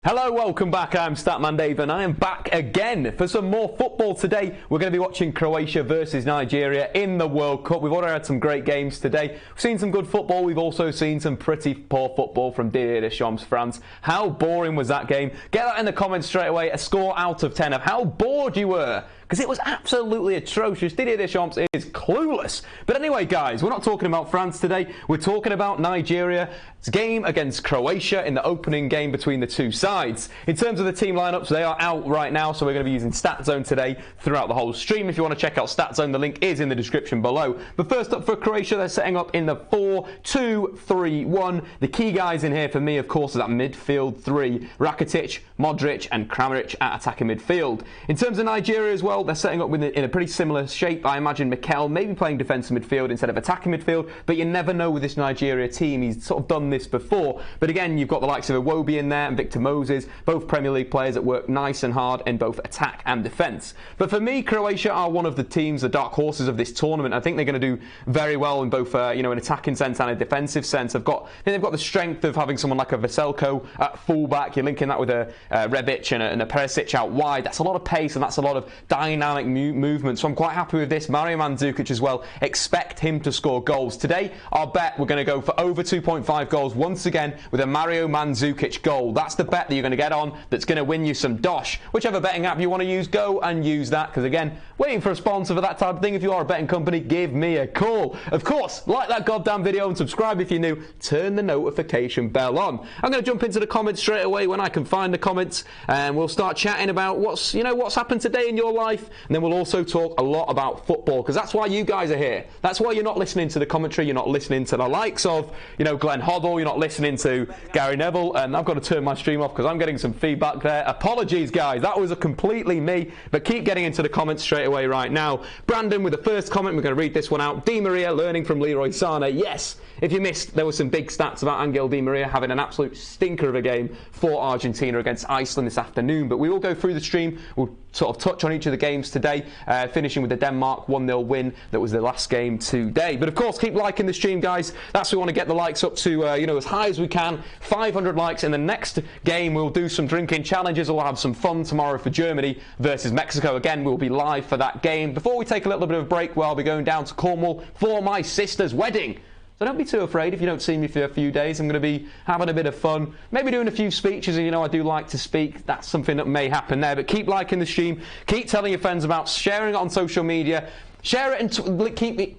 Hello, welcome back. I'm Statman Dave and I am back again for some more football today. We're going to be watching Croatia versus Nigeria in the World Cup. We've already had some great games today. We've seen some good football. We've also seen some pretty poor football from Didier Deschamps' France. How boring was that game? Get that in the comments straight away. A score out of 10 of how bored you were, because it was absolutely atrocious. Didier Deschamps is clueless. But anyway, guys, we're not talking about France today. We're talking about Nigeria's game against Croatia in the opening game between the two sides. In terms of the team lineups, they are out right now, so we're going to be using StatZone today throughout the whole stream. If you want to check out StatZone, the link is in the description below. But first up for Croatia, they're setting up in the 4-2-3-1. The key guys in here for me, of course, is that midfield three: Rakitic, Modric and Kramaric at attacking midfield. In terms of Nigeria as well, they're setting up in a pretty similar shape. I imagine Mikel maybe playing defensive midfield instead of attacking midfield, but you never know with this Nigeria team. He's sort of done this before. But again, you've got the likes of Iwobi in there and Victor Moses, both Premier League players that work nice and hard in both attack and defence. But for me, Croatia are one of the teams, the dark horses of this tournament. I think they're going to do very well in both an attacking sense and a defensive sense. I think they've got the strength of having someone like a Zlatko at fullback. You're linking that with a Rebic and a Perisic out wide. That's a lot of pace and that's a lot of dynamic movement. So I'm quite happy with this. Mario Mandzukic as well. Expect him to score goals. Today, our bet, we're going to go for over 2.5 goals once again with a Mario Mandzukic goal. That's the bet that you're going to get on that's going to win you some dosh. Whichever betting app you want to use, go and use that, because again, waiting for a sponsor for that type of thing. If you are a betting company, give me a call. Of course, like that goddamn video and subscribe if you're new. Turn the notification bell on. I'm going to jump into the comments straight away when I can find the comments, and we'll start chatting about what's happened today in your life, and then we'll also talk a lot about football, because that's why you guys are here. That's why you're not listening to the commentary, you're not listening to the likes of Glenn Hoddle, you're not listening to Gary Neville, and I've got to turn my stream off because I'm getting some feedback there. Apologies guys, that was completely me, but keep getting into the comments straight away right now. Brandon with the first comment, we're going to read this one out. Di Maria learning from Leroy Sane. Yes, if you missed, there were some big stats about Angel Di Maria having an absolute stinker of a game for Argentina against Iceland this afternoon, but we will go through the stream. We'll sort of touch on each of the games today, finishing with the Denmark 1-0 win that was the last game today. But of course, keep liking the stream, guys. That's what we want to get the likes up to, as high as we can. 500 likes. In the next game, we'll do some drinking challenges. We'll have some fun tomorrow for Germany versus Mexico. Again, we'll be live for that game. Before we take a little bit of a break, I'll be going down to Cornwall for my sister's wedding. So don't be too afraid if you don't see me for a few days. I'm going to be having a bit of fun, maybe doing a few speeches, and I do like to speak. That's something that may happen there. But keep liking the stream, keep telling your friends about, sharing it on social media. Share it and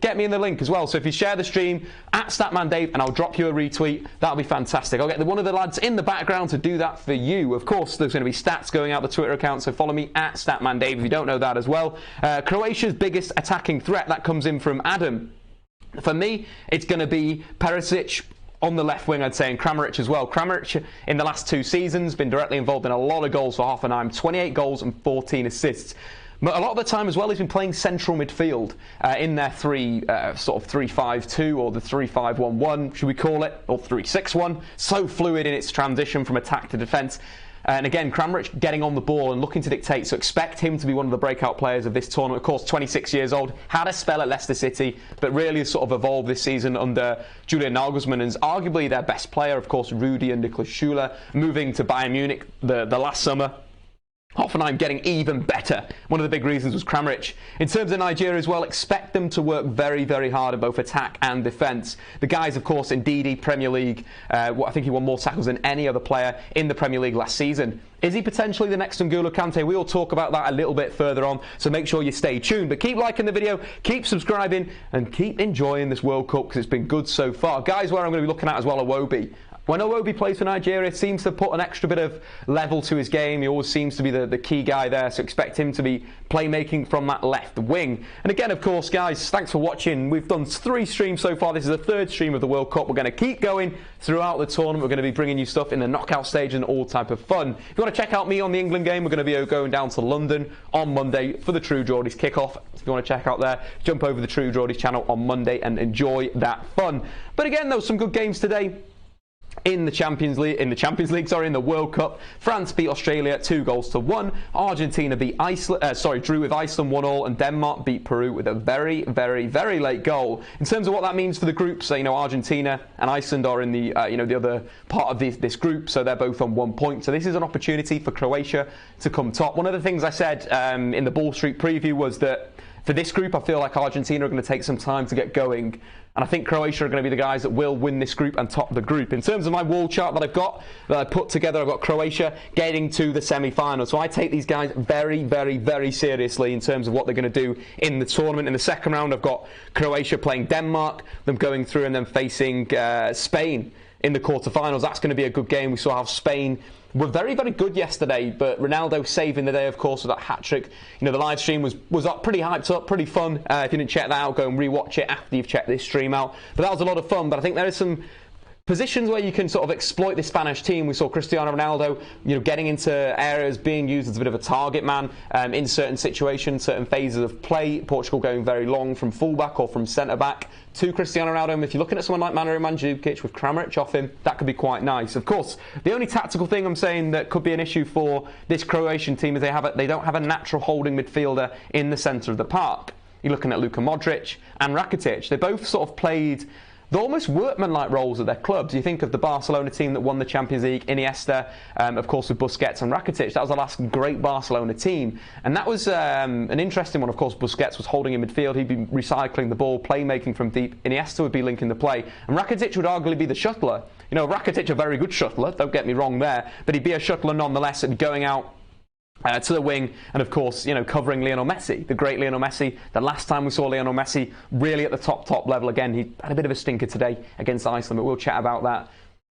get me in the link as well. So if you share the stream at Statman Dave, and I'll drop you a retweet, that'll be fantastic. I'll get one of the lads in the background to do that for you. Of course, there's going to be stats going out the Twitter account, so follow me at Statman Dave if you don't know that as well. Croatia's biggest attacking threat, that comes in from Adam. For me, it's going to be Perisic on the left wing, I'd say, and Kramaric as well. Kramaric, in the last 2 seasons, been directly involved in a lot of goals for Hoffenheim, 28 goals and 14 assists. But a lot of the time as well, he's been playing central midfield in their 3-5-2 or the 3-5-1-1, should we call it, or 3-6-1. So fluid in its transition from attack to defence. And again, Kramaric getting on the ball and looking to dictate, so expect him to be one of the breakout players of this tournament. Of course, 26 years old, had a spell at Leicester City, but really has sort of evolved this season under Julian Nagelsmann, and is arguably their best player. Of course, Rudy and Niklas Süle moving to Bayern Munich the last summer. Hoffenheim getting even better. One of the big reasons was Kramaric. In terms of Nigeria as well, expect them to work very, very hard in both attack and defence. The guys, of course, in DD Premier League, I think he won more tackles than any other player in the Premier League last season. Is he potentially the next N'Golo Kante? We'll talk about that a little bit further on, so make sure you stay tuned. But keep liking the video, keep subscribing, and keep enjoying this World Cup, because it's been good so far. Guys, where I'm going to be looking at as well, Iwobi. When Iwobi plays for Nigeria, seems to put an extra bit of level to his game. He always seems to be the key guy there, so expect him to be playmaking from that left wing. And again, of course, guys, thanks for watching. We've done 3 streams so far. This is the 3rd stream of the World Cup. We're going to keep going throughout the tournament. We're going to be bringing you stuff in the knockout stage and all type of fun. If you want to check out me on the England game, we're going to be going down to London on Monday for the True Geordies kickoff. If you want to check out there, jump over the True Geordies channel on Monday and enjoy that fun. But again, there were some good games today. in the Champions League, in the World Cup. France beat Australia 2-1. Argentina beat drew with Iceland 1-1, and Denmark beat Peru with a very, very, very late goal. In terms of what that means for the groups, Argentina and Iceland are in the the other part of this group, so they're both on 1 point. So this is an opportunity for Croatia to come top. One of the things I said in the Ball Street preview was that for this group, I feel like Argentina are going to take some time to get going. And I think Croatia are going to be the guys that will win this group and top the group. In terms of my wall chart that I put together, I've got Croatia getting to the semi-final. So I take these guys very, very, very seriously in terms of what they're going to do in the tournament. In the second round, I've got Croatia playing Denmark, them going through and then facing Spain in the quarterfinals. That's going to be a good game. We saw how Spain were very, very good yesterday, but Ronaldo saving the day, of course, with that hat-trick. The live stream was up, pretty hyped up, pretty fun. If you didn't check that out, go and rewatch it after you've checked this stream out. But that was a lot of fun. But I think there is some positions where you can sort of exploit the Spanish team. We saw Cristiano Ronaldo, getting into areas, being used as a bit of a target man in certain situations, certain phases of play. Portugal going very long from fullback or from centre-back to Cristiano Ronaldo. And if you're looking at someone like Mario Mandzukic with Kramaric off him, that could be quite nice. Of course, the only tactical thing I'm saying that could be an issue for this Croatian team is they don't have a natural holding midfielder in the centre of the park. You're looking at Luka Modric and Rakitic. They both sort of played the almost workman-like roles at their clubs. You think of the Barcelona team that won the Champions League, Iniesta, of course with Busquets and Rakitic. That was the last great Barcelona team. And that was an interesting one. Of course, Busquets was holding in midfield. He'd be recycling the ball, playmaking from deep. Iniesta would be linking the play. And Rakitic would arguably be the shuttler. Rakitic a very good shuttler, don't get me wrong there, but he'd be a shuttler nonetheless and going out to the wing, and of course, covering Lionel Messi, the great Lionel Messi. The last time we saw Lionel Messi really at the top level again, he had a bit of a stinker today against Iceland, but we'll chat about that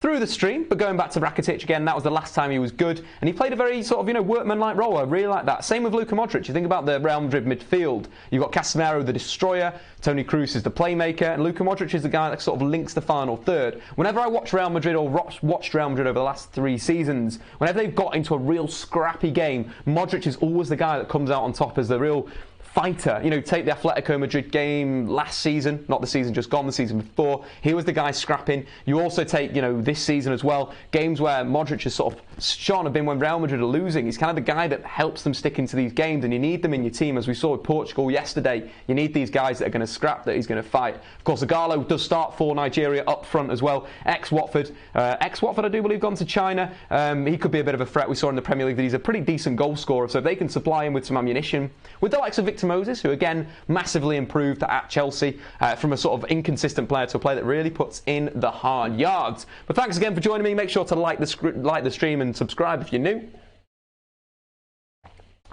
through the stream. But going back to Rakitic again, that was the last time he was good, and he played a very sort of workman-like role. I really like that. Same with Luka Modric. You think about the Real Madrid midfield, you've got Casemiro the destroyer, Toni Kroos is the playmaker, and Luka Modric is the guy that sort of links the final third. Whenever I watch Real Madrid or watched Real Madrid over the last 3 seasons, whenever they've got into a real scrappy game, Modric is always the guy that comes out on top as the real fighter. Take the Atletico Madrid game last season, not the season just gone, the season before. He was the guy scrapping. You also take, this season as well, games where Modric has sort of shone have been when Real Madrid are losing. He's kind of the guy that helps them stick into these games, and you need them in your team. As we saw with Portugal yesterday, you need these guys that are going to scrap, that he's going to fight. Of course, Igalo does start for Nigeria up front as well. Ex-Watford, I do believe, gone to China. He could be a bit of a threat. We saw in the Premier League that he's a pretty decent goal scorer, so if they can supply him with some ammunition, with the likes of Victor Moses, who again massively improved at Chelsea from a sort of inconsistent player to a player that really puts in the hard yards. But thanks again for joining me. Make sure to like the stream and subscribe if you're new.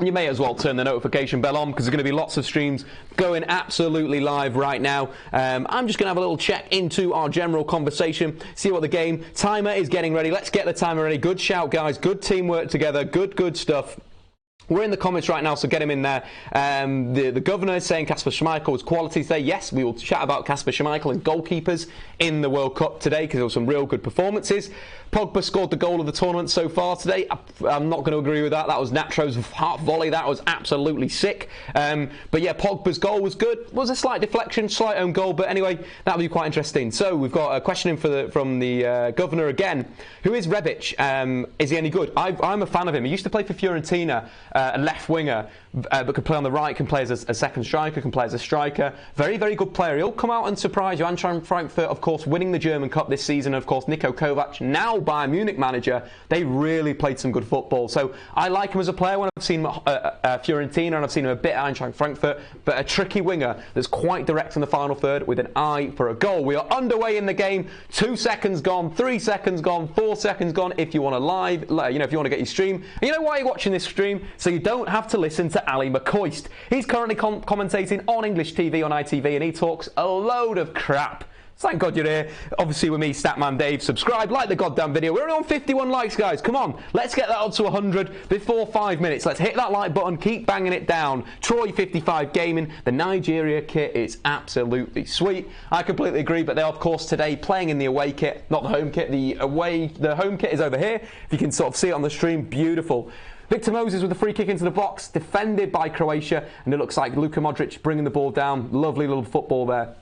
You may as well turn the notification bell on, because there's going to be lots of streams going absolutely live right now. I'm just going to have a little check into our general conversation, see what the game timer is getting ready. Let's get the timer ready. Good shout, guys. Good teamwork together. Good stuff. We're in the comments right now, so get him in there. The governor is saying Kasper Schmeichel was quality today. Yes, we will chat about Kasper Schmeichel and goalkeepers in the World Cup today, because there were some real good performances. Pogba scored the goal of the tournament so far today. I'm not going to agree with that. That was Nacho's half volley. That was absolutely sick. But yeah, Pogba's goal was good. It was a slight deflection, slight own goal. But anyway, that'll be quite interesting. So we've got a question in from the governor again. Who is Rebic? Is he any good? I'm a fan of him. He used to play for Fiorentina, a left winger, but could play on the right, can play as a second striker, can play as a striker. Very, very good player. He'll come out and surprise you. Eintracht Frankfurt, of course, winning the German Cup this season. Of course, Niko Kovac, now Bayern Munich manager. They really played some good football. So I like him as a player when I've seen him at Fiorentina, and I've seen him a bit at Eintracht Frankfurt, but a tricky winger that's quite direct in the final third with an eye for a goal. We are underway in the game. 2 seconds gone, 3 seconds gone, 4 seconds gone. If you want to if you want to get your stream. And you know why you're watching this stream? So you don't have to listen to Ali McCoist. He's currently commentating on English TV on ITV, and he talks a load of crap. Thank God you're here. Obviously with me, Statman Dave. Subscribe, like the goddamn video. We're only on 51 likes, guys. Come on, let's get that up to 100 before 5 minutes. Let's hit that like button, keep banging it down. Troy55 Gaming, the Nigeria kit is absolutely sweet. I completely agree, but they're of course today playing in the away kit, not the home kit. The home kit is over here. If you can sort of see it on the stream, beautiful. Victor Moses with the free kick into the box, defended by Croatia, and it looks like Luka Modric bringing the ball down. Lovely little football there.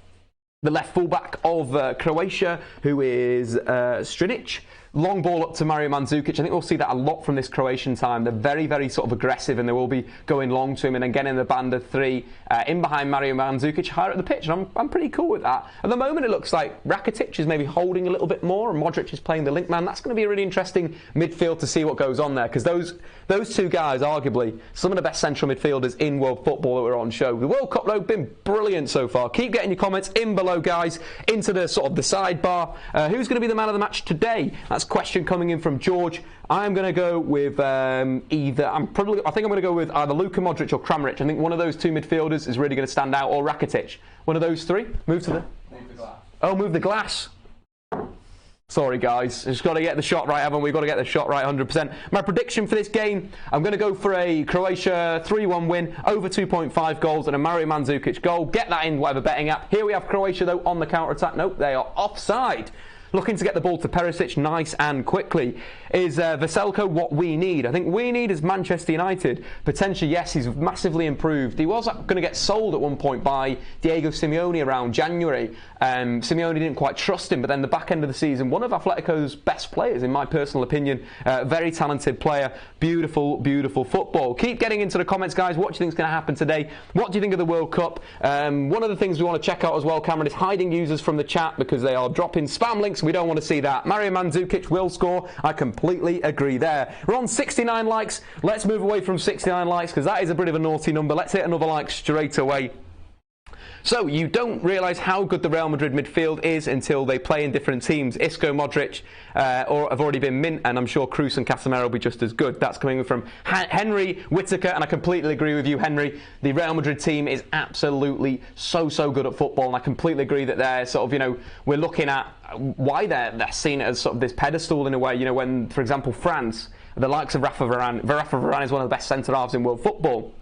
the left fullback of Croatia, who is Strinic. Long ball up to Mario Mandzukic. I think we'll see that a lot from this Croatian time. They're very, very sort of aggressive, and they will be going long to him. And again in the band of three, in behind Mario Mandzukic, higher at the pitch. And I'm pretty cool with that. At the moment, it looks like Rakitic is maybe holding a little bit more, and Modric is playing the link man. That's going to be a really interesting midfield to see what goes on there, because those two guys, arguably some of the best central midfielders in world football that were on show. The World Cup, though, been brilliant so far. Keep getting your comments in below, guys, into the sort of the sidebar. Who's going to be the man of the match today? That's a question coming in from George. I'm going to go with I think I'm going to go with either Luka Modric or Kramaric. I think one of those two midfielders is really going to stand out, or Rakitic. One of those three. Move the glass. Oh, move the glass. Sorry, guys. Just got to get the shot right, haven't we? We've got to get the shot right 100%. My prediction for this game, I'm going to go for a Croatia 3-1 win, over 2.5 goals, and a Mario Mandzukic goal. Get that in whatever betting app. Here we have Croatia, though, on the counter-attack. Nope, they are offside. Looking to get the ball to Perisic nice and quickly. Is Zlatko what we need? I think we need is Manchester United. Potentially, yes, he's massively improved. He was going to get sold at one point by Diego Simeone around January. Simeone didn't quite trust him, but then the back end of the season, one of Atletico's best players, in my personal opinion. Very talented player. Beautiful, beautiful football. Keep getting into the comments, guys. What do you think is going to happen today? What do you think of the World Cup? One of the things we want to check out as well, Cameron, is hiding users from the chat because they are dropping spam links. We don't want to see that. Mario Mandzukic will score. I completely agree there. We're on 69 likes. Let's move away from 69 likes because that is a bit of a naughty number. Let's hit another like straight away. So, you don't realise how good the Real Madrid midfield is until they play in different teams. Isco, Modric, or have already been mint, and I'm sure Kroos and Casemiro will be just as good. That's coming from Henry Whittaker, and I completely agree with you, Henry. The Real Madrid team is absolutely so good at football, and I completely agree that they're sort of, we're looking at why they're seen as sort of this pedestal in a way, when, for example, France, the likes of Rafa Varane is one of the best centre-halves in world football.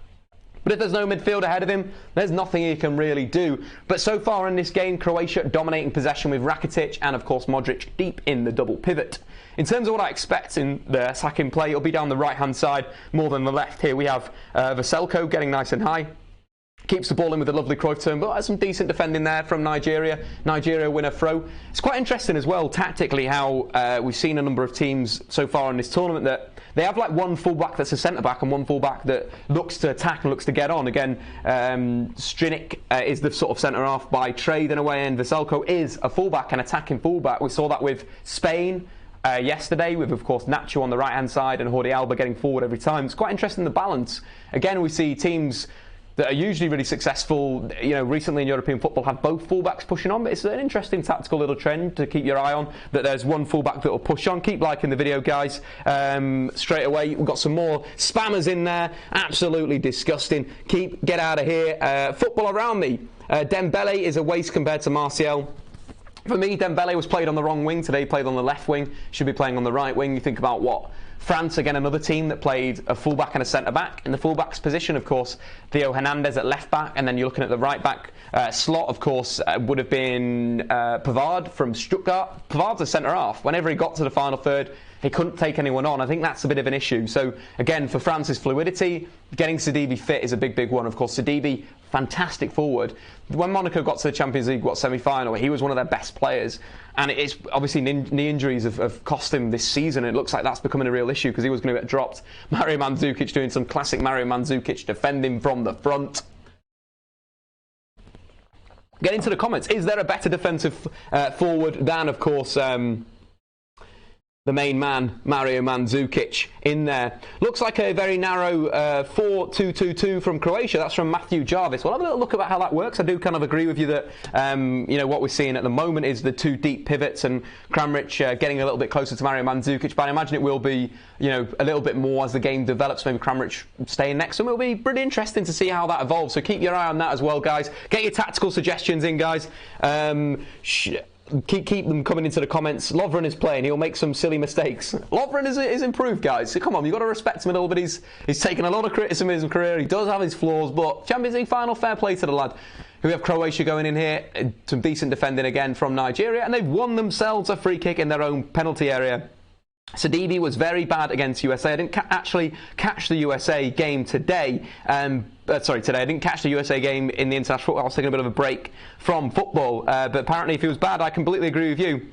But if there's no midfield ahead of him, there's nothing he can really do. But so far in this game, Croatia dominating possession with Rakitic and, of course, Modric deep in the double pivot. In terms of what I expect in the attacking play, it'll be down the right-hand side more than the left. Here we have Zlatko getting nice and high. Keeps the ball in with a lovely Cruyff turn, but has some decent defending there from Nigeria. Nigeria win a throw. It's quite interesting as well, tactically, how we've seen a number of teams so far in this tournament that they have like one fullback that's a centre-back and one fullback that looks to attack and looks to get on. Again, Strinic is the sort of centre-half by trade in a way, and Zlatko is a fullback, an attacking fullback. We saw that with Spain yesterday, with, of course, Nacho on the right-hand side and Jordi Alba getting forward every time. It's quite interesting, the balance. Again, we see teams that are usually really successful, recently in European football have both fullbacks pushing on, but it's an interesting tactical little trend to keep your eye on, that there's one fullback that will push on. Keep liking the video, guys. Straight away, we've got some more spammers in there. Absolutely disgusting. Get out of here. Football around me. Dembele is a waste compared to Martial. For me, Dembele was played on the wrong wing. Today he played on the left wing. Should be playing on the right wing. You think about what? France, again, another team that played a fullback and a centre-back. In the fullback's position, of course, Theo Hernandez at left-back, and then you're looking at the right-back slot, of course, would have been Pavard from Stuttgart. Pavard's a centre-half. Whenever he got to the final third, he couldn't take anyone on. I think that's a bit of an issue. So, again, for France's fluidity, getting Sidibe fit is a big one. Of course, Sidibe, fantastic forward. When Monaco got to the Champions League, semi-final, he was one of their best players. And it's obviously knee injuries have cost him this season. It looks like that's becoming a real issue because he was going to get dropped. Mario Mandzukic doing some classic Mario Mandzukic defending from the front. Get into the comments. Is there a better defensive forward than, of course, the main man, Mario Mandzukic, in there? Looks like a very narrow 4-2-2-2 from Croatia. That's from Matthew Jarvis. We'll have a little look about how that works. I do kind of agree with you that what we're seeing at the moment is the two deep pivots and Kramaric getting a little bit closer to Mario Mandzukic, but I imagine it will be a little bit more as the game develops. Maybe Kramaric staying next to him. It'll be pretty interesting to see how that evolves, so keep your eye on that as well, guys. Get your tactical suggestions in, guys. Keep them coming into the comments. Lovren is playing. He'll make some silly mistakes. Lovren is improved, guys. So come on, you've got to respect him a little bit. He's taken a lot of criticism in his career. He does have his flaws, but Champions League final, fair play to the lad. We have Croatia going in here. Some decent defending again from Nigeria, and they've won themselves a free kick in their own penalty area. Sidibe was very bad against USA. I didn't actually catch the USA game today. Today I didn't catch the USA game in the international football. I was taking a bit of a break from football. But apparently if he was bad, I completely agree with you.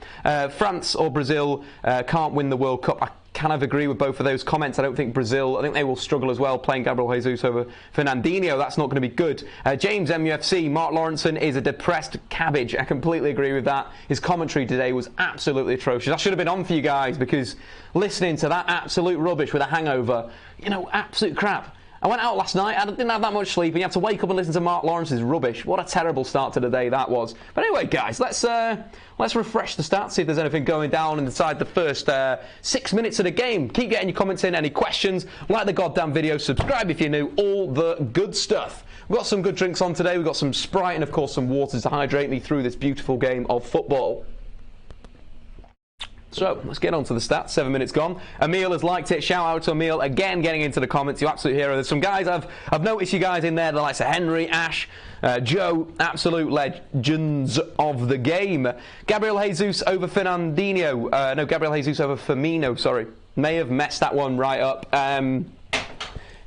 France or Brazil can't win the World Cup. I kind of agree with both of those comments. I don't think Brazil, I think they will struggle as well, playing Gabriel Jesus over Fernandinho. That's not going to be good. James MUFC, Mark Lawrenson is a depressed cabbage. I completely agree with that. His commentary today was absolutely atrocious. I should have been on for you guys, because listening to that absolute rubbish with a hangover, absolute crap. I went out last night, I didn't have that much sleep, and you have to wake up and listen to Mark Lawrence's rubbish. What a terrible start to the day that was. But anyway, guys, let's refresh the stats, see if there's anything going down inside the first 6 minutes of the game. Keep getting your comments in, any questions, like the goddamn video, subscribe if you're new, all the good stuff. We've got some good drinks on today, we've got some Sprite and of course some water to hydrate me through this beautiful game of football. So, let's get on to the stats. 7 minutes gone. Emil has liked it. Shout out to Emil again, getting into the comments. You absolute hero. There's some guys, I've noticed you guys in there, the likes of Henry, Ash, Joe, absolute legends of the game. Gabriel Jesus over Fernandinho. Gabriel Jesus over Firmino, sorry. May have messed that one right up.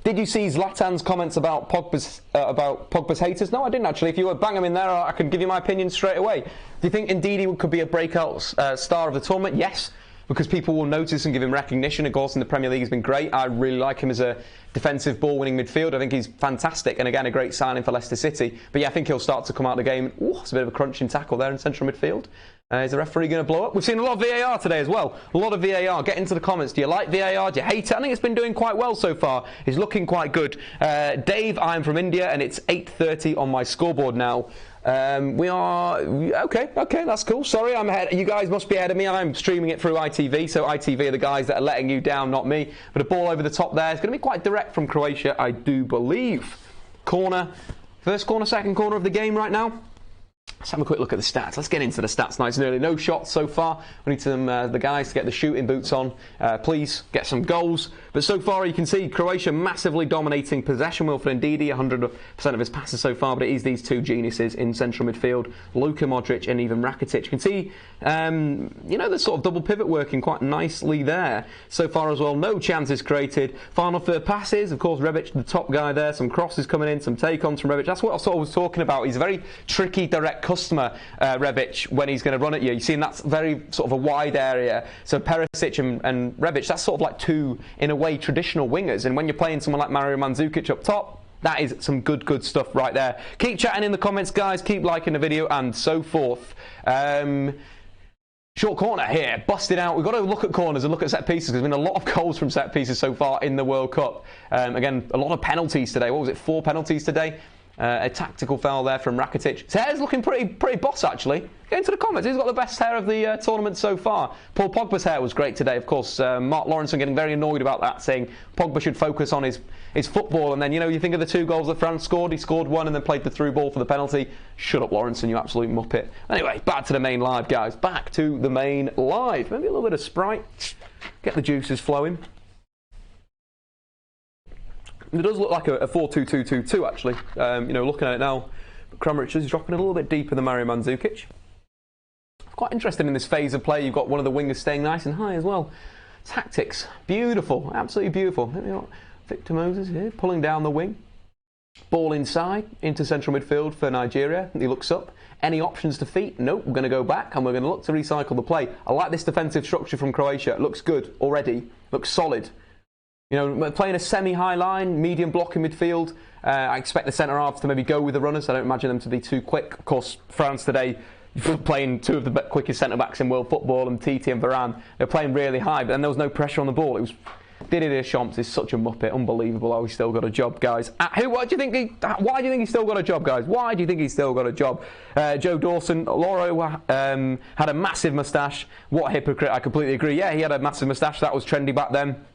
Did you see Zlatan's comments about Pogba's haters? No, I didn't actually. If you would bang them in there, I could give you my opinion straight away. Do you think Ndidi could be a breakout star of the tournament? Yes, because people will notice and give him recognition. Of course, in the Premier League, he's been great. I really like him as a defensive ball-winning midfield. I think he's fantastic, and again, a great signing for Leicester City. But yeah, I think he'll start to come out of the game. Ooh, it's a bit of a crunching tackle there in central midfield. Is the referee going to blow up? We've seen a lot of VAR today as well. A lot of VAR. Get into the comments. Do you like VAR? Do you hate it? I think it's been doing quite well so far. It's looking quite good. Dave, I'm from India, and it's 8:30 on my scoreboard now. We are... Okay, that's cool. Sorry, I'm ahead. You guys must be ahead of me. I'm streaming it through ITV, so ITV are the guys that are letting you down, not me. But a ball over the top there. It's going to be quite direct from Croatia, I do believe. Corner. First corner, second corner of the game right now. Let's have a quick look at the stats. Let's get into the stats nice and early. No shots so far. We need the guys to get the shooting boots on. Please get some goals. But so far you can see Croatia massively dominating possession. Wilfred Ndidi, 100% of his passes so far. But it is these two geniuses in central midfield, Luka Modric and even Rakitic. You can see, the sort of double pivot working quite nicely there. So far as well, no chances created. Final third passes, of course, Rebic, the top guy there. Some crosses coming in, some take-ons from Rebic. That's what I sort of was talking about. He's a very tricky, direct customer, Rebic, when he's going to run at you. You see, in that's very sort of a wide area. So Perisic and Rebic, that's sort of like two, in a way, traditional wingers. And when you're playing someone like Mario Mandzukic up top, that is some good stuff right there. Keep chatting in the comments, guys. Keep liking the video and so forth. Short corner here, busted out. We've got to look at corners and look at set pieces. There's been a lot of goals from set pieces so far in the World Cup. Again, a lot of penalties today. What was it, 4 penalties today? A tactical foul there from Rakitic. His hair's looking pretty boss, actually. Get into the comments. Who's got the best hair of the tournament so far? Paul Pogba's hair was great today, of course. Mark Lawrenson getting very annoyed about that, saying Pogba should focus on his football. And then, you think of the 2 goals that France scored. He scored 1 and then played the through ball for the penalty. Shut up, Lawrenson, you absolute muppet. Anyway, back to the main live, guys. Back to the main live. Maybe a little bit of Sprite. Get the juices flowing. It does look like a 4-2-2-2-2 actually. Looking at it now, Kramaric is dropping a little bit deeper than Mario Mandzukic. Quite interested in this phase of play. You've got one of the wingers staying nice and high as well. Tactics, beautiful, absolutely beautiful. Victor Moses here, pulling down the wing. Ball inside, into central midfield for Nigeria. He looks up. Any options to feet? Nope, we're going to go back and we're going to look to recycle the play. I like this defensive structure from Croatia. It looks good already, looks solid. Playing a semi-high line, medium block in midfield. I expect the centre-halves to maybe go with the runners. I don't imagine them to be too quick. Of course, France today, playing 2 of the quickest centre-backs in world football, and Titi and Varane, they're playing really high, but then there was no pressure on the ball. It was Didier Deschamps is such a muppet. Unbelievable how he's still got a job, guys. Why do you think he's still got a job, guys? Why do you think he's still got a job? Joe Dawson, Loro had a massive moustache. What a hypocrite, I completely agree. Yeah, he had a massive moustache. That was trendy back then.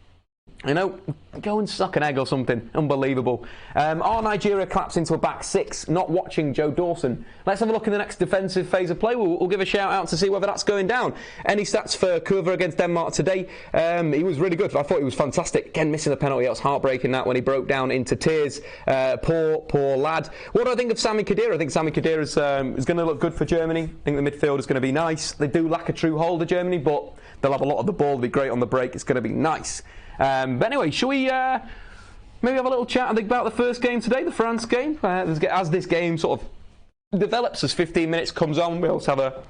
go and suck an egg or something. Unbelievable. Are Nigeria collapsed into a back six? Not watching Joe Dawson. Let's have a look in the next defensive phase of play. We'll give a shout out to see whether that's going down. Any stats for Kurva against Denmark today? He was really good. I thought he was fantastic. Again, missing the penalty. It was heartbreaking that when he broke down into tears. Poor lad. What do I think of Sami Khedira? I think Sami Khedira is going to look good for Germany. I think the midfield is going to be nice. They do lack a true holder, Germany, but they'll have a lot of the ball. They'll be great on the break. It's going to be nice. But anyway, shall we maybe have a little chat about the first game today, the France game? As this game sort of develops, as 15 minutes comes on, we'll also have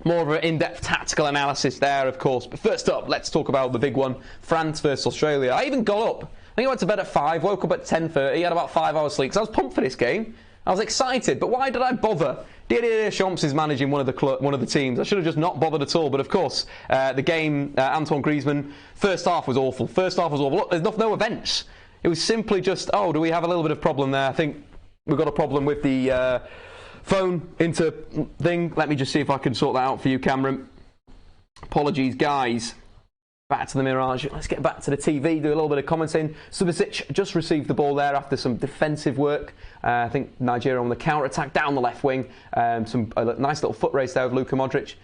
more of an in-depth tactical analysis there, of course. But first up, let's talk about the big one, France versus Australia. I even got up. I think I went to bed at 5, woke up at 10:30, had about 5 hours sleep, because I was pumped for this game. I was excited, but why did I bother? Didier Deschamps is managing one of the teams. I should have just not bothered at all. But of course, the game, Antoine Griezmann, first half was awful. Look, there's no events. It was simply just, do we have a little bit of problem there? I think we've got a problem with the phone into thing. Let me just see if I can sort that out for you, Cameron. Apologies, guys. Back to the Mirage. Let's get back to the TV, do a little bit of commenting. Subasic just received the ball there after some defensive work. I think Nigeria on the counter-attack down the left wing. A nice little foot race there with Luka Modric.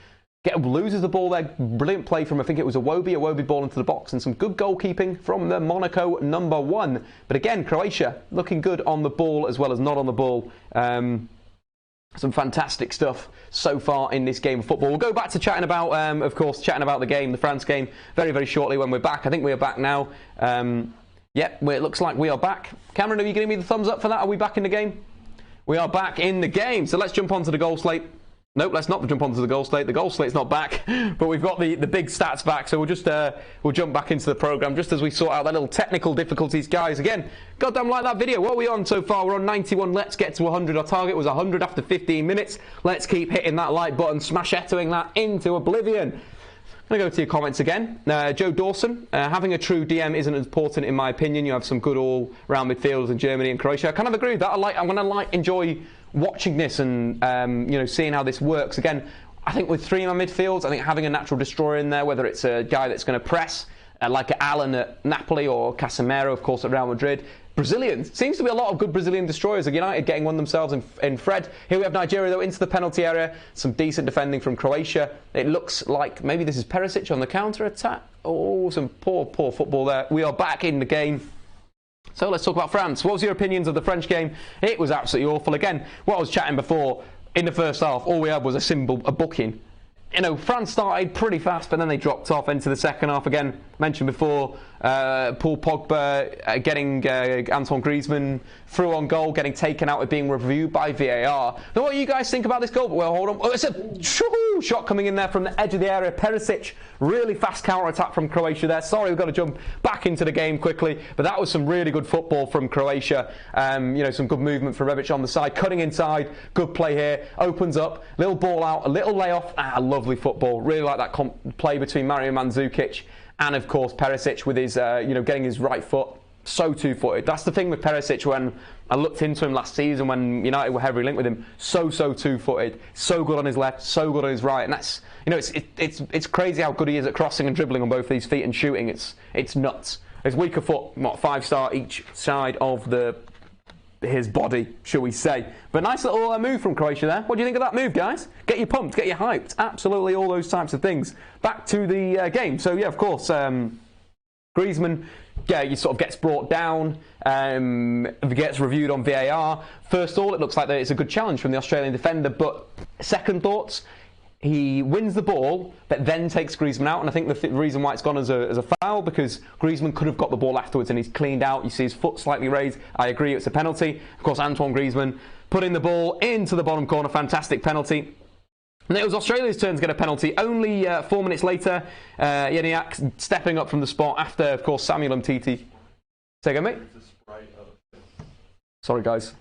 Loses the ball there. Brilliant play from, I think it was Iwobi. Iwobi ball into the box, and some good goalkeeping from the Monaco number 1. But again, Croatia looking good on the ball as well as not on the ball. Some fantastic stuff so far in this game of football. We'll go back to chatting about, chatting about the game, the France game, very, very shortly when we're back. I think we are back now. It looks like we are back. Cameron, are you giving me the thumbs up for that? Are we back in the game? We are back in the game. So let's jump onto the goal slate. Nope, let's not jump onto the goal slate. The goal slate's not back, but we've got the big stats back. So we'll jump back into the programme just as we sort out that little technical difficulties. Guys, again, goddamn like that video. What are we on so far? We're on 91. Let's get to 100. Our target was 100 after 15 minutes. Let's keep hitting that like button, smash-ettoing that into oblivion. I'm going to go to your comments again. Joe Dawson, having a true DM isn't as important in my opinion. You have some good all-round midfielders in Germany and Croatia. I kind of agree with that. I'm going to enjoy watching this and seeing how this works. Again, I think with 3-man midfields, I think having a natural destroyer in there, whether it's a guy that's going to press, like Allen at Napoli or Casemiro, of course, at Real Madrid. Brazilians. Seems to be a lot of good Brazilian destroyers. United getting one themselves in Fred. Here we have Nigeria, though, into the penalty area. Some decent defending from Croatia. It looks like maybe this is Perisic on the counter-attack. Oh, some poor football there. We are back in the game. So let's talk about France. What was your opinions of the French game? It was absolutely awful. Again, what I was chatting before, in the first half, all we had was a booking. France started pretty fast, but then they dropped off into the second half. Again, mentioned before, Paul Pogba getting Antoine Griezmann through on goal, getting taken out, being reviewed by VAR. Now, what do you guys think about this goal? Well, hold on. Oh, it's a shot coming in there from the edge of the area. Perisic, really fast counter-attack from Croatia there. Sorry, we've got to jump back into the game quickly, but that was some really good football from Croatia. Some good movement for Rebic on the side, cutting inside, good play here, opens up, little ball out, a little layoff. Lovely football. Really like that play between Mario Mandzukic and, of course, Perisic with his, getting his right foot. So two-footed. That's the thing with Perisic. When I looked into him last season, when United were heavily linked with him, so two-footed. So good on his left, so good on his right, and that's it's crazy how good he is at crossing and dribbling on both these feet and shooting. It's nuts. His weaker foot, 5-star each side of his body, shall we say. But nice little move from Croatia there. What do you think of that move, guys? Get you pumped, get you hyped. Absolutely all those types of things. Back to the game. So, yeah, of course, Griezmann, he sort of gets brought down, gets reviewed on VAR. First of all, it looks like that it's a good challenge from the Australian defender, but second thoughts, he wins the ball, but then takes Griezmann out, and I think the reason why it's gone as a foul, because Griezmann could have got the ball afterwards, and he's cleaned out. You see his foot slightly raised. I agree, it's a penalty. Of course, Antoine Griezmann putting the ball into the bottom corner. Fantastic penalty. And it was Australia's turn to get a penalty. Only 4 minutes later, Iheanacho stepping up from the spot after, of course, Samuel Umtiti. Say again, mate? Sorry, guys.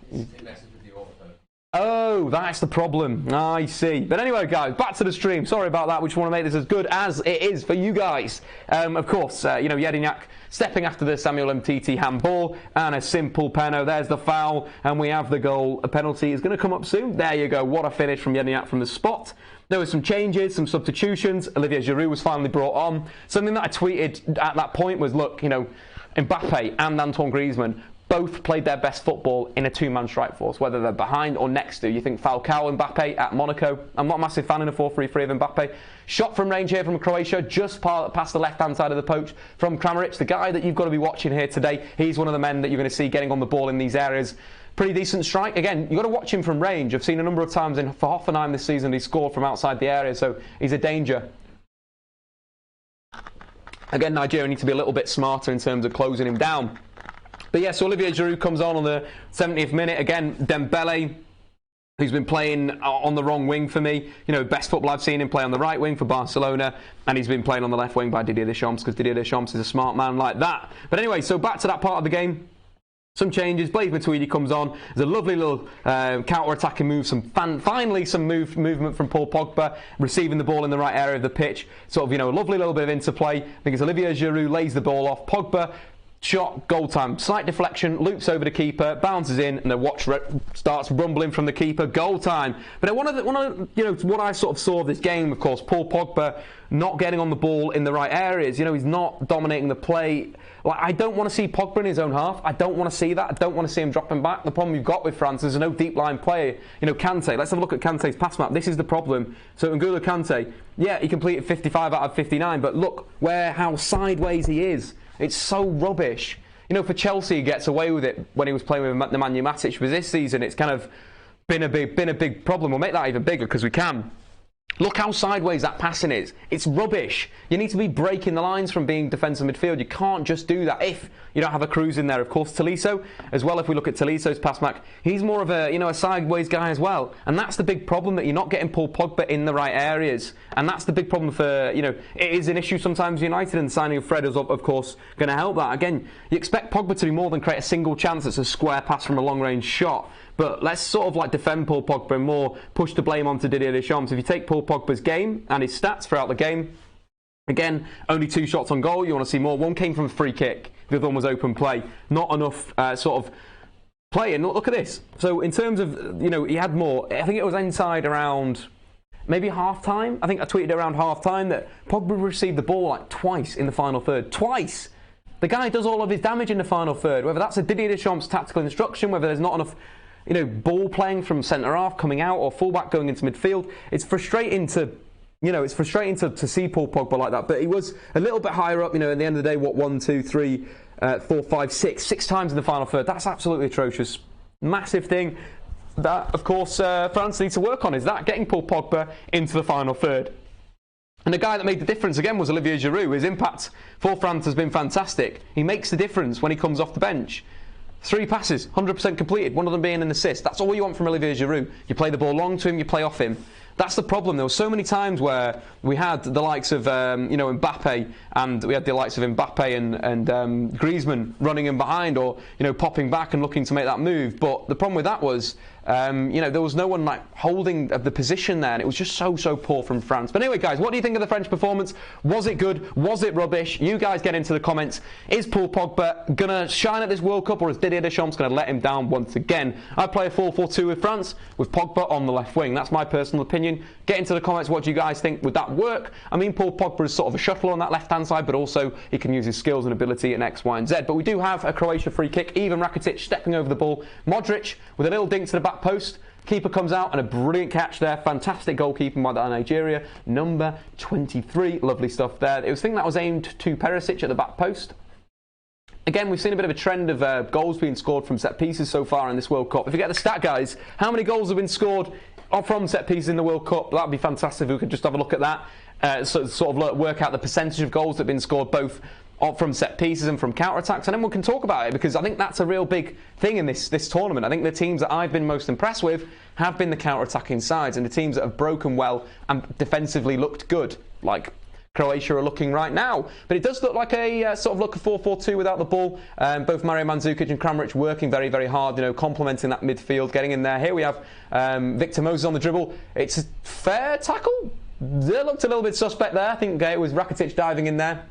Oh, that's the problem. I see. But anyway, guys, back to the stream. Sorry about that. We just want to make this as good as it is for you guys. Of course, Iheanacho stepping after the Samuel Umtiti handball and a simple penalty. There's the foul, and we have the goal. A penalty is going to come up soon. There you go. What a finish from Iheanacho from the spot. There were some changes, some substitutions. Olivier Giroud was finally brought on. Something that I tweeted at that point was, look, you know, Mbappe and Antoine Griezmann both played their best football in a two-man strike force, whether they're behind or next to. You think Falcao, Mbappe at Monaco. I'm not a massive fan in a 4-3-3 of Mbappe. Shot from range here from Croatia, just past the left-hand side of the post from Kramaric, the guy that you've got to be watching here today. He's one of the men that you're going to see getting on the ball in these areas. Pretty decent strike. Again, you've got to watch him from range. I've seen a number of times for Hoffenheim this season he scored from outside the area, so he's a danger. Again, Nigeria need to be a little bit smarter in terms of closing him down. But yes, so Olivier Giroud comes on the 70th minute. Again, Dembele, who's been playing on the wrong wing for me. You know, best football I've seen him play on the right wing for Barcelona, and he's been playing on the left wing by Didier Deschamps, because Didier Deschamps is a smart man like that. But anyway, so back to that part of the game. Some changes. Blaise Matuidi comes on. There's a lovely little counter-attacking move. Finally some movement from Paul Pogba, receiving the ball in the right area of the pitch. Sort of, you know, a lovely little bit of interplay. I think it's Olivier Giroud lays the ball off. Pogba, shot, goal time. Slight deflection, loops over the keeper, bounces in, and the watch starts rumbling from the keeper. Goal time. But one of you know, what I sort of saw of this game, of course, Paul Pogba not getting on the ball in the right areas. You know, he's not dominating the play. Like, I don't want to see Pogba in his own half. I don't want to see that. I don't want to see him dropping back. The problem you've got with France is there's no deep line player. You know, Kante. Let's have a look at Kante's pass map. This is the problem. So N'Golo Kante, yeah, he completed 55 out of 59, but look how sideways he is. It's so rubbish. You know, for Chelsea, he gets away with it when he was playing with Nemanja Matic. But this season, it's kind of been a big problem. We'll make that even bigger because we can. Look how sideways that passing is. It's rubbish. You need to be breaking the lines from being defensive midfield. You can't just do that if you don't have a Cruz in there. Of course, Tolisso as well. If we look at Tolisso's pass mark, he's more of a sideways guy as well. And that's the big problem, that you're not getting Paul Pogba in the right areas. And that's the big problem for, it is an issue sometimes United, and signing of Fred is of course going to help that. Again, you expect Pogba to do more than create a single chance that's a square pass from a long range shot. But let's sort of like defend Paul Pogba and more push the blame onto Didier Deschamps. If you take Paul Pogba's game and his stats throughout the game, again, only 2 shots on goal. You want to see more. One came from a free kick. The other one was open play. Not enough sort of play. And look at this. So in terms of, he had more. I think it was inside around maybe half-time. I think I tweeted around half-time that Pogba received the ball like twice in the final third. Twice! The guy does all of his damage in the final third. Whether that's a Didier Deschamps tactical instruction, whether there's not enough ball playing from centre half coming out, or fullback going into midfield. It's frustrating to, to see Paul Pogba like that. But he was a little bit higher up. At the end of the day, 1, 2, 3, 4, 5, 6 times in the final third. That's absolutely atrocious. Massive thing that, of course, France needs to work on, is that getting Paul Pogba into the final third. And the guy that made the difference again was Olivier Giroud. His impact for France has been fantastic. He makes the difference when he comes off the bench. 3 passes, 100% completed, one of them being an assist. That's all you want from Olivier Giroud. You play the ball long to him, you play off him. That's the problem. There were so many times where we had the likes of, Mbappe, and we had the likes of Mbappe and Griezmann running in behind, or, popping back and looking to make that move. But the problem with that was, there was no one holding the position there, and it was just so poor from France. But anyway, guys, what do you think of the French performance? Was it good? Was it rubbish? You guys get into the comments. Is Paul Pogba gonna shine at this World Cup, or is Didier Deschamps gonna let him down once again? I play a 4-4-2 with France, with Pogba on the left wing. That's my personal opinion. Get into the comments. What do you guys think? Would that work? I mean, Paul Pogba is sort of a shuttle on that left-hand side, but also he can use his skills and ability in X, Y, and Z. But we do have a Croatia free kick. Even Rakitic stepping over the ball. Modric with a little dink to the back post. Keeper comes out, and a brilliant catch there. Fantastic goalkeeping by Nigeria. Number 23. Lovely stuff there. It was a thing that was aimed to Perisic at the back post. Again, we've seen a bit of a trend of goals being scored from set pieces so far in this World Cup. If you get the stat, guys, how many goals have been scored from set pieces in the World Cup? That would be fantastic if we could just have a look at that. Sort of work out the percentage of goals that have been scored both from set pieces and from counter-attacks, and then we can talk about it, because I think that's a real big thing in this tournament. I think the teams that I've been most impressed with have been the counter-attacking sides, and the teams that have broken well and defensively looked good, like Croatia are looking right now. But it does look like a sort of look a 4-4-2 without the ball. Both Mario Mandzukic and Kramaric working very, very hard, complementing that midfield, getting in there. Here we have Victor Moses on the dribble. It's a fair tackle. It looked a little bit suspect there. I think it was Rakitic diving in there.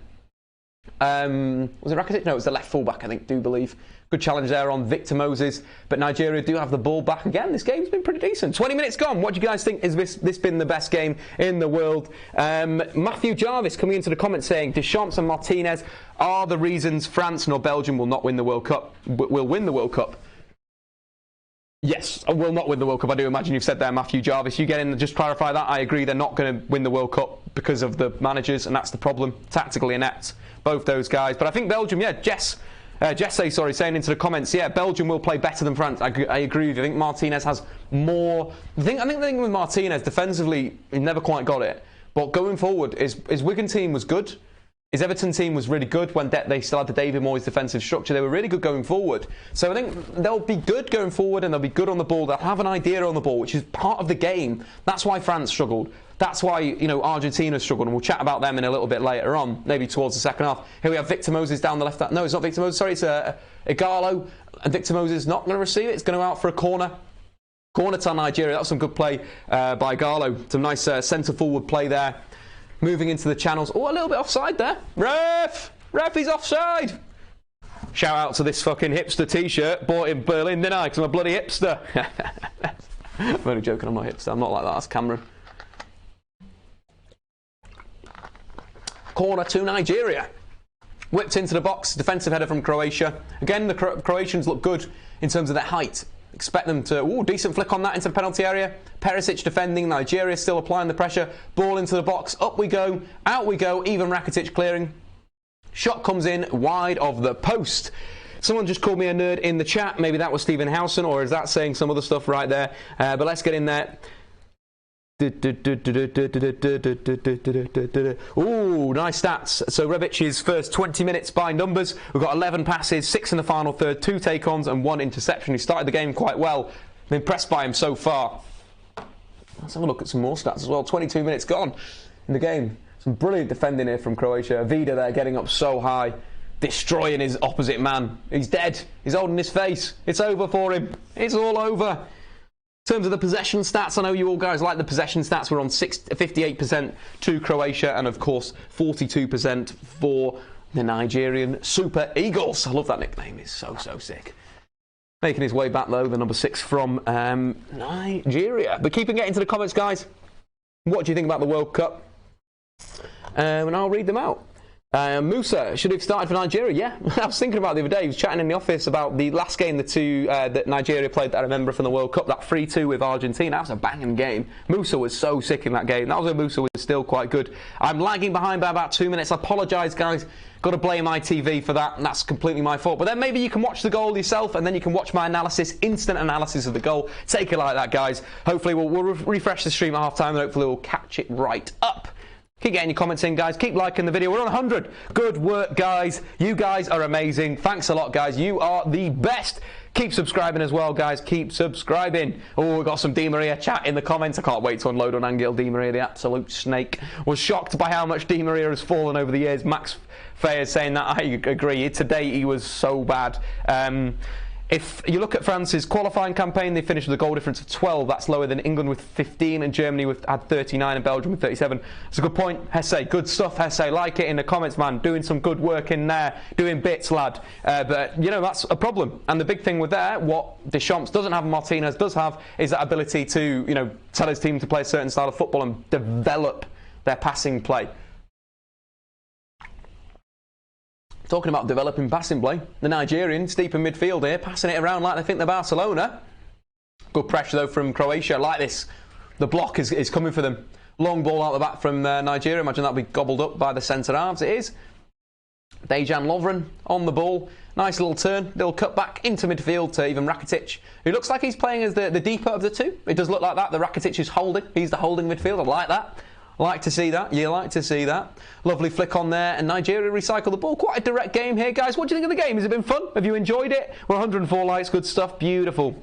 Was it Rakitic? No, it was the left fullback, I think, do believe. Good challenge there on Victor Moses. But Nigeria do have the ball back again. This game's been pretty decent. 20 minutes gone. What do you guys think? Has this been the best game in the world? Matthew Jarvis coming into the comments saying Deschamps and Martinez are the reasons France nor Belgium will not win the World Cup. Will win the World Cup. Yes, will not win the World Cup. I do imagine you've said there, Matthew Jarvis. You get in and just clarify that. I agree they're not going to win the World Cup because of the managers, and that's the problem. Tactically inept, both those guys. But I think Belgium, yeah, Jesse, saying into the comments, yeah, Belgium will play better than France. I agree with you. I think Martinez has more. I think the thing with Martinez, defensively, he never quite got it. But going forward, his Wigan team was good. His Everton team was really good when they still had the David Moyes defensive structure. They were really good going forward. So I think they'll be good going forward and they'll be good on the ball. They'll have an idea on the ball, which is part of the game. That's why France struggled. That's why, Argentina struggled. And we'll chat about them in a little bit later on, maybe towards the second half. Here we have Victor Moses down the left. No, it's not Victor Moses. Sorry, it's Igalo. And Victor Moses is not going to receive it. It's going to go out for a corner. Corner to Nigeria. That was some good play by Igalo. Some nice centre-forward play there. Moving into the channels. Oh, a little bit offside there. Ref, he's offside. Shout out to this fucking hipster t-shirt. Bought in Berlin, didn't I? Because I'm a bloody hipster. I'm only joking, I'm not a hipster. I'm not like that. That's Cameron. Corner to Nigeria. Whipped into the box. Defensive header from Croatia. Again, the Croatians look good in terms of their height. Expect them to... decent flick on that into the penalty area. Perisic defending. Nigeria still applying the pressure. Ball into the box. Up we go. Out we go. Even Rakitic clearing. Shot comes in wide of the post. Someone just called me a nerd in the chat. Maybe that was Stephen Howson, or is that saying some other stuff right there? But let's get in there. Ooh, nice stats. So Rebic's first 20 minutes by numbers. We've got 11 passes, 6 in the final third, 2 take-ons and 1 interception. He started the game quite well. I'm impressed by him so far. Let's have a look at some more stats as well. 22 minutes gone in the game. Some brilliant defending here from Croatia. Vida there getting up so high, destroying his opposite man. He's dead. He's holding his face. It's over for him. It's all over. In terms of the possession stats, I know you all guys like the possession stats. We're on 58% to Croatia and, of course, 42% for the Nigerian Super Eagles. I love that nickname. It's so sick. Making his way back, though, the number 6 from Nigeria. But keep on getting to the comments, guys. What do you think about the World Cup? And I'll read them out. Musa should have started for Nigeria. Yeah, I was thinking about it the other day. He was chatting in the office about the last game that Nigeria played that I remember from the World Cup, that 3-2 with Argentina. That was a banging game. Musa was so sick in that game. That was when Musa was still quite good. I'm lagging behind by about 2 minutes. I apologise, guys. Got to blame ITV for that, and that's completely my fault. But then maybe you can watch the goal yourself, and then you can watch my analysis, instant analysis of the goal. Take it like that, guys. Hopefully we'll refresh the stream at half-time, and hopefully we'll catch it right up. Keep getting your comments in, guys. Keep liking the video. We're on 100. Good work, guys. You guys are amazing. Thanks a lot, guys. You are the best. Keep subscribing as well, guys. Keep subscribing. Oh, we've got some Di Maria chat in the comments. I can't wait to unload on Angel Di Maria, the absolute snake. Was shocked by how much Di Maria has fallen over the years. Max Faye is saying that. I agree. Today he was so bad. If you look at France's qualifying campaign, they finished with a goal difference of 12. That's lower than England with 15 and Germany had 39 and Belgium with 37. It's a good point. Hesse, good stuff, Hesse. Like it in the comments, man. Doing some good work in there. Doing bits, lad. But, that's a problem. And the big thing with that, what Deschamps doesn't have and Martinez does have, is that ability to, tell his team to play a certain style of football and develop their passing play. Talking about developing passing play, the Nigerians, deep in midfield here, passing it around like they think they're Barcelona. Good pressure, though, from Croatia. Like this. The block is coming for them. Long ball out the back from Nigeria. Imagine that'll be gobbled up by the centre-halves. It is. Dejan Lovren on the ball. Nice little turn. Little cut back into midfield to even Rakitic, who looks like he's playing as the deeper of the two. It does look like that. The Rakitic is holding. He's the holding midfield. I like that. Like to see that. You like to see that. Lovely flick on there. And Nigeria recycle the ball. Quite a direct game here, guys. What do you think of the game? Has it been fun? Have you enjoyed it? We're 104 likes. Good stuff. Beautiful.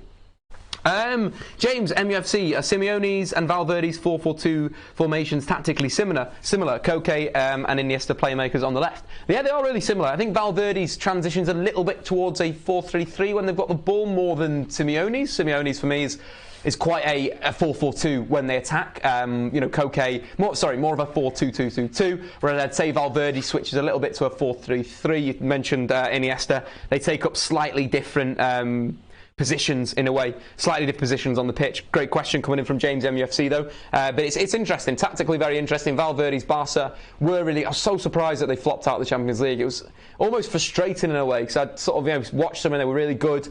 James, MUFC, Simeone's and Valverde's 4-4-2 formations tactically similar. Koke and Iniesta playmakers on the left. Yeah, they are really similar. I think Valverde's transitions a little bit towards a 4-3-3 when they've got the ball more than Simeone's. Simeone's, for me, is is quite a 4-4-2 when they attack. You know, Koke, more of a 4-2-2-2-2, whereas I'd say Valverde switches a little bit to a 4-3-3. You mentioned Iniesta. They take up slightly different positions in a way, slightly different positions on the pitch. Great question coming in from James MUFC though, but it's interesting, tactically very interesting. Valverde's Barca I was so surprised that they flopped out of the Champions League. It was almost frustrating in a way, because I'd sort of, you know, watched them and they were really good.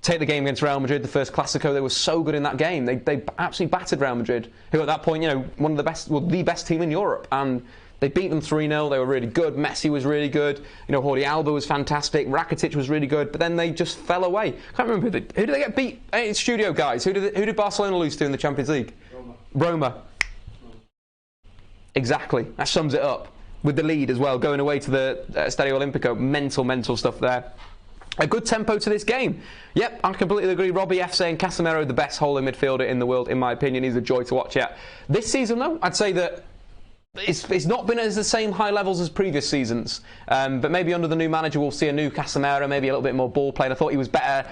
Take the game against Real Madrid, the first Clásico, they were so good in that game. They absolutely battered Real Madrid, who at that point, you know, one of the best, well, the best team in Europe, and they beat them 3-0. They were really good. Messi was really good. You know, Jordi Alba was fantastic. Rakitic was really good. But then they just fell away. I can't remember who did they get beat. Hey, studio guys, who did Barcelona lose to in the Champions League? Roma. Exactly. That sums it up. With the lead as well, going away to the Stadio Olimpico. Mental stuff there. A good tempo to this game. Yep, I completely agree. Robbie F saying Casemiro, the best holding midfielder in the world, in my opinion. He's a joy to watch at. This season, though, I'd say that it's not been at the same high levels as previous seasons, but maybe under the new manager we'll see a new Casemiro, maybe a little bit more ball played. I thought he was better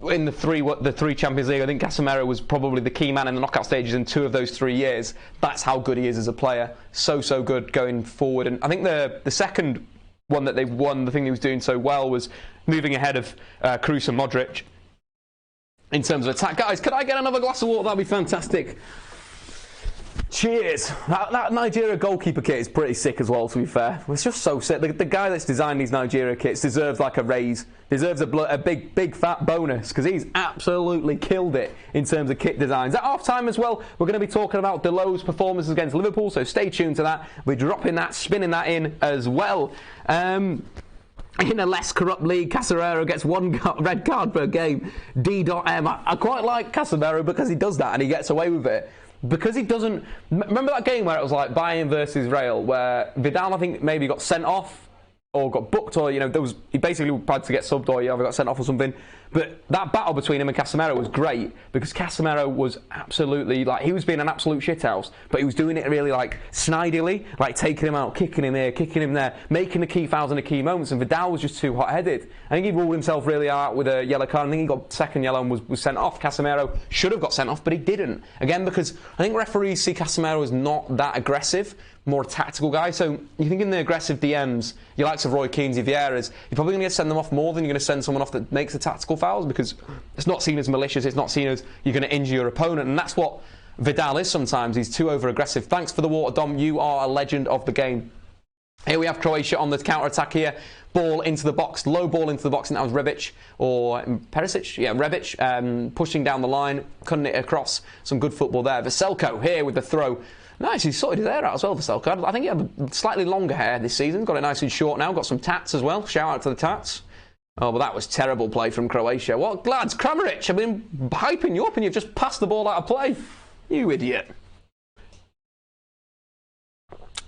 in the three Champions League. I think Casemiro was probably the key man in the knockout stages in 2 of those 3 years. That's how good he is as a player. So good going forward. And I think the second one that they've won, the thing he was doing so well was moving ahead of Kroos and Modric in terms of attack. Guys, could I get another glass of water? That'd be fantastic. Cheers. That Nigeria goalkeeper kit is pretty sick as well, to be fair. It's just so sick. The guy that's designed these Nigeria kits deserves like a raise. Deserves a big fat bonus, because he's absolutely killed it in terms of kit designs. At half-time as well, we're going to be talking about Dalot's performances against Liverpool, so stay tuned to that. We're dropping that, spinning that in as well. In a less corrupt league, Casemiro gets 1 red card per game. D.M. I quite like Casemiro because he does that and he gets away with it. Because he doesn't... Remember that game where it was like Bayern versus Real, where Vidal, I think, maybe got sent off or got booked, or, you know, he basically had to get subbed, or he either got sent off or something. But that battle between him and Casemiro was great, because Casemiro was absolutely, like, he was being an absolute shithouse, but he was doing it really, like, snidely, like taking him out, kicking him here, kicking him there, making the key fouls in the key moments, and Vidal was just too hot-headed. I think he ruled himself really out with a yellow card. I think he got second yellow and was sent off. Casemiro should have got sent off, but he didn't. Again, because I think referees see Casemiro as not that aggressive, more a tactical guy. So you think in the aggressive DMs, your likes of Roy Keane's, Vieiras, you're probably going to send them off more than you're going to send someone off that makes the tactical fouls, because it's not seen as malicious, it's not seen as you're going to injure your opponent, and that's what Vidal is sometimes. He's too over-aggressive. Thanks for the water, Dom. You are a legend of the game. Here we have Croatia on the counter-attack here. Ball into the box, low ball into the box, and that was Rebic, or Perisic? Yeah, Rebic, pushing down the line, cutting it across. Some good football there. Vaselko here with the throw. Nice, he's sorted his hair out as well, Vaselko. I think he had slightly longer hair this season. Got it nice and short now. Got some tats as well. Shout out to the tats. Oh, but that was terrible play from Croatia. What, lads? Kramaric, I've been hyping you up and you've just passed the ball out of play. You idiot.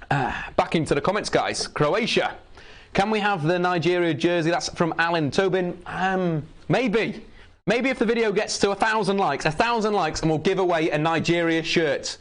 Back into the comments, guys. Croatia. Can we have the Nigeria jersey? That's from Alan Tobin. Maybe. Maybe if the video gets to 1,000 likes, and we'll give away a Nigeria shirt.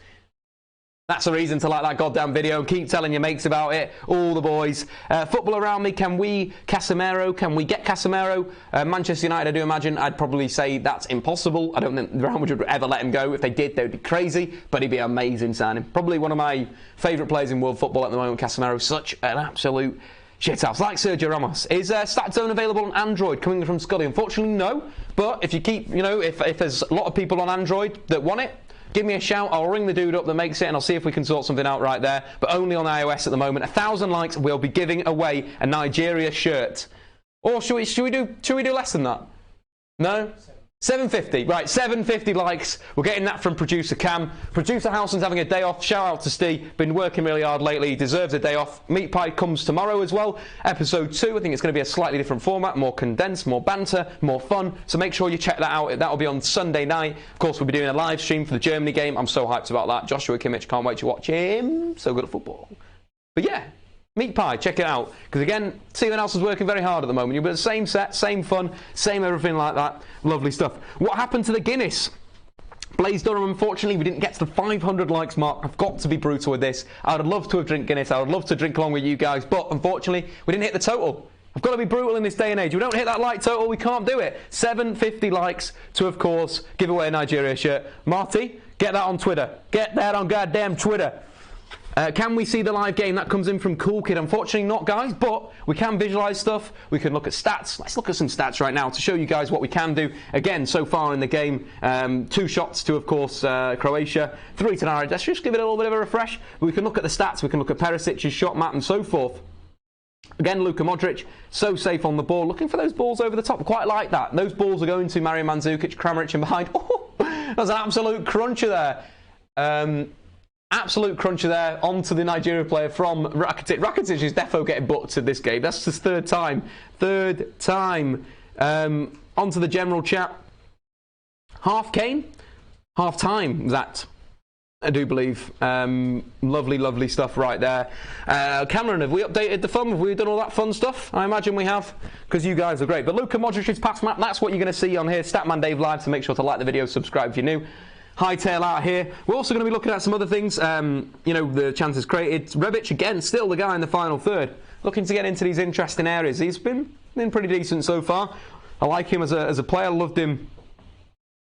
That's a reason to like that goddamn video. Keep telling your mates about it. All the boys. Football around me. Can we Casemiro? Can we get Casemiro? Manchester United, I do imagine. I'd probably say that's impossible. I don't think Real Madrid would ever let him go. If they did, they would be crazy. But he'd be amazing signing. Probably one of my favourite players in world football at the moment, Casemiro. Such an absolute shithouse. Like Sergio Ramos. Is StatZone available on Android? Coming from Scully. Unfortunately, no. But if you keep, you know, if there's a lot of people on Android that want it, give me a shout, I'll ring the dude up that makes it, and I'll see if we can sort something out right there. But only on iOS at the moment. 1,000 likes, we'll be giving away a Nigeria shirt. Or should we do less than that? No? 750. Right, 750 likes. We're getting that from producer Cam. Producer Howson's having a day off. Shout out to Steve. Been working really hard lately. He deserves a day off. Meat Pie comes tomorrow as well. Episode 2. I think it's going to be a slightly different format. More condensed, more banter, more fun. So make sure you check that out. That'll be on Sunday night. Of course, we'll be doing a live stream for the Germany game. I'm so hyped about that. Joshua Kimmich, can't wait to watch him. So good at football. But yeah. Meat Pie, check it out. Because again, Steven Else is working very hard at the moment. You'll be the same set, same fun, same everything like that. Lovely stuff. What happened to the Guinness? Blaze Durham, unfortunately, we didn't get to the 500 likes mark. I've got to be brutal with this. I would love to have drank Guinness. I would love to drink along with you guys. But unfortunately, we didn't hit the total. I've got to be brutal in this day and age. We don't hit that like total, we can't do it. 750 likes to, of course, give away a Nigeria shirt. Marty, get that on Twitter. Get that on goddamn Twitter. Can we see the live game? That comes in from Cool Kid. Unfortunately not, guys, but we can visualise stuff. We can look at stats. Let's look at some stats right now to show you guys what we can do. Again, so far in the game, 2 shots to, of course, Croatia, 3 to Nigeria. Let's just give it a little bit of a refresh. We can look at the stats. We can look at Perisic's shot map and so forth. Again, Luka Modric, so safe on the ball. Looking for those balls over the top. Quite like that. Those balls are going to Mario Mandzukic, Kramaric in behind. Oh, that's an absolute cruncher there. Absolute cruncher there onto the Nigeria player from Rakitic. Rakitic is defo getting booked at this game. That's his third time. Onto the general chat. Half Kane, half time that. I do believe. Lovely stuff right there. Cameron, have we updated the fun? Have we done all that fun stuff? I imagine we have, because you guys are great. But Luka Modric's pass map, that's what you're going to see on here. Statman Dave Live, so make sure to like the video, subscribe if you're new. Hightail out here. We're also going to be looking at some other things. You know, the chances created. Rebic, again, still the guy in the final third. Looking to get into these interesting areas. He's been pretty decent so far. I like him as a player. Loved him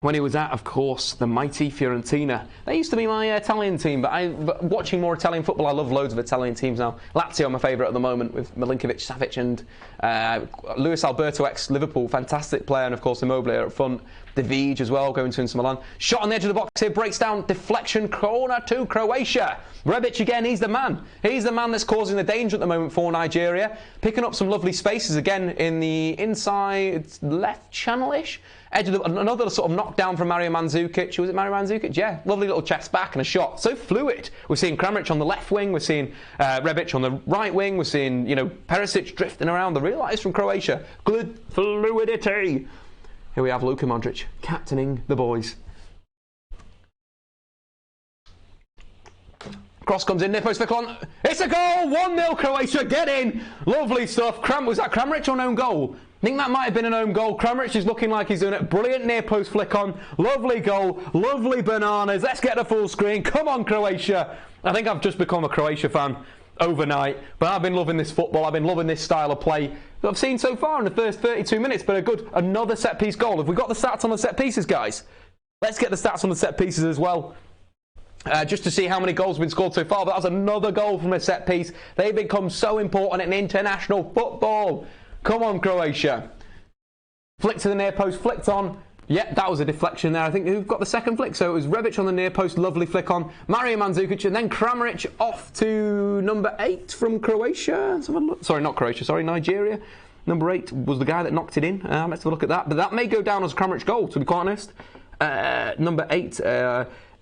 when he was at, of course, the mighty Fiorentina. They used to be my Italian team, but watching more Italian football, I love loads of Italian teams now. Lazio, my favourite at the moment, with Milinkovic, Savic, and Luis Alberto, ex-Liverpool, fantastic player, and of course Immobile up front. David as well, going to Inter Milan. Shot on the edge of the box here, breaks down, deflection, corner to Croatia. Rebic again, he's the man. He's the man that's causing the danger at the moment for Nigeria. Picking up some lovely spaces again in the inside left channel-ish. Edge of another sort of knockdown from Mario Mandzukic. Was it Mario Mandzukic? Yeah. Lovely little chest back and a shot. So fluid. We're seeing Kramaric on the left wing. We're seeing Rebic on the right wing. We're seeing, you know, Perisic drifting around. The real eyes from Croatia. Good fluidity. Here we have Luka Modric captaining the boys. Cross comes in, near post for Clon. It's a goal! 1-0 Croatia, get in! Lovely stuff. Was that Kramaric on own goal? I think that might have been an own goal. Kramaric is looking like he's doing it. Brilliant near post flick on. Lovely goal. Lovely bananas. Let's get the full screen. Come on, Croatia. I think I've just become a Croatia fan overnight, but I've been loving this football. I've been loving this style of play that I've seen so far in the first 32 minutes. But another set piece goal. Have we got the stats on the set pieces, guys? Let's get the stats on the set pieces as well. Just to see how many goals have been scored so far. But that was another goal from a set piece. They become so important in international football. Come on, Croatia. Flick to the near post, flicked on. Yeah, that was a deflection there. I think who've got the second flick? So it was Rebic on the near post, lovely flick on. Mario Mandzukic, and then Kramaric off to number 8 from Croatia. Let's have a look. Sorry, not Croatia, sorry, Nigeria. Number 8 was the guy that knocked it in. Let's have a look at that. But that may go down as a Kramaric goal, to be quite honest. Number 8,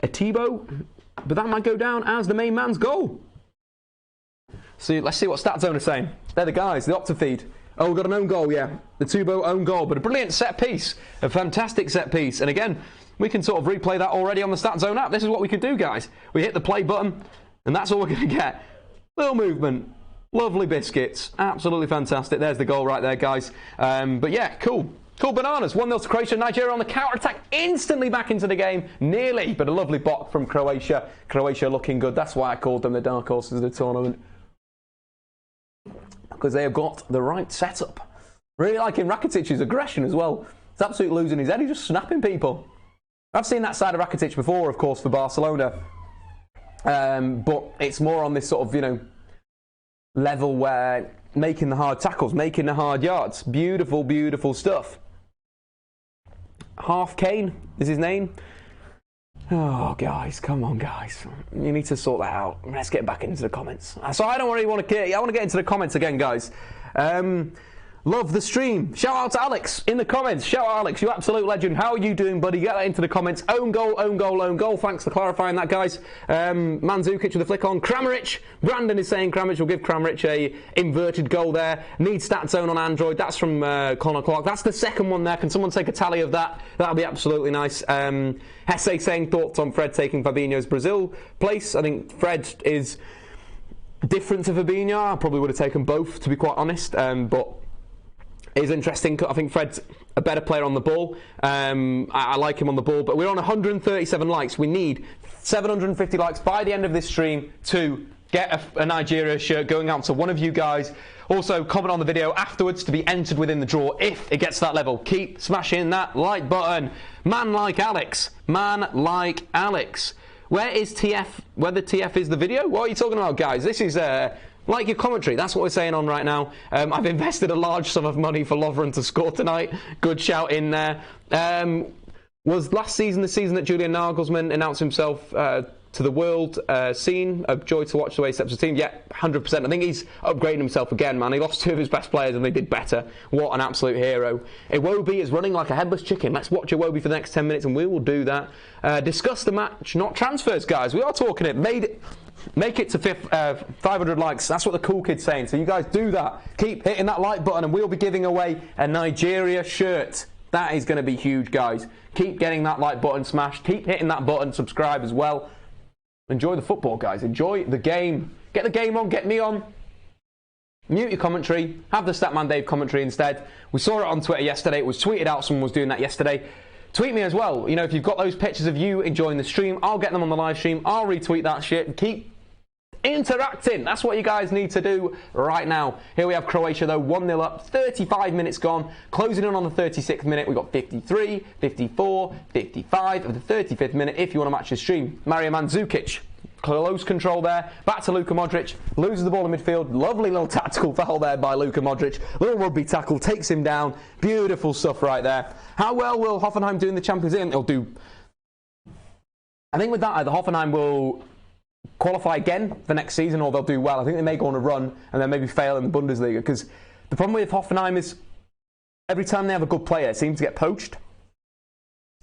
Atibo. But that might go down as the main man's goal. So let's see what StatZone are saying. They're the guys, the Optifeed. Oh, we've got an own goal, yeah. The Tubo own goal, but a brilliant set piece. A fantastic set piece. And again, we can sort of replay that already on the StatZone app. This is what we could do, guys. We hit the play button, and that's all we're going to get. Little movement. Lovely biscuits. Absolutely fantastic. There's the goal right there, guys. But yeah, cool. Cool bananas. 1-0 to Croatia. Nigeria on the counter-attack. Instantly back into the game. Nearly, but a lovely block from Croatia. Croatia looking good. That's why I called them the dark horses of the tournament. Because they have got the right setup. Really liking Rakitic's aggression as well. He's absolutely losing his head. He's just snapping people. I've seen that side of Rakitic before, of course, for Barcelona. But it's more on this sort of, you know, level where making the hard tackles, making the hard yards. Beautiful, beautiful stuff. Half Kane is his name. Oh, guys, come on, guys. You need to sort that out. Let's get back into the comments. So I don't really want to get... I want to get into the comments again, guys. Love the stream. Shout out to Alex in the comments. Shout out, Alex. You absolute legend. How are you doing, buddy? Get that into the comments. Own goal, own goal, own goal. Thanks for clarifying that, guys. Mandzukic with a flick on. Kramaric. Brandon is saying Kramaric will give Kramaric a inverted goal there. Need stat zone on Android. That's from Connor Clark. That's the second one there. Can someone take a tally of that? That'll be absolutely nice. Hesse saying thoughts on Fred taking Fabinho's Brazil place. I think Fred is different to Fabinho. I probably would have taken both, to be quite honest. But it is interesting. I think Fred's a better player on the ball. I like him on the ball, but we're on 137 likes. We need 750 likes by the end of this stream to get a Nigeria shirt going out to one of you guys. Also, comment on the video afterwards to be entered within the draw if it gets to that level. Keep smashing that like button. Man like Alex. Man like Alex. Where is TF? Whether TF is the video? What are you talking about, guys? This is like your commentary. That's what we're saying on right now. I've invested a large sum of money for Lovren to score tonight. Good shout in there. Was last season the season that Julian Nagelsmann announced himself to the world scene? A joy to watch the way he steps the team. Yeah, 100%. I think he's upgrading himself again, man. He lost 2 of his best players and they did better. What an absolute hero. Iwobi is running like a headless chicken. Let's watch Iwobi for the next 10 minutes and we will do that. Discuss the match, not transfers, guys. We are talking it. Make it to 500 likes. That's what the cool kid's saying. So you guys do that. Keep hitting that like button and we'll be giving away a Nigeria shirt. That is going to be huge, guys. Keep getting that like button smashed. Keep hitting that button. Subscribe as well. Enjoy the football, guys. Enjoy the game. Get the game on. Get me on. Mute your commentary. Have the Statman Dave commentary instead. We saw it on Twitter yesterday. It was tweeted out. Someone was doing that yesterday. Tweet me as well. You know, if you've got those pictures of you enjoying the stream, I'll get them on the live stream. I'll retweet that shit. Keep interacting. That's what you guys need to do right now. Here we have Croatia, though, 1-0 up. 35 minutes gone. Closing in on the 36th minute. We've got 53, 54, 55 of the 35th minute if you want to match the stream. Mario Mandzukic. Close control there. Back to Luka Modric. Loses the ball in midfield. Lovely little tactical foul there by Luka Modric. Little rugby tackle. Takes him down. Beautiful stuff right there. How well will Hoffenheim do in the Champions League? They'll do... I think with that, either Hoffenheim will qualify again for next season or they'll do well. I think they may go on a run and then maybe fail in the Bundesliga because the problem with Hoffenheim is every time they have a good player, it seems to get poached.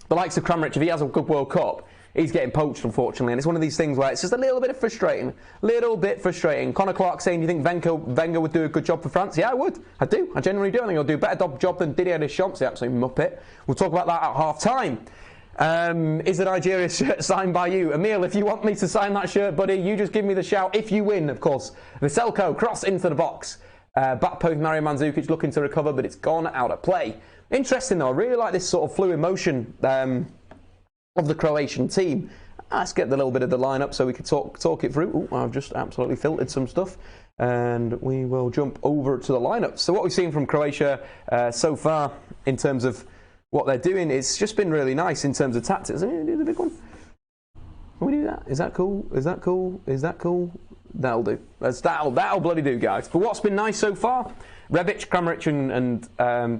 The likes of Kramaric, if he has a good World Cup, he's getting poached, unfortunately. And it's one of these things where it's just a little bit frustrating. Connor Clark saying, do you think Wenger would do a good job for France? Yeah, I would. I do. I genuinely do. I think he'll do a better job than Didier Deschamps, the absolute muppet. We'll talk about that at half-time. Is the Nigeria shirt signed by you? Emil, if you want me to sign that shirt, buddy, you just give me the shout. If you win, of course. Zlatko, cross into the box. Back post, Mario Mandzukic looking to recover, but it's gone out of play. Interesting, though. I really like this sort of fluid motion of the Croatian team. Let's get the little bit of the lineup so we can talk it through. Ooh, I've just absolutely filtered some stuff. And we will jump over to the lineup. So what we've seen from Croatia so far in terms of what they're doing, it's just been really nice in terms of tactics. Let me do the big one. Can we do that? Is that cool? Is that cool? Is that cool? That'll do. That'll bloody do, guys. But what's been nice so far? Rebic, Kramaric and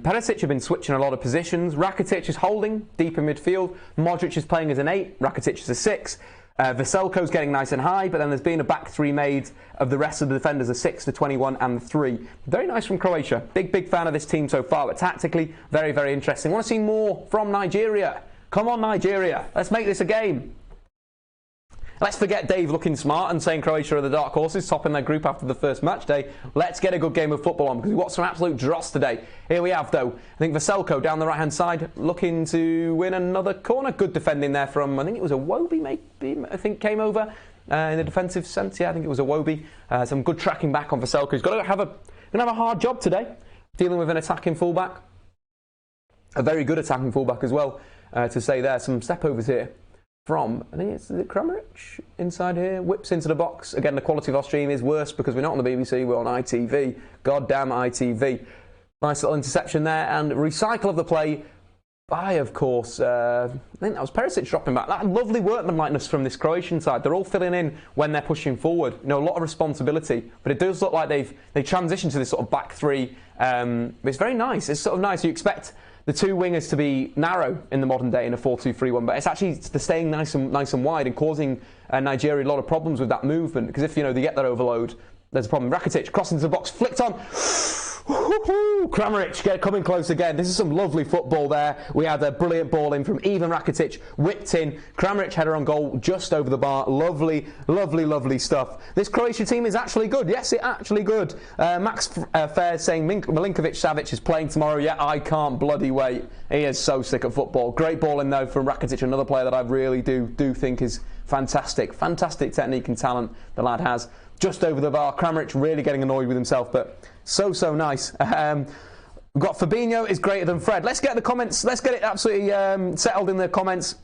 Perisic have been switching a lot of positions. Rakitic is holding deep in midfield. Modric is playing as an 8. Rakitic is a 6. Veselko's getting nice and high, but then there's been a back 3 made of the rest of the defenders, a 6, the 21 and the 3. Very nice from Croatia. Big fan of this team so far, but tactically, very, very interesting. Want to see more from Nigeria? Come on, Nigeria. Let's make this a game. Let's forget Dave looking smart and saying Croatia are the dark horses, topping their group after the first match day. Let's get a good game of football on because we've got some absolute dross today. Here we have, though, I think Veselko down the right-hand side looking to win another corner. Good defending there from, I think it was Iwobi, maybe, I think came over in the defensive sense. Yeah, I think it was Iwobi. Some good tracking back on Veselko. He's got to have a hard job today, dealing with an attacking fullback. A very good attacking fullback as well, to say there. Some step-overs here. From, I think it's Kramaric inside here, whips into the box. Again, the quality of our stream is worse because we're not on the BBC, we're on ITV. Goddamn ITV. Nice little interception there and recycle of the play by, of course, I think that was Perisic dropping back. That lovely workmanlikeness from this Croatian side. They're all filling in when they're pushing forward. You know, a lot of responsibility, but it does look like they transitioned to this sort of back 3. It's very nice. It's sort of nice. You expect the 2 wingers to be narrow in the modern day in a 4-2-3-1, but it's actually they're staying nice and wide and causing Nigeria a lot of problems with that movement because if, you know, they get that overload, there's a problem. Rakitic, cross into the box, flicked on. Kramaric coming close again. This is some lovely football there. We had a brilliant ball in from Ivan Rakitic, whipped in. Kramaric header on goal just over the bar. Lovely, lovely, lovely stuff. This Croatia team is actually good. Yes, it's actually good. Max Fair saying Milinkovic-Savic is playing tomorrow. Yeah, I can't bloody wait. He is so sick of football. Great ball in though from Rakitic, another player that I really do think is fantastic. Fantastic technique and talent the lad has. Just over the bar. Kramaric really getting annoyed with himself, but so nice. We've got Fabinho is greater than Fred. Let's get the comments. Let's get it absolutely settled in the comments.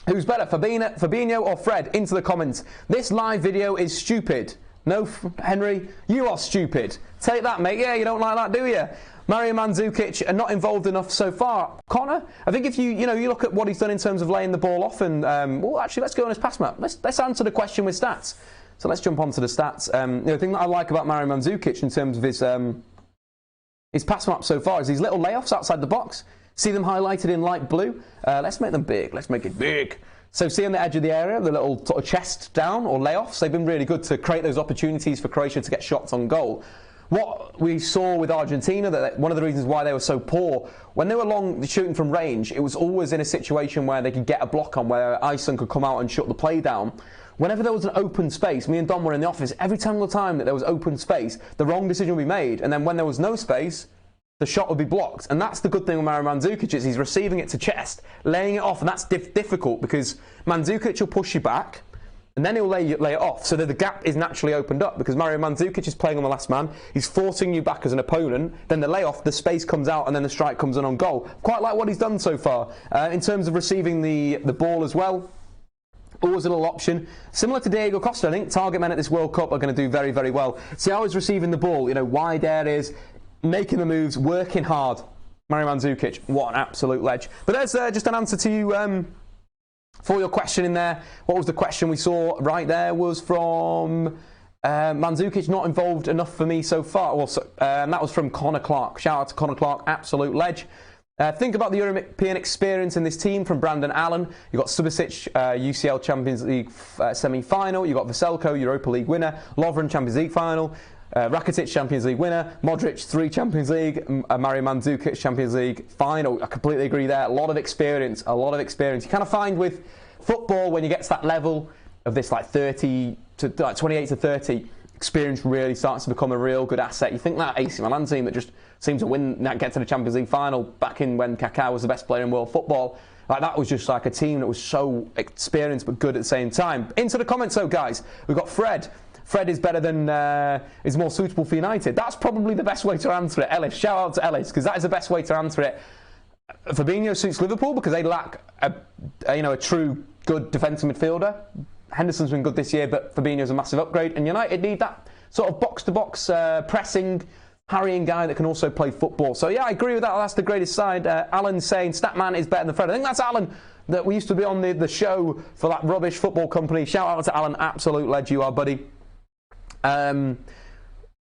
Who's better, Fabinho or Fred? Into the comments. This live video is stupid. No, Henry, you are stupid. Take that, mate. Yeah, you don't like that, do you? Mario Mandzukic are not involved enough so far. Connor, I think if you look at what he's done in terms of laying the ball off and, well, actually, let's go on his pass map. Let's answer the question with stats. So let's jump onto the stats. The thing that I like about Mario Mandzukic in terms of his pass map so far is these little layoffs outside the box. See them highlighted in light blue? Let's make them big. Let's make it big. So see on the edge of the area, the little sort of chest down or layoffs, they've been really good to create those opportunities for Croatia to get shots on goal. What we saw with Argentina, that one of the reasons why they were so poor, when they were long shooting from range, it was always in a situation where they could get a block on, where Iceland could come out and shut the play down. Whenever there was an open space, me and Dom were in the office, every single time that there was open space, the wrong decision would be made, and then when there was no space, the shot would be blocked. And that's the good thing with Mario Mandzukic, is he's receiving it to chest, laying it off, and that's difficult because Mandzukic will push you back, and then he'll lay it off, so that the gap is naturally opened up, because Mario Mandzukic is playing on the last man, he's forcing you back as an opponent, then the layoff, the space comes out, and then the strike comes in on goal. Quite like what he's done so far. In terms of receiving the ball as well, always a little option. Similar to Diego Costa, I think target men at this World Cup are going to do very, very well. See how he's receiving the ball, wide areas, making the moves, working hard. Mario Mandzukic, what an absolute ledge. But there's just an answer to you for your question in there. What was the question we saw right there was from Mandzukic, not involved enough for me so far. Well, that was from Connor Clark. Shout out to Connor Clark, absolute ledge. Think about the European experience in this team from Brandon Allen. You've got Subasic, UCL Champions League semi-final. You've got Veselko, Europa League winner. Lovren, Champions League final. Rakitic, Champions League winner. Modric, 3 Champions League. Mario Mandzukic, Champions League final. I completely agree there. A lot of experience. You kind of find with football, when you get to that level of this like 30 to like 28 to 30, experience really starts to become a real good asset. You think that AC Milan team that just seemed to get to the Champions League final back in when Kaká was the best player in world football, like that was just like a team that was so experienced but good at the same time. Into the comments though, guys. We've got Fred. Fred is better than, is more suitable for United. That's probably the best way to answer it. Ellis, shout out to Ellis, because that is the best way to answer it. Fabinho suits Liverpool because they lack a true good defensive midfielder. Henderson's been good this year, but Fabinho's a massive upgrade, and United need that sort of box-to-box pressing, harrying guy that can also play football. So yeah, I agree with that. That's the greatest side. Alan's saying Statman is better than Fred. I think that's Alan that we used to be on the show for that rubbish football company. Shout out to Alan, absolute ledge you are, buddy.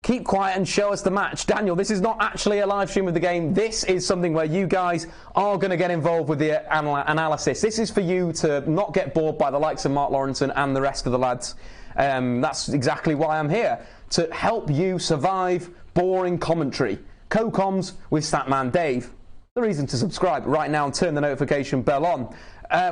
Keep quiet and show us the match. Daniel, this is not actually a live stream of the game. This is something where you guys are going to get involved with the analysis. This is for you to not get bored by the likes of Mark Lawrenson and the rest of the lads. That's exactly why I'm here, to help you survive boring commentary. Co-coms with Statman Dave. The reason to subscribe right now and turn the notification bell on.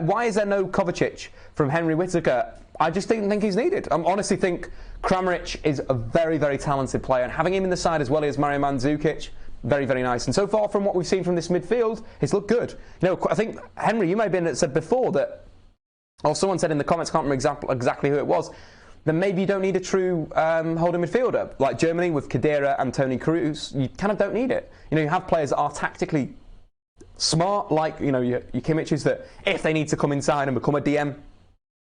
Why is there no Kovacic from Henry Whittaker? I just didn't think he's needed. I honestly think Kramaric is a very, very talented player, and having him in the side as well as Mario Mandzukic, very, very nice. And so far from what we've seen from this midfield, it's looked good. I think, Henry, you may have said before that, or someone said in the comments, can't remember exactly who it was, that maybe you don't need a true holding midfielder. Like Germany with Khedira and Toni Kroos, you kind of don't need it. You have players that are tactically smart, like your Kimmiches, that if they need to come inside and become a DM,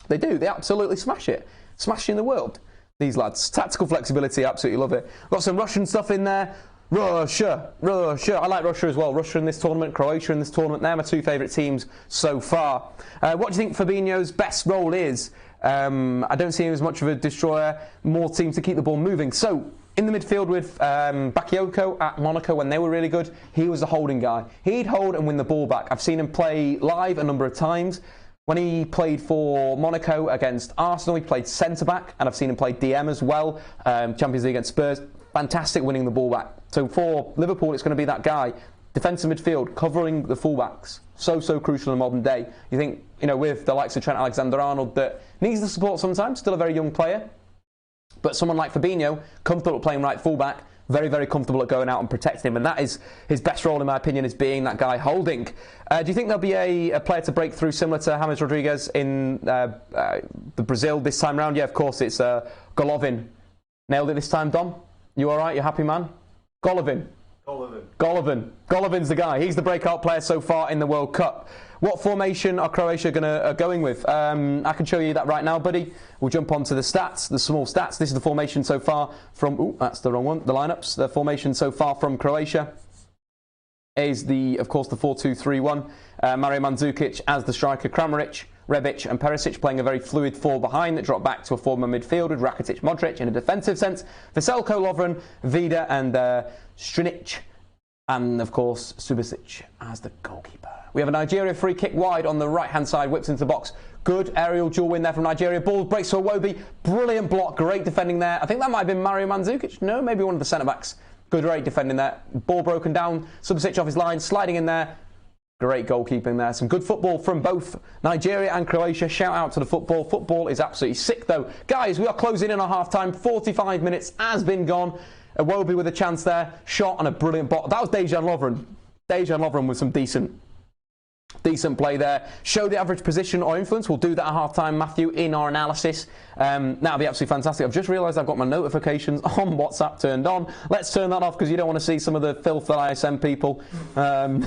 they do. They absolutely smash it. Smashing the world, these lads. Tactical flexibility, absolutely love it. Got some Russian stuff in there. Russia. I like Russia as well. Russia in this tournament, Croatia in this tournament. They're my 2 favourite teams so far. What do you think Fabinho's best role is? I don't see him as much of a destroyer. More teams to keep the ball moving. So, in the midfield with Bakayoko at Monaco, when they were really good, he was the holding guy. He'd hold and win the ball back. I've seen him play live a number of times. When he played for Monaco against Arsenal, he played centre-back, and I've seen him play DM as well. Champions League against Spurs, fantastic winning the ball back. So for Liverpool, it's going to be that guy, defensive midfield, covering the fullbacks. So crucial in the modern day. You think, with the likes of Trent Alexander-Arnold, that needs the support sometimes, still a very young player. But someone like Fabinho, comfortable at playing right fullback, very, very comfortable at going out and protecting him, and that is his best role, in my opinion, is being that guy holding. Do you think there'll be a player to break through similar to James Rodriguez in the Brazil this time round? Yeah, of course, it's Golovin. Nailed it this time, Dom? You all right? You happy, man? Golovin. Golovan's the guy. He's the breakout player so far in the World Cup. What formation are Croatia going with? I can show you that right now, buddy. We'll jump onto the stats, the small stats. This is the formation so far from... Ooh, that's the wrong one. The lineups. The formation so far from Croatia is, of course, the 4-2-3-1. Mario Mandzukic as the striker. Kramaric, Rebic and Perisic playing a very fluid four behind that dropped back to a former midfield with Rakitic, Modric in a defensive sense. Veselko, Lovren, Vida and Strinic. And, of course, Subasic as the goalkeeper. We have a Nigeria free kick wide on the right-hand side, whips into the box. Good aerial duel win there from Nigeria. Ball breaks to Iwobi. Brilliant block, great defending there. I think that might have been Mario Mandzukic. No, maybe one of the centre-backs. Good, great defending there. Ball broken down. Subasic off his line, sliding in there. Great goalkeeping there. Some good football from both Nigeria and Croatia. Shout out to the football. Football is absolutely sick, though. Guys, we are closing in on half-time. 45 minutes has been gone. Iwobi with a chance there. Shot and a brilliant ball. That was Dejan Lovren. Dejan Lovren with some decent play there. Show the average position or influence. We'll do that at half-time, Matthew, in our analysis. That'll be absolutely fantastic. I've just realised I've got my notifications on WhatsApp turned on. Let's turn that off because you don't want to see some of the filth that I send people. Not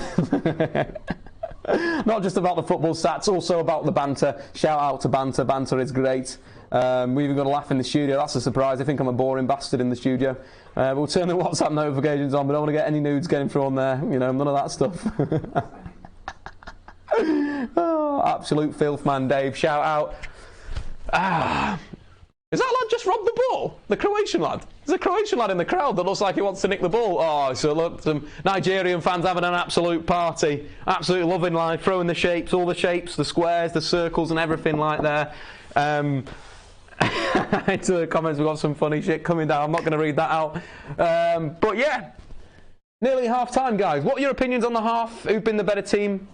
just about the football stats, also about the banter. Shout out to banter. Banter is great. We even got a laugh in the studio. That's a surprise. I think I'm a boring bastard in the studio. We'll turn the WhatsApp notifications on, but I don't want to get any nudes getting through on there. You know, none of that stuff. Oh, absolute filth, man, Dave. Shout out. Is that lad just robbed the ball? The Croatian lad? There's a Croatian lad in the crowd that looks like he wants to nick the ball. Oh, so look, some Nigerian fans having an absolute party. Absolutely loving life, throwing the shapes, all the shapes, the squares, the circles and everything like there. Into the comments, we've got some funny shit coming down. I'm not going to read that out. But yeah, nearly half time, guys. What are your opinions on the half? Who've been the better team?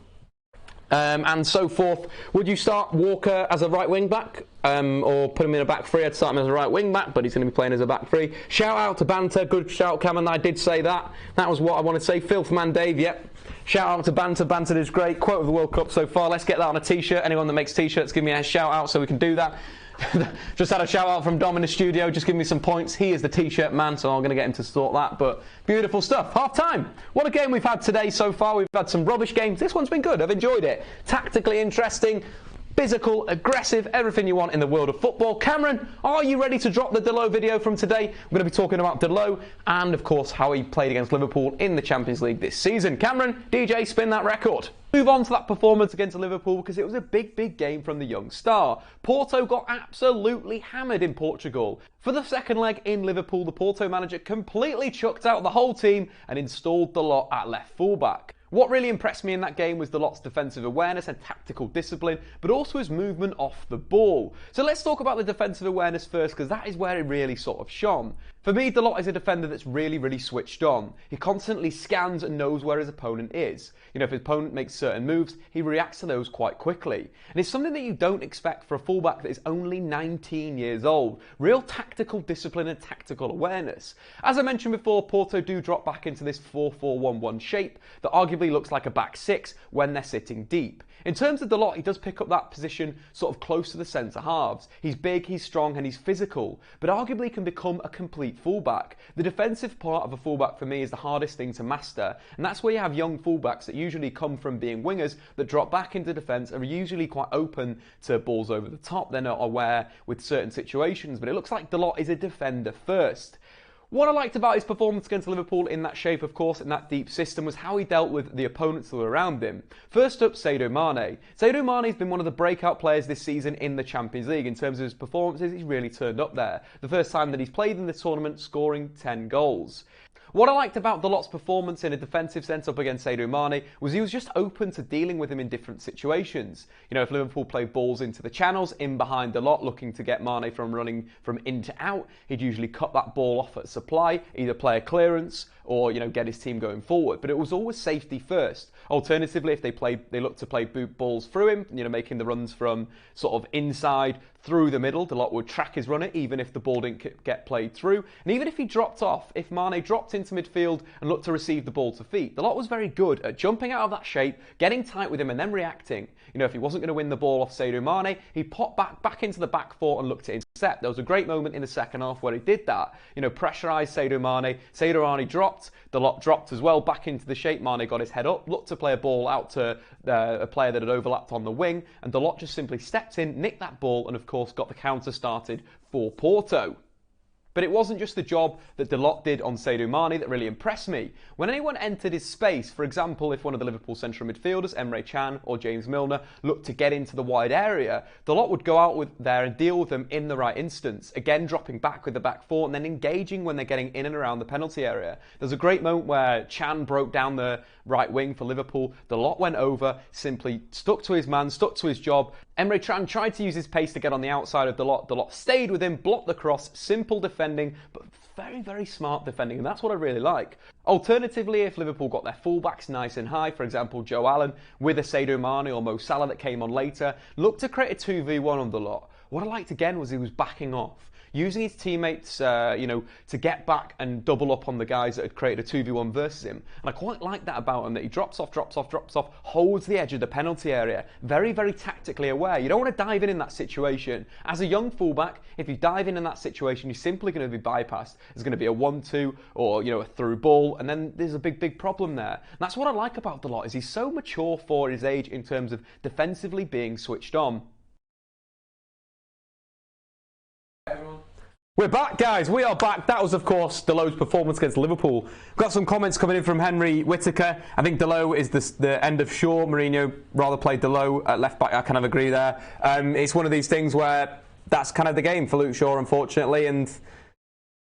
And so forth. Would you start Walker as a right wing back or put him in a back three? I'd start him as a right wing back, but he's going to be playing as a back three. Shout out to Banter. Good shout, Cameron. I did say that. That was what I wanted to say. Filth Man Dave, yep. Shout out to Banter. Banter is great. Quote of the World Cup so far. Let's get that on a t-shirt. Anyone that makes t-shirts, give me a shout out so we can do that. Just had a shout out from Dom in the studio, just give me some points. He is the t-shirt man, so I'm going to get him to sort that. But beautiful stuff. Half time. What a game we've had today so far. We've had some rubbish games. This one's been good. I've enjoyed it. Tactically interesting, physical, aggressive, everything you want in the world of football. Cameron, are you ready to drop the Dalot video from today? We're going to be talking about Dalot and, of course, how he played against Liverpool in the Champions League this season. Cameron, DJ, spin that record. Move on to that performance against Liverpool because it was a big game from the young star. Porto got absolutely hammered in Portugal. For the second leg in Liverpool, the Porto manager completely chucked out the whole team and installed Dalot at left fullback. What really impressed me in that game was Dalot's defensive awareness and tactical discipline, but also his movement off the ball. So let's talk about the defensive awareness first, because that is where it really sort of shone. For me, Dalot is a defender that's really switched on. He constantly scans and knows where his opponent is. You know, if his opponent makes certain moves, he reacts to those quite quickly. And it's something that you don't expect for a fullback that is only 19 years old. Real tactical discipline and tactical awareness. As I mentioned before, Porto do drop back into this 4-4-1-1 shape that arguably looks like a back six when they're sitting deep. In terms of Dalot, he does pick up that position sort of close to the centre halves. He's big, he's strong and he's physical, but arguably can become a complete fullback. The defensive part of a fullback for me is the hardest thing to master, and that's where you have young fullbacks that usually come from being wingers that drop back into defence and are usually quite open to balls over the top. They're not aware with certain situations, but it looks like Dalot is a defender first. What I liked about his performance against Liverpool in that shape, of course, in that deep system, was how he dealt with the opponents that were around him. First up, Sadio Mane. Sadio Mane has been one of the breakout players this season in the Champions League. In terms of his performances, he's really turned up there. The first time that he's played in the tournament, scoring 10 goals. What I liked about Dalot's performance in a defensive sense up against Sadio Mane was he was just open to dealing with him in different situations. You know, if Liverpool played balls into the channels, in behind Dalot, looking to get Mane from running from in to out, he'd usually cut that ball off at supply, either play a clearance or, you know, get his team going forward. But it was always safety first. Alternatively, if they looked to play boot balls through him, you know, making the runs from sort of inside through the middle, Dalot would track his runner even if the ball didn't get played through. And even if he dropped off, if Mane dropped into midfield and looked to receive the ball to feet, Dalot was very good at jumping out of that shape, getting tight with him and then reacting. You know, if he wasn't going to win the ball off Sadio Mane, he'd pop back into the back four and look to There was a great moment in the second half where he did that. You know, pressurised Sadio Mane. Sadio Mane dropped. Dalot dropped as well, back into the shape. Mane got his head up, looked to play a ball out to a player that had overlapped on the wing, and Dalot just simply stepped in, nicked that ball, and of course got the counter started for Porto. But it wasn't just the job that Dalot did on Sadio Mane that really impressed me. When anyone entered his space, for example, if one of the Liverpool central midfielders, Emre Can or James Milner, looked to get into the wide area, Dalot would go out there and deal with them in the right instance, again dropping back with the back four and then engaging when they're getting in and around the penalty area. There's a great moment where Can broke down the right wing for Liverpool. Dalot went over, simply stuck to his man, stuck to his job. Emre Can tried to use his pace to get on the outside of Dalot. Dalot stayed with him, blocked the cross, simple defending, but very, very smart defending, and that's what I really like. Alternatively, if Liverpool got their fullbacks nice and high, for example, Joe Allen with a Sadio Mane or Mo Salah that came on later, looked to create a 2v1 on Dalot. What I liked again was he was backing off, using his teammates, to get back and double up on the guys that had created a 2v1 versus him. And I quite like that about him, that he drops off, holds the edge of the penalty area. Very, very tactically aware. You don't want to dive in that situation. As a young fullback, if you dive in that situation, you're simply going to be bypassed. There's going to be a 1-2 or, a through ball, and then there's a big, big problem there. And that's what I like about Dalot, is he's so mature for his age in terms of defensively being switched on. We're back, guys. We are back. That was, of course, Dalot's performance against Liverpool. We've got some comments coming in from Henry Whittaker. I think Dalot is the end of Shaw. Mourinho rather played Dalot at left back. I kind of agree there. It's one of these things where that's kind of the game for Luke Shaw, unfortunately, and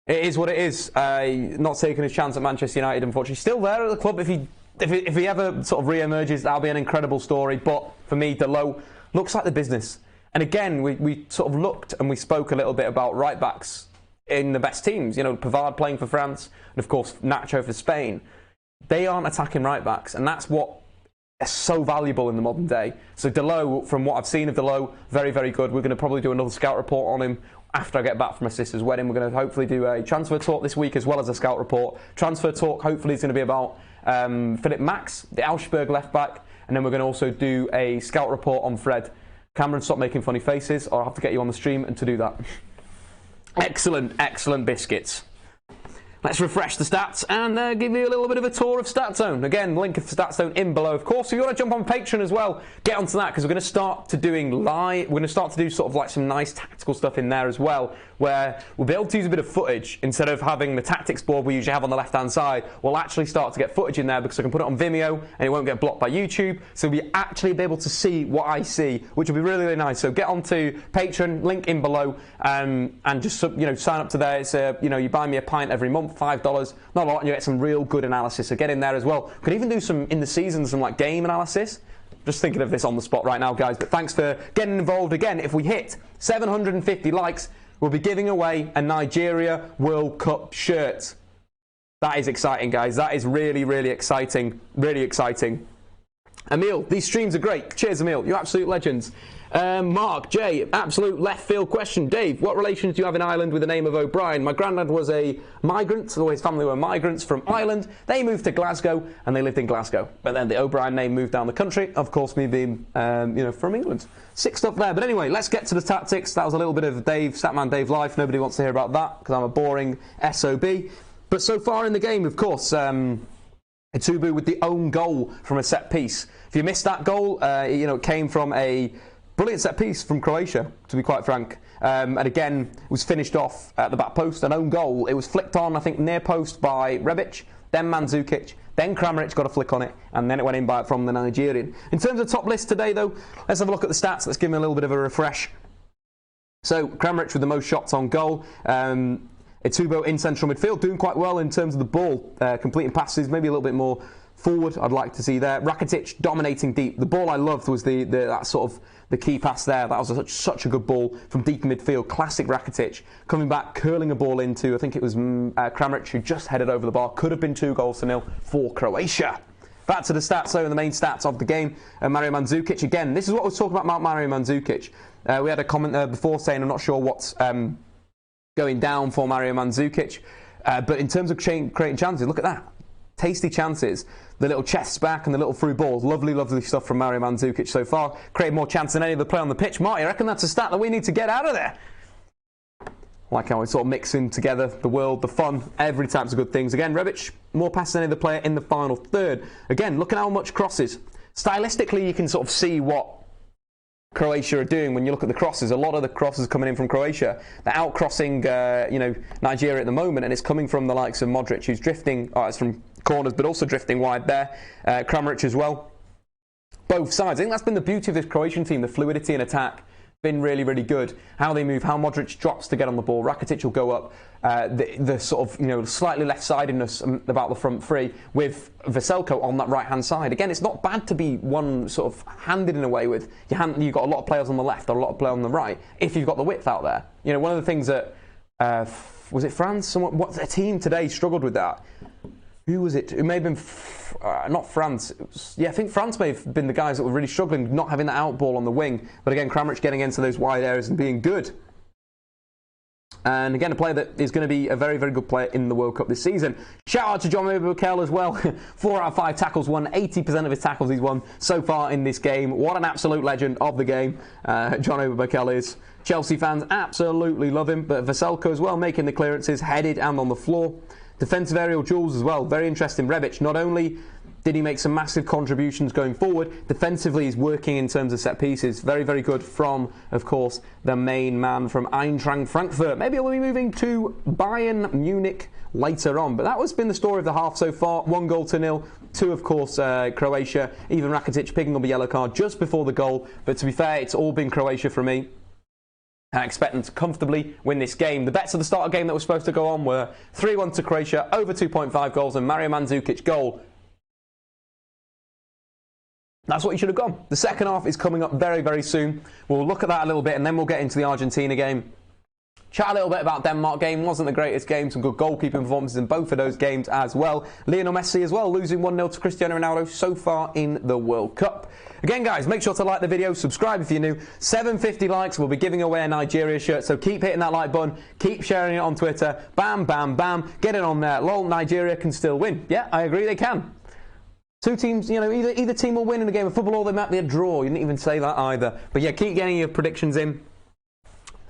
it is what it is. Not taking his chance at Manchester United, unfortunately. Still there at the club. If he ever sort of re-emerges, that'll be an incredible story. But for me, Dalot looks like the business. And again, we sort of looked and we spoke a little bit about right-backs in the best teams. Pavard playing for France and, of course, Nacho for Spain. They aren't attacking right-backs, and that's what is so valuable in the modern day. So Dalot, from what I've seen of Dalot, very, very good. We're going to probably do another scout report on him after I get back from my sister's wedding. We're going to hopefully do a transfer talk this week as well as a scout report. Transfer talk hopefully is going to be about Philip Max, the Augsburg left-back, and then we're going to also do a scout report on Fred. Cameron, stop making funny faces, or I'll have to get you on the stream and to do that. Excellent, excellent biscuits. Let's refresh the stats and give you a little bit of a tour of StatZone. Again, link for StatZone in below, of course. If you want to jump on Patreon as well, get onto that, because we're going to start to do sort of like some nice tactical stuff in there as well, where we'll be able to use a bit of footage instead of having the tactics board we usually have on the left-hand side. We'll actually start to get footage in there because I can put it on Vimeo and it won't get blocked by YouTube. So we'll actually be able to see what I see, which will be really, really nice. So get onto Patreon, link in below, and just sign up to there. It's you buy me a pint every month. $5, not a lot, and you get some real good analysis. So get in there as well. Could even do some in the season, some like game analysis. Just thinking of this on the spot right now, guys. But thanks for getting involved. Again, if we hit 750 likes, we'll be giving away a Nigeria World Cup shirt. That is exciting, guys. That is really, really exciting. Really exciting. Emil, these streams are great. Cheers, Emil. You're absolute legends. Mark, Jay, absolute left field question. Dave, what relations do you have in Ireland with the name of O'Brien? My granddad was a migrant, or his family were migrants from Ireland. They moved to Glasgow, and they lived in Glasgow. But then the O'Brien name moved down the country. Of course, me being, from England. Sick stuff there. But anyway, let's get to the tactics. That was a little bit of Statman Dave life. Nobody wants to hear about that, because I'm a boring SOB. But so far in the game, of course, Iwobi with the own goal from a set piece. If you missed that goal, it came from a brilliant set piece from Croatia, to be quite frank. And again, it was finished off at the back post, an own goal. It was flicked on, I think, near post by Rebic, then Mandzukic, then Kramaric got a flick on it, and then it went in from the Nigerian. In terms of top list today, though, let's have a look at the stats. Let's give him a little bit of a refresh. So, Kramaric with the most shots on goal. Iwobi in central midfield, doing quite well in terms of the ball, completing passes, maybe a little bit more forward, I'd like to see there. Rakitic dominating deep. The ball I loved was that sort of the key pass there. That was such a good ball from deep midfield. Classic Rakitic. Coming back, curling a ball into, I think it was Kramaric, who just headed over the bar. Could have been 2-0 for Croatia. Back to the stats, though, and the main stats of the game. Mario Mandzukic, again, this is what I was talking about Mario Mandzukic. We had a comment there before saying, I'm not sure what's going down for Mario Mandzukic. But in terms of creating chances, look at that. Tasty chances. The little chests back and the little through balls. Lovely, lovely stuff from Mario Mandzukic so far. Created more chances than any other player on the pitch. Marty, I reckon that's a stat that we need to get out of there. Like how it's sort of mixing together the world, the fun, every types of good things. Again, Rebic, more passes than any other player in the final third. Again, look at how much crosses. Stylistically, you can sort of see what Croatia are doing when you look at the crosses. A lot of the crosses coming in from Croatia. They're out-crossing, Nigeria at the moment, and it's coming from the likes of Modric, who's drifting. It's from corners, but also drifting wide there. Kramaric as well. Both sides. I think that's been the beauty of this Croatian team, the fluidity in attack. Been really, really good. How they move, how Modric drops to get on the ball. Rakitic will go up. The sort of, slightly left-sidedness about the front three with Zlatko on that right-hand side. Again, it's not bad to be one sort of handed in a way with you've got a lot of players on the left or a lot of players on the right if you've got the width out there. One of the things that, was it France? A team today struggled with that. Who was it? It may have been, not France. I think France may have been the guys that were really struggling, not having that out ball on the wing. But again, Kramaric getting into those wide areas and being good. And again, a player that is going to be a very, very good player in the World Cup this season. Shout out to John Obi Mikel as well. 4 out of 5 tackles won. 80% of his tackles he's won so far in this game. What an absolute legend of the game John Obi Mikel is. Chelsea fans absolutely love him. But Zlatko as well, making the clearances, headed and on the floor. Defensive aerial duels as well. Very interesting. Rebic, not only did he make some massive contributions going forward, defensively he's working in terms of set pieces. Very, very good from, of course, the main man from Eintracht Frankfurt. Maybe he'll be moving to Bayern Munich later on. But that has been the story of the half so far. 1-0 to, of course, Croatia. Even Rakitic picking up a yellow card just before the goal. But to be fair, it's all been Croatia for me. I expect them to comfortably win this game. The bets at the start of the game that were supposed to go on were 3-1 to Croatia, over 2.5 goals, and Mario Mandzukic goal. That's what you should have gone. The second half is coming up very, very soon. We'll look at that a little bit, and then we'll get into the Argentina game. Chat a little bit about Denmark game. Wasn't the greatest game. Some good goalkeeping performances in both of those games as well. Lionel Messi as well, losing 1-0 to Cristiano Ronaldo so far in the World Cup. Again, guys, make sure to like the video, subscribe if you're new. 750 likes, we'll be giving away a Nigeria shirt, so keep hitting that like button, keep sharing it on Twitter. Bam, bam, bam. Get it on there. Lol, Nigeria can still win. Yeah, I agree, they can. Two teams, either team will win in a game of football or they might be a draw. You didn't even say that either. But yeah, keep getting your predictions in.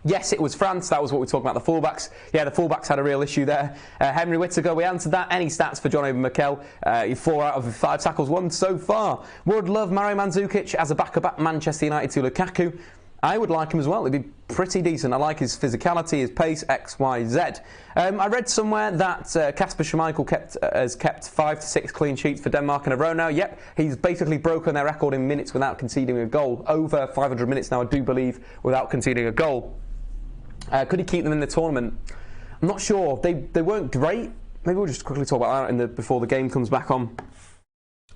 Yes, it was France. That was what we were talking about, the fullbacks. Yeah, the fullbacks had a real issue there. Henry Whittaker, we answered that. Any stats for John Obi Mikel? 4 out of 5 tackles won so far. Would love Mario Mandzukic as a backup at Manchester United to Lukaku. I would like him as well. He'd be pretty decent. I like his physicality, his pace, X, Y, Z. I read somewhere that Kasper Schmeichel has kept 5 to 6 clean sheets for Denmark in a row now. Yep, he's basically broken their record in minutes without conceding a goal. Over 500 minutes now, I do believe, without conceding a goal. Could he keep them in the tournament? I'm not sure. They weren't great. Maybe we'll just quickly talk about that before the game comes back on.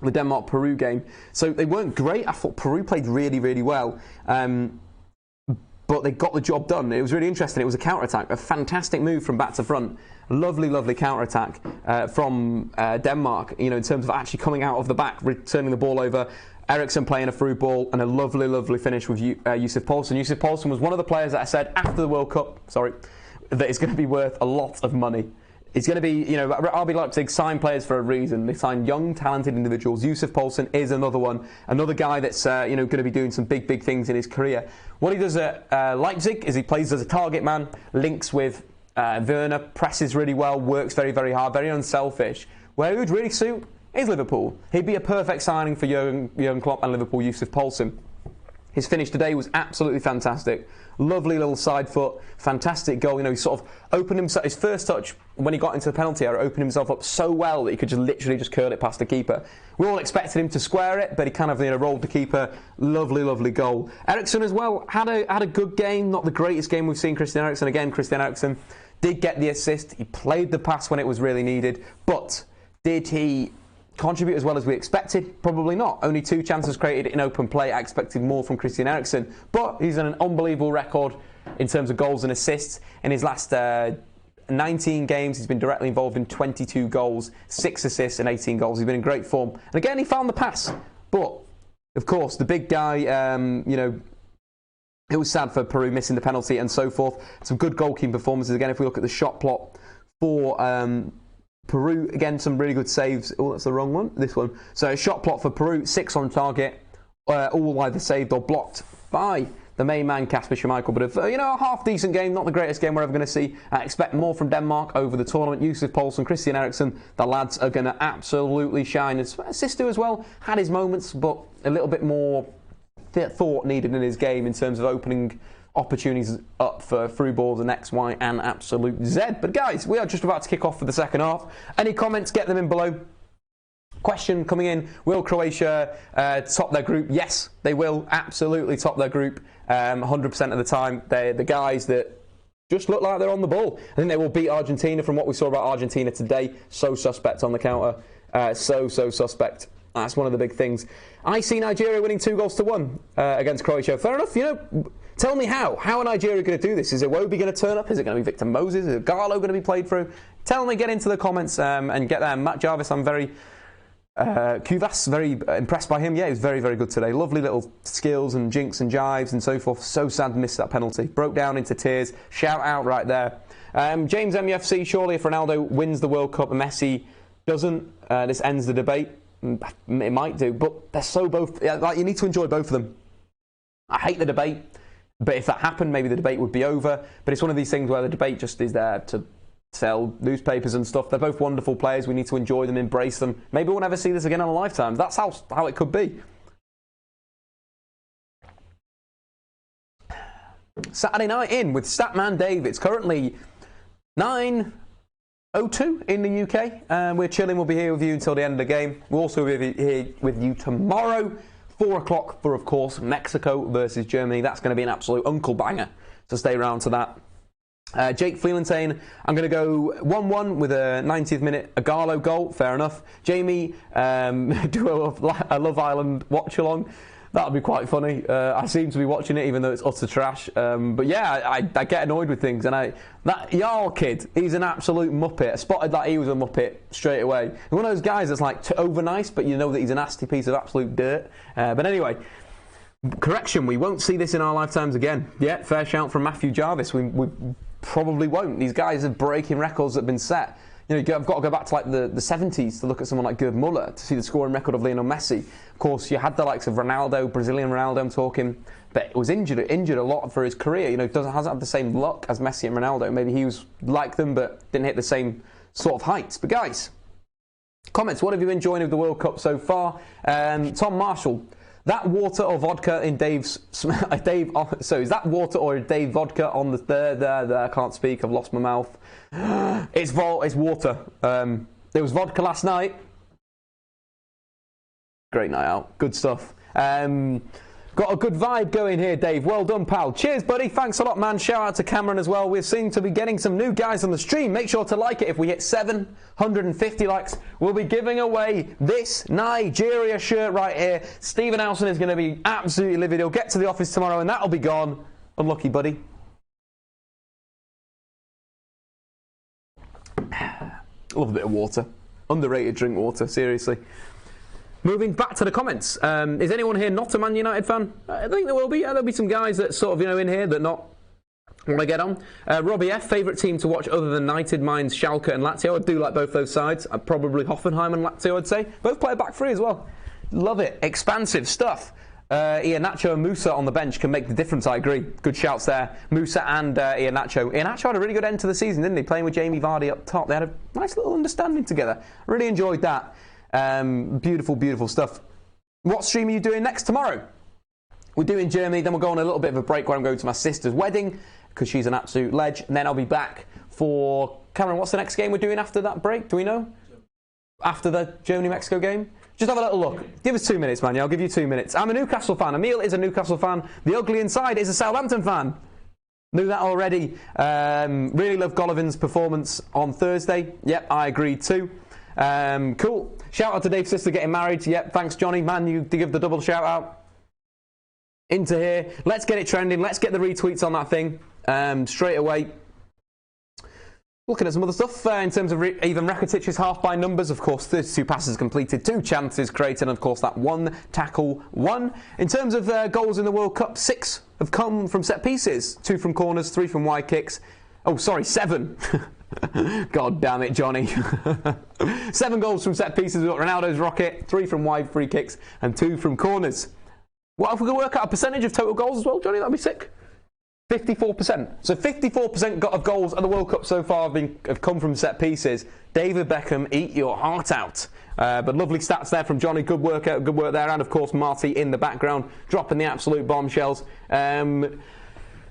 The Denmark-Peru game. So they weren't great. I thought Peru played really, really well. But they got the job done. It was really interesting. It was a counter-attack. A fantastic move from back to front. Lovely, lovely counter-attack from Denmark, in terms of actually coming out of the back, returning the ball over. Eriksen playing a through ball, and a lovely, lovely finish with Yussuf Poulsen. Yussuf Poulsen was one of the players that I said after the World Cup, that is going to be worth a lot of money. It's going to be, RB Leipzig sign players for a reason. They sign young, talented individuals. Yussuf Poulsen is another one. Another guy that's, going to be doing some big, big things in his career. What he does at Leipzig is he plays as a target man, links with Werner, presses really well, works very, very hard, very unselfish. Where he would really suit is Liverpool. He'd be a perfect signing for Jurgen Klopp and Liverpool, Yussuf Poulsen. His finish today was absolutely fantastic. Lovely little side foot, fantastic goal. He sort of opened himself, his first touch when he got into the penalty area, opened himself up so well that he could just literally curl it past the keeper. We all expected him to square it, but he kind of rolled the keeper. Lovely, lovely goal. Eriksen as well had a good game, not the greatest game we've seen Christian Eriksen. Again, Christian Eriksen did get the assist. He played the pass when it was really needed, but did he contribute as well as we expected? Probably not. Only 2 chances created in open play. I expected more from Christian Eriksen, but he's on an unbelievable record in terms of goals and assists. In his last 19 games, he's been directly involved in 22 goals, 6 assists and 18 goals. He's been in great form. And again, he found the pass. But, of course, the big guy, it was sad for Peru missing the penalty and so forth. Some good goalkeeping performances. Again, if we look at the shot plot for Peru, again, some really good saves. Oh, that's the wrong one. This one. So, shot plot for Peru, 6 on target, all either saved or blocked by the main man, Kasper Schmeichel. But, a half-decent game, not the greatest game we're ever going to see. I expect more from Denmark over the tournament. Yusuf Poulsen, Christian Eriksen, the lads are going to absolutely shine. Sisto as well had his moments, but a little bit more thought needed in his game in terms of opening opportunities up for through balls and X, Y, and absolute Z. But guys, we are just about to kick off for the second half. Any comments, get them in below. Question coming in, will Croatia top their group? Yes, they will absolutely top their group 100% of the time. They're the guys that just look like they're on the ball. I think they will beat Argentina from what we saw about Argentina today. So suspect on the counter. So suspect. That's one of the big things. I see Nigeria winning 2-1 against Croatia. Fair enough, tell me how. How are Nigeria going to do this? Is Iwobi going to turn up? Is it going to be Victor Moses? Is Dalot going to be played through? Tell me, get into the comments and get there. Matt Jarvis, I'm very... Kuvas, very impressed by him. Yeah, he was very, very good today. Lovely little skills and jinks and jives and so forth. So sad to miss that penalty. Broke down into tears. Shout out right there. James MUFC, surely if Ronaldo wins the World Cup and Messi doesn't, this ends the debate. It might do, but they're so both... you need to enjoy both of them. I hate the debate, but if that happened, maybe the debate would be over. But it's one of these things where the debate just is there to sell newspapers and stuff. They're both wonderful players. We need to enjoy them, embrace them. Maybe we'll never see this again in our lifetimes. That's how it could be. Saturday night in with Statman Dave. It's currently 9:02 in the UK. We're chilling. We'll be here with you until the end of the game. We'll also be here with you tomorrow, 4 o'clock, for, of course, Mexico versus Germany. That's going to be an absolute uncle banger. So stay around to that. Jake Freeland saying, I'm going to go 1-1 with a 90th minute Igalo goal. Fair enough. Jamie, do a Love Island watch-along. That'll be quite funny. I seem to be watching it even though it's utter trash. But yeah, I get annoyed with things. And that Jarl kid, he's an absolute muppet. I spotted that he was a muppet straight away. He's one of those guys that's like over nice, but you know that he's a nasty piece of absolute dirt. But anyway... Correction, we won't see this in our lifetimes again. Yeah, fair shout from Matthew Jarvis. We probably won't. These guys are breaking records that have been set. I've got to go back to like the 70s to look at someone like Gerd Muller to see the scoring record of Lionel Messi. Of course, you had the likes of Ronaldo, Brazilian Ronaldo, I'm talking, but was injured a lot for his career. Hasn't had the same luck as Messi and Ronaldo. Maybe he was like them, but didn't hit the same sort of heights. But guys, comments. What have you been enjoying of the World Cup so far? Tom Marshall. That water or vodka in Dave's... So is that water or Dave vodka on the... There, I can't speak, I've lost my mouth. It's water. There was vodka last night. Great night out. Good stuff. Got a good vibe going here, Dave. Well done, pal. Cheers, buddy. Thanks a lot, man. Shout out to Cameron as well. We seem to be getting some new guys on the stream. Make sure to like it. If we hit 750 likes, we'll be giving away this Nigeria shirt right here. Stephen Alson is going to be absolutely livid. He'll get to the office tomorrow and that'll be gone. Unlucky, buddy. Love a bit of water. Underrated drink water, seriously. Moving back to the comments, is anyone here not a Man United fan? I think there will be. There'll be some guys that sort of, in here that not want to get on. Robbie F, favourite team to watch other than United, mine's Schalke and Lazio. I do like both those sides. Probably Hoffenheim and Lazio, I'd say. Both play a back three as well. Love it. Expansive stuff. Iheanacho and Musa on the bench can make the difference, I agree. Good shouts there. Musa and Iheanacho. Iheanacho had a really good end to the season, didn't he? Playing with Jamie Vardy up top. They had a nice little understanding together. Really enjoyed that. Beautiful stuff. What stream are you doing next tomorrow? We're doing Germany, then we'll go on a little bit of a break where I'm going to my sister's wedding because she's an absolute ledge, and then I'll be back for... Cameron, what's the next game we're doing after that break? Do we know? After the Germany-Mexico game? Just have a little look. Give us 2 minutes, man. Yeah, I'll give you 2 minutes. I'm a Newcastle fan. Emil is a Newcastle fan. The ugly inside is a Southampton fan. Knew that already. Really love Golovan's performance on Thursday. Yep, I agree too. Cool. Shout out to Dave's sister getting married. Yep, thanks Johnny. Man, you give the double shout out. Into here. Let's get it trending. Let's get the retweets on that thing straight away. Looking at some other stuff in terms of even Rakitic's half by numbers. Of course, 32 passes completed, 2 chances created, and of course that 1 tackle won. In terms of goals in the World Cup, 6 have come from set pieces, 2 from corners, 3 from wide kicks. Oh, sorry, 7. God damn it, Johnny. 7 goals from set pieces. We've got Ronaldo's rocket, 3 from wide free kicks, and 2 from corners. What if we could work out a percentage of total goals as well, Johnny? That'd be sick. 54%. So 54% of goals at the World Cup so far have come from set pieces. David Beckham, eat your heart out. But lovely stats there from Johnny. Good work there. And, of course, Marty in the background, dropping the absolute bombshells. I'm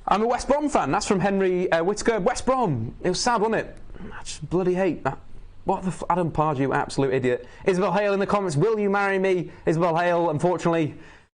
a West Brom fan. That's from Henry Whittaker. West Brom. It was sad, wasn't it? I just bloody hate that. What the Adam Pardew, absolute idiot. Isabel Hale in the comments. Will you marry me? Isabel Hale, unfortunately,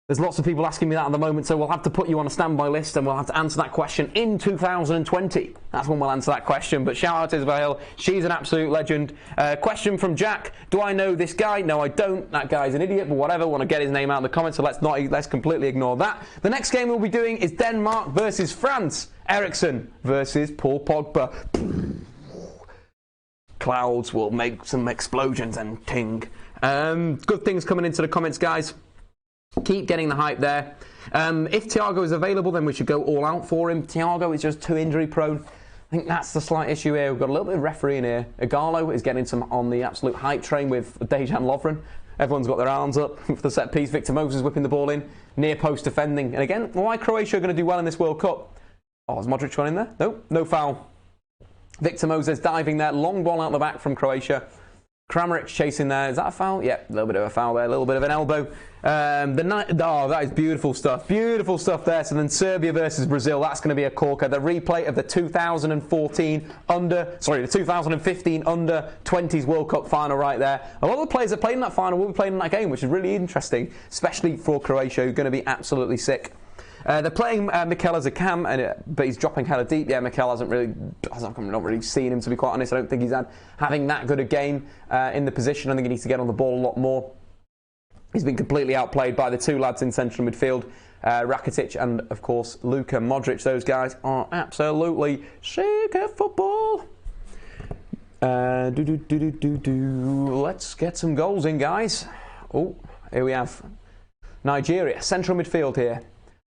there's lots of people asking me that at the moment, so we'll have to put you on a standby list and we'll have to answer that question in 2020. That's when we'll answer that question. But shout out to Isabel. She's an absolute legend. Question from Jack. Do I know this guy? No, I don't. That guy's an idiot, but whatever. Want to get his name out in the comments, so let's completely ignore that. The next game we'll be doing is Denmark versus France. Ericsson versus Paul Pogba. Clouds will make some explosions and ting. Good things coming into the comments, guys. Keep getting the hype there. If Thiago is available, then we should go all out for him. Thiago is just too injury prone. I think that's the slight issue here. We've got a little bit of refereeing here. Igalo is getting some on the absolute hype train with Dejan Lovren. Everyone's got their arms up for the set piece. Victor Moses whipping the ball in. Near post defending. And again, why Croatia are going to do well in this World Cup? Oh, has Modric gone in there? Nope, no foul. Victor Moses diving there. Long ball out the back from Croatia. Kramaric chasing there. Is that a foul? Yeah, a little bit of a foul there. A little bit of an elbow. That is beautiful stuff. Beautiful stuff there. So then Serbia versus Brazil. That's going to be a corker. The replay of the 2015 under 20s World Cup final right there. A lot of the players that played in that final will be playing in that game, which is really interesting, especially for Croatia, who are going to be absolutely sick. They're playing Mikel as a cam, but he's dropping hella deep. Yeah, Mikel I've not really seen him, to be quite honest. I don't think he's having that good a game in the position. I think he needs to get on the ball a lot more. He's been completely outplayed by the two lads in central midfield, Rakitic and, of course, Luka Modric. Those guys are absolutely sick at football. Let's get some goals in, guys. Oh, here we have Nigeria, central midfield here.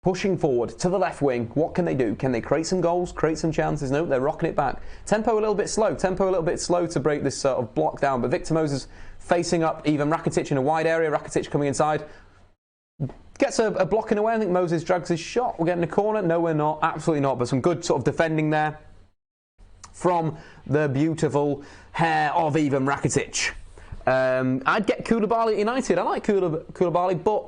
Pushing forward to the left wing. What can they do? Can they create some goals, create some chances? No, they're rocking it back. Tempo a little bit slow to break this sort of block down. But Victor Moses facing up even Rakitic in a wide area. Rakitic coming inside. Gets a block in a way. I think Moses drags his shot. We're getting a corner. No, we're not. Absolutely not. But some good sort of defending there from the beautiful hair of even Rakitic. I'd get Koulibaly at United. I like Koulibaly, but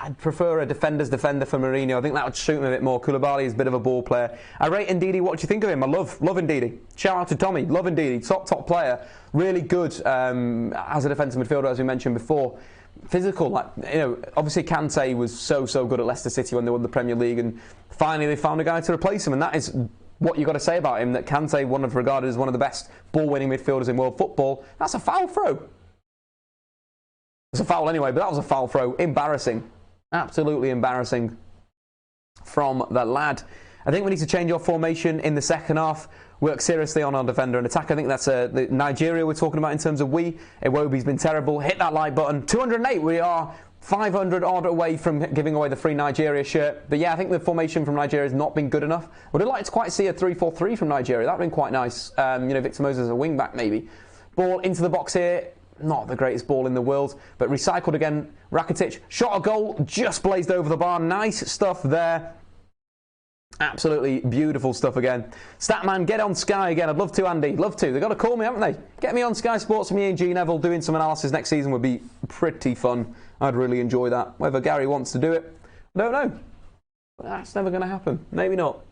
I'd prefer a defender's defender for Mourinho. I think that would suit him a bit more. Koulibaly is a bit of a ball player. I rate Ndidi. What do you think of him? I love Ndidi. Shout out to Tommy. Love Ndidi. Top player. Really good as a defensive midfielder, as we mentioned before. Physical. Obviously Kante was so good at Leicester City when they won the Premier League, and finally they found a guy to replace him, and that is what you've got to say about him, that Kante, regarded as one of the best ball-winning midfielders in world football. That's a foul throw. It's a foul anyway, but that was a foul throw. Embarrassing. Absolutely embarrassing from the lad. I think we need to change our formation in the second half. Work seriously on our defender and attack. I think that's the Nigeria we're talking about in terms of we. Iwobi's been terrible. Hit that like button. 208. We are 500 odd away from giving away the free Nigeria shirt. But yeah, I think the formation from Nigeria has not been good enough. Would have liked to quite see a 3-4-3 from Nigeria. That would have been quite nice. Victor Moses as a wing back maybe. Ball into the box here. Not the greatest ball in the world, but recycled again. Rakitic shot a goal, just blazed over the bar. Nice stuff there. Absolutely beautiful stuff again. Statman, get on Sky again. I'd love to, Andy. Love to. They've got to call me, haven't they? Get me on Sky Sports with me and G Neville doing some analysis next season would be pretty fun. I'd really enjoy that. Whether Gary wants to do it, I don't know. That's never going to happen. Maybe not.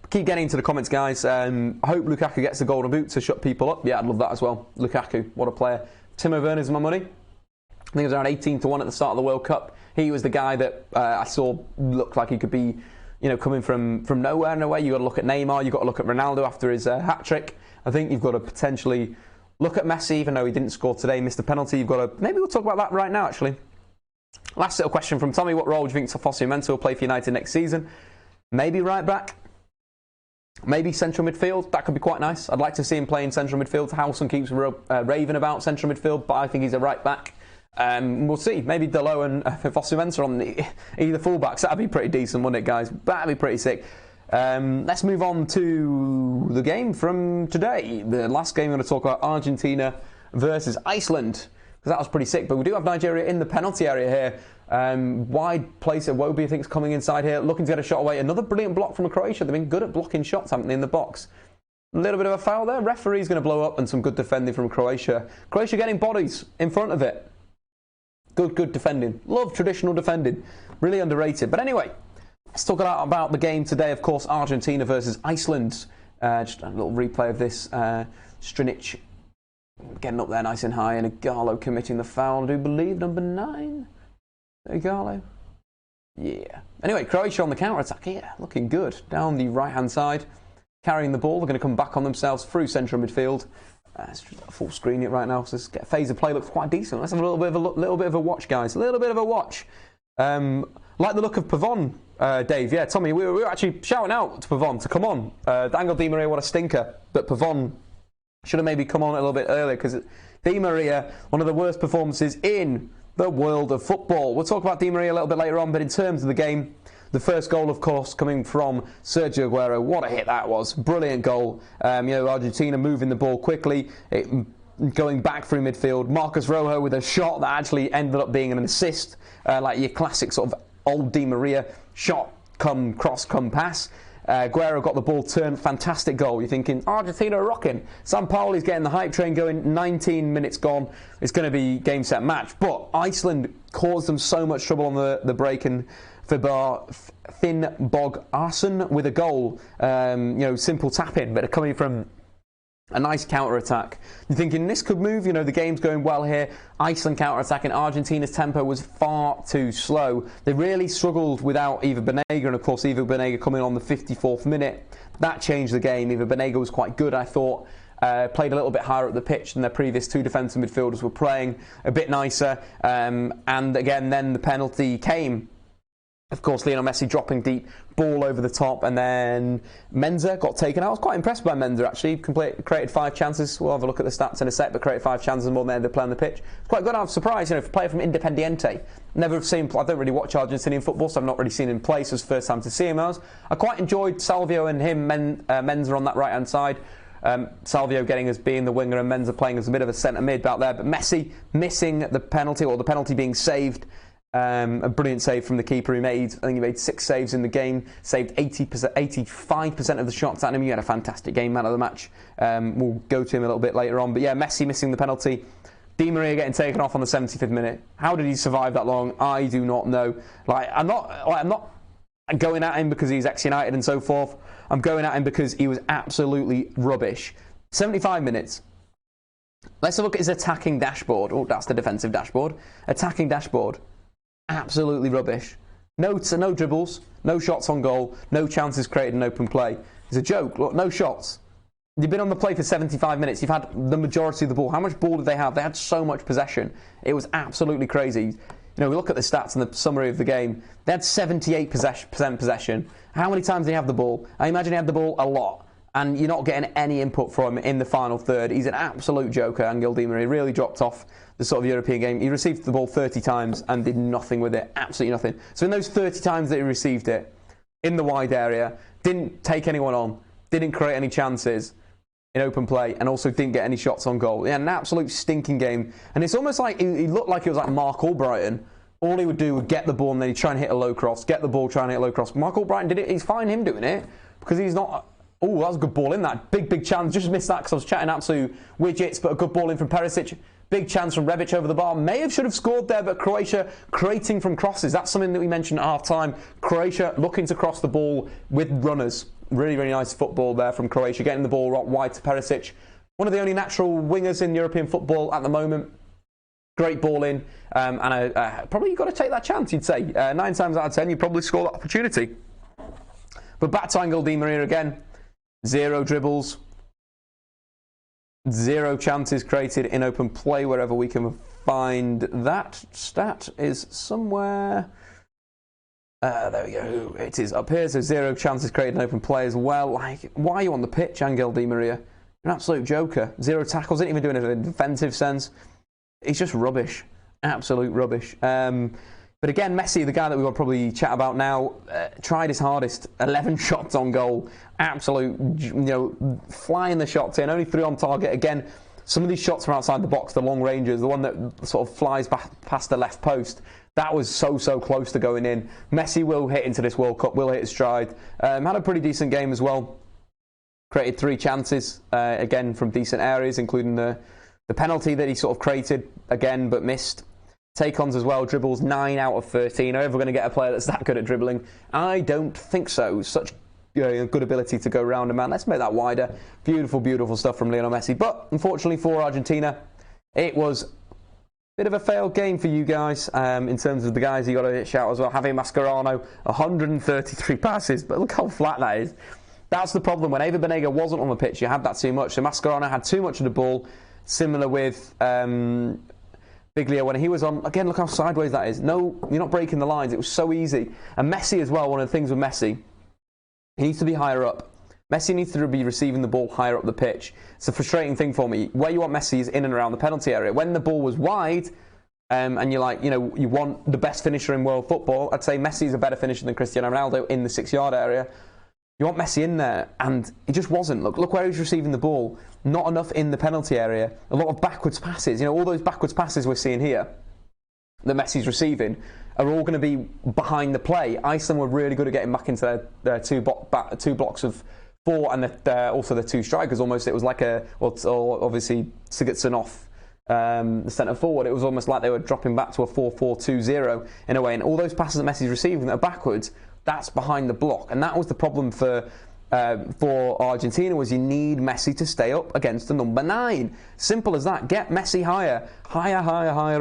Keep getting into the comments, guys. I hope Lukaku gets the golden boot to shut people up. Yeah, I'd love that as well. Lukaku, what a player. Timo Werner's my money. I think it was around 18-1 at the start of the World Cup. He was the guy that I saw looked like he could be, coming from nowhere in a way. You've got to look at Neymar. You've got to look at Ronaldo after his hat-trick. I think you've got to potentially look at Messi, even though he didn't score today, missed a penalty. You've got to... Maybe we'll talk about that right now, actually. Last little question from Tommy. What role do you think Fosu Mensah will play for United next season? Maybe right back. Maybe central midfield. That could be quite nice. I'd like to see him play in central midfield. Howson keeps raving about central midfield, but I think he's a right back. We'll see. Maybe Dalot and Fosu Mensah on either fullbacks. That'd be pretty decent, wouldn't it, guys? That'd be pretty sick. Let's move on to the game from today. The last game we're going to talk about, Argentina versus Iceland. because that was pretty sick. But we do have Nigeria in the penalty area here. Wide place. Iwobi, I think, is coming inside here, looking to get a shot away. Another brilliant block from Croatia. They've been good at blocking shots, haven't they, in the box? A little bit of a foul there. Referee's going to blow up, and some good defending from Croatia. Croatia getting bodies in front of it. Good defending. Love traditional defending. Really underrated. But anyway, let's talk about the game today. Of course, Argentina versus Iceland. Just a little replay of this. Strinic getting up there nice and high, and Dalot committing the foul. I do believe number 9. Dalot. Yeah. Anyway, Croatia on the counter-attack here. Looking good. Down the right-hand side. Carrying the ball. They're going to come back on themselves through central midfield. It's just a full screen it right now, so this phase of play looks quite decent. Let's have a little bit of a watch, guys. A little bit of a watch. Like the look of Pavon, Dave. Yeah, Tommy, we were actually shouting out to Pavon to come on. Angel Di Maria, what a stinker. But Pavon should have maybe come on a little bit earlier, because Di Maria, one of the worst performances in the world of football. We'll talk about Di Maria a little bit later on, but in terms of the game, the first goal, of course, coming from Sergio Aguero. What a hit that was. Brilliant goal. Argentina moving the ball quickly, going back through midfield. Marcos Rojo with a shot that actually ended up being an assist, like your classic sort of old Di Maria shot, come cross, come pass. Aguero got the ball turned. Fantastic goal. You're thinking, Argentina are rocking. Sampaoli's getting the hype train going. 19 minutes gone. It's going to be game, set, match. But Iceland caused them so much trouble on the break, and Finnbog Arson with a goal. Simple tap-in, but coming from a nice counter-attack. You're thinking this could move, the game's going well here. Iceland counter-attacking. Argentina's tempo was far too slow. They really struggled without Ivo Banega, and of course Ivo Banega coming on the 54th minute. That changed the game. Ivo Banega was quite good, I thought. Played a little bit higher up the pitch than their previous 2 defensive midfielders were playing. A bit nicer. And again, then the penalty came. Of course, Lionel Messi dropping deep, ball over the top, and then Menza got taken out. I was quite impressed by Menza, actually. Created 5 chances. We'll have a look at the stats in a sec, but created 5 chances more than they ended up playing the pitch. It's quite good. I was surprised, for a player from Independiente. Never have seen. I don't really watch Argentinian football, so I've not really seen him play, so it's the first time to see him. I quite enjoyed Salvio and him, Menza on that right-hand side. Salvio getting as being the winger and Menza playing as a bit of a centre mid out there. But Messi missing the penalty, or the penalty being saved. A brilliant save from the keeper. He made 6 saves in the game, saved 85% of the shots at him. He had a fantastic game, man of the match. We'll go to him a little bit later on. But yeah, Messi missing the penalty. Di Maria getting taken off on the 75th minute. How did he survive that long? I do not know. I'm not going at him because he's ex-United and so forth. I'm going at him because he was absolutely rubbish. 75 minutes. Let's have a look at his attacking dashboard. Oh, that's the defensive dashboard. Attacking dashboard. Absolutely rubbish. No dribbles, no shots on goal, no chances created in open play. It's a joke. Look, no shots. You've been on the play for 75 minutes. You've had the majority of the ball. How much ball did they have? They had so much possession. It was absolutely crazy. We look at the stats and the summary of the game. They had 78% possession. How many times did he have the ball? I imagine he had the ball a lot. And you're not getting any input from him in the final third. He's an absolute joker, Angel Di Maria. Really dropped off the sort of European game. He received the ball 30 times and did nothing with it. Absolutely nothing. So in those 30 times that he received it, in the wide area, didn't take anyone on, didn't create any chances in open play, and also didn't get any shots on goal. He had an absolute stinking game. And it's almost like he looked like it was like Mark Albrighton. All he would do would get the ball and then he'd try and hit a low cross, get the ball, try and hit a low cross. Mark Albrighton did it. He's fine him doing it because he's not... Oh, that was a good ball in that. Big chance. Just missed that because I was chatting absolute widgets, but a good ball in from Perisic. Big chance from Rebic over the bar. Should have scored there, but Croatia creating from crosses. That's something that we mentioned at half-time. Croatia looking to cross the ball with runners. Really, really nice football there from Croatia. Getting the ball wide to Perisic. One of the only natural wingers in European football at the moment. Great ball in. Probably you've got to take that chance, you'd say. 9 times out of 10, you probably score that opportunity. But back to Angel Di Maria again. 0 dribbles, 0 chances created in open play wherever we can find that. Stat is somewhere. There we go. It is up here. So 0 chances created in open play as well. Why are you on the pitch, Angel Di Maria? You're an absolute joker. 0 tackles. Didn't even do it in a defensive sense. He's just rubbish. Absolute rubbish. But again, Messi, the guy that we will probably chat about now, tried his hardest. 11 shots on goal. Absolute, flying the shots in. Only 3 on target. Again, some of these shots from outside the box, the long ranges, the one that sort of flies past the left post, that was so close to going in. Messi will hit into this World Cup, will hit his stride. Had a pretty decent game as well. Created 3 chances, again from decent areas, including the penalty that he sort of created again but missed. Take-ons as well, dribbles 9 out of 13. Are we ever going to get a player that's that good at dribbling? I don't think so. Such good ability to go round a man. Let's make that wider. Beautiful stuff from Lionel Messi. But unfortunately for Argentina, it was a bit of a failed game for you guys. In terms of the guys you got to shout as well. Javier Mascherano, 133 passes, but look how flat that is. That's the problem. When Ava Banega wasn't on the pitch, you had that too much. So Mascherano had too much of the ball. Similar with Biglia when he was on. Again, look how sideways that is. No, you're not breaking the lines. It was so easy. And Messi as well, one of the things with Messi, he needs to be higher up. Messi needs to be receiving the ball higher up the pitch. It's a frustrating thing for me. Where you want Messi is in and around the penalty area. When the ball was wide, and you're like, you want the best finisher in world football, I'd say Messi is a better finisher than Cristiano Ronaldo in the 6-yard area. You want Messi in there, and he just wasn't. Look where he's receiving the ball. Not enough in the penalty area. A lot of backwards passes. All those backwards passes we're seeing here that Messi's receiving are all going to be behind the play. Iceland were really good at getting back into their two blocks of 4, and also the 2 strikers. Almost, it was like obviously Sigurdsson off the centre forward. It was almost like they were dropping back to a 4-4-2-0 in a way. And all those passes that Messi's receiving that are backwards, that's behind the block, and that was the problem for Argentina. Was you need Messi to stay up against the number 9. Simple as that. Get Messi higher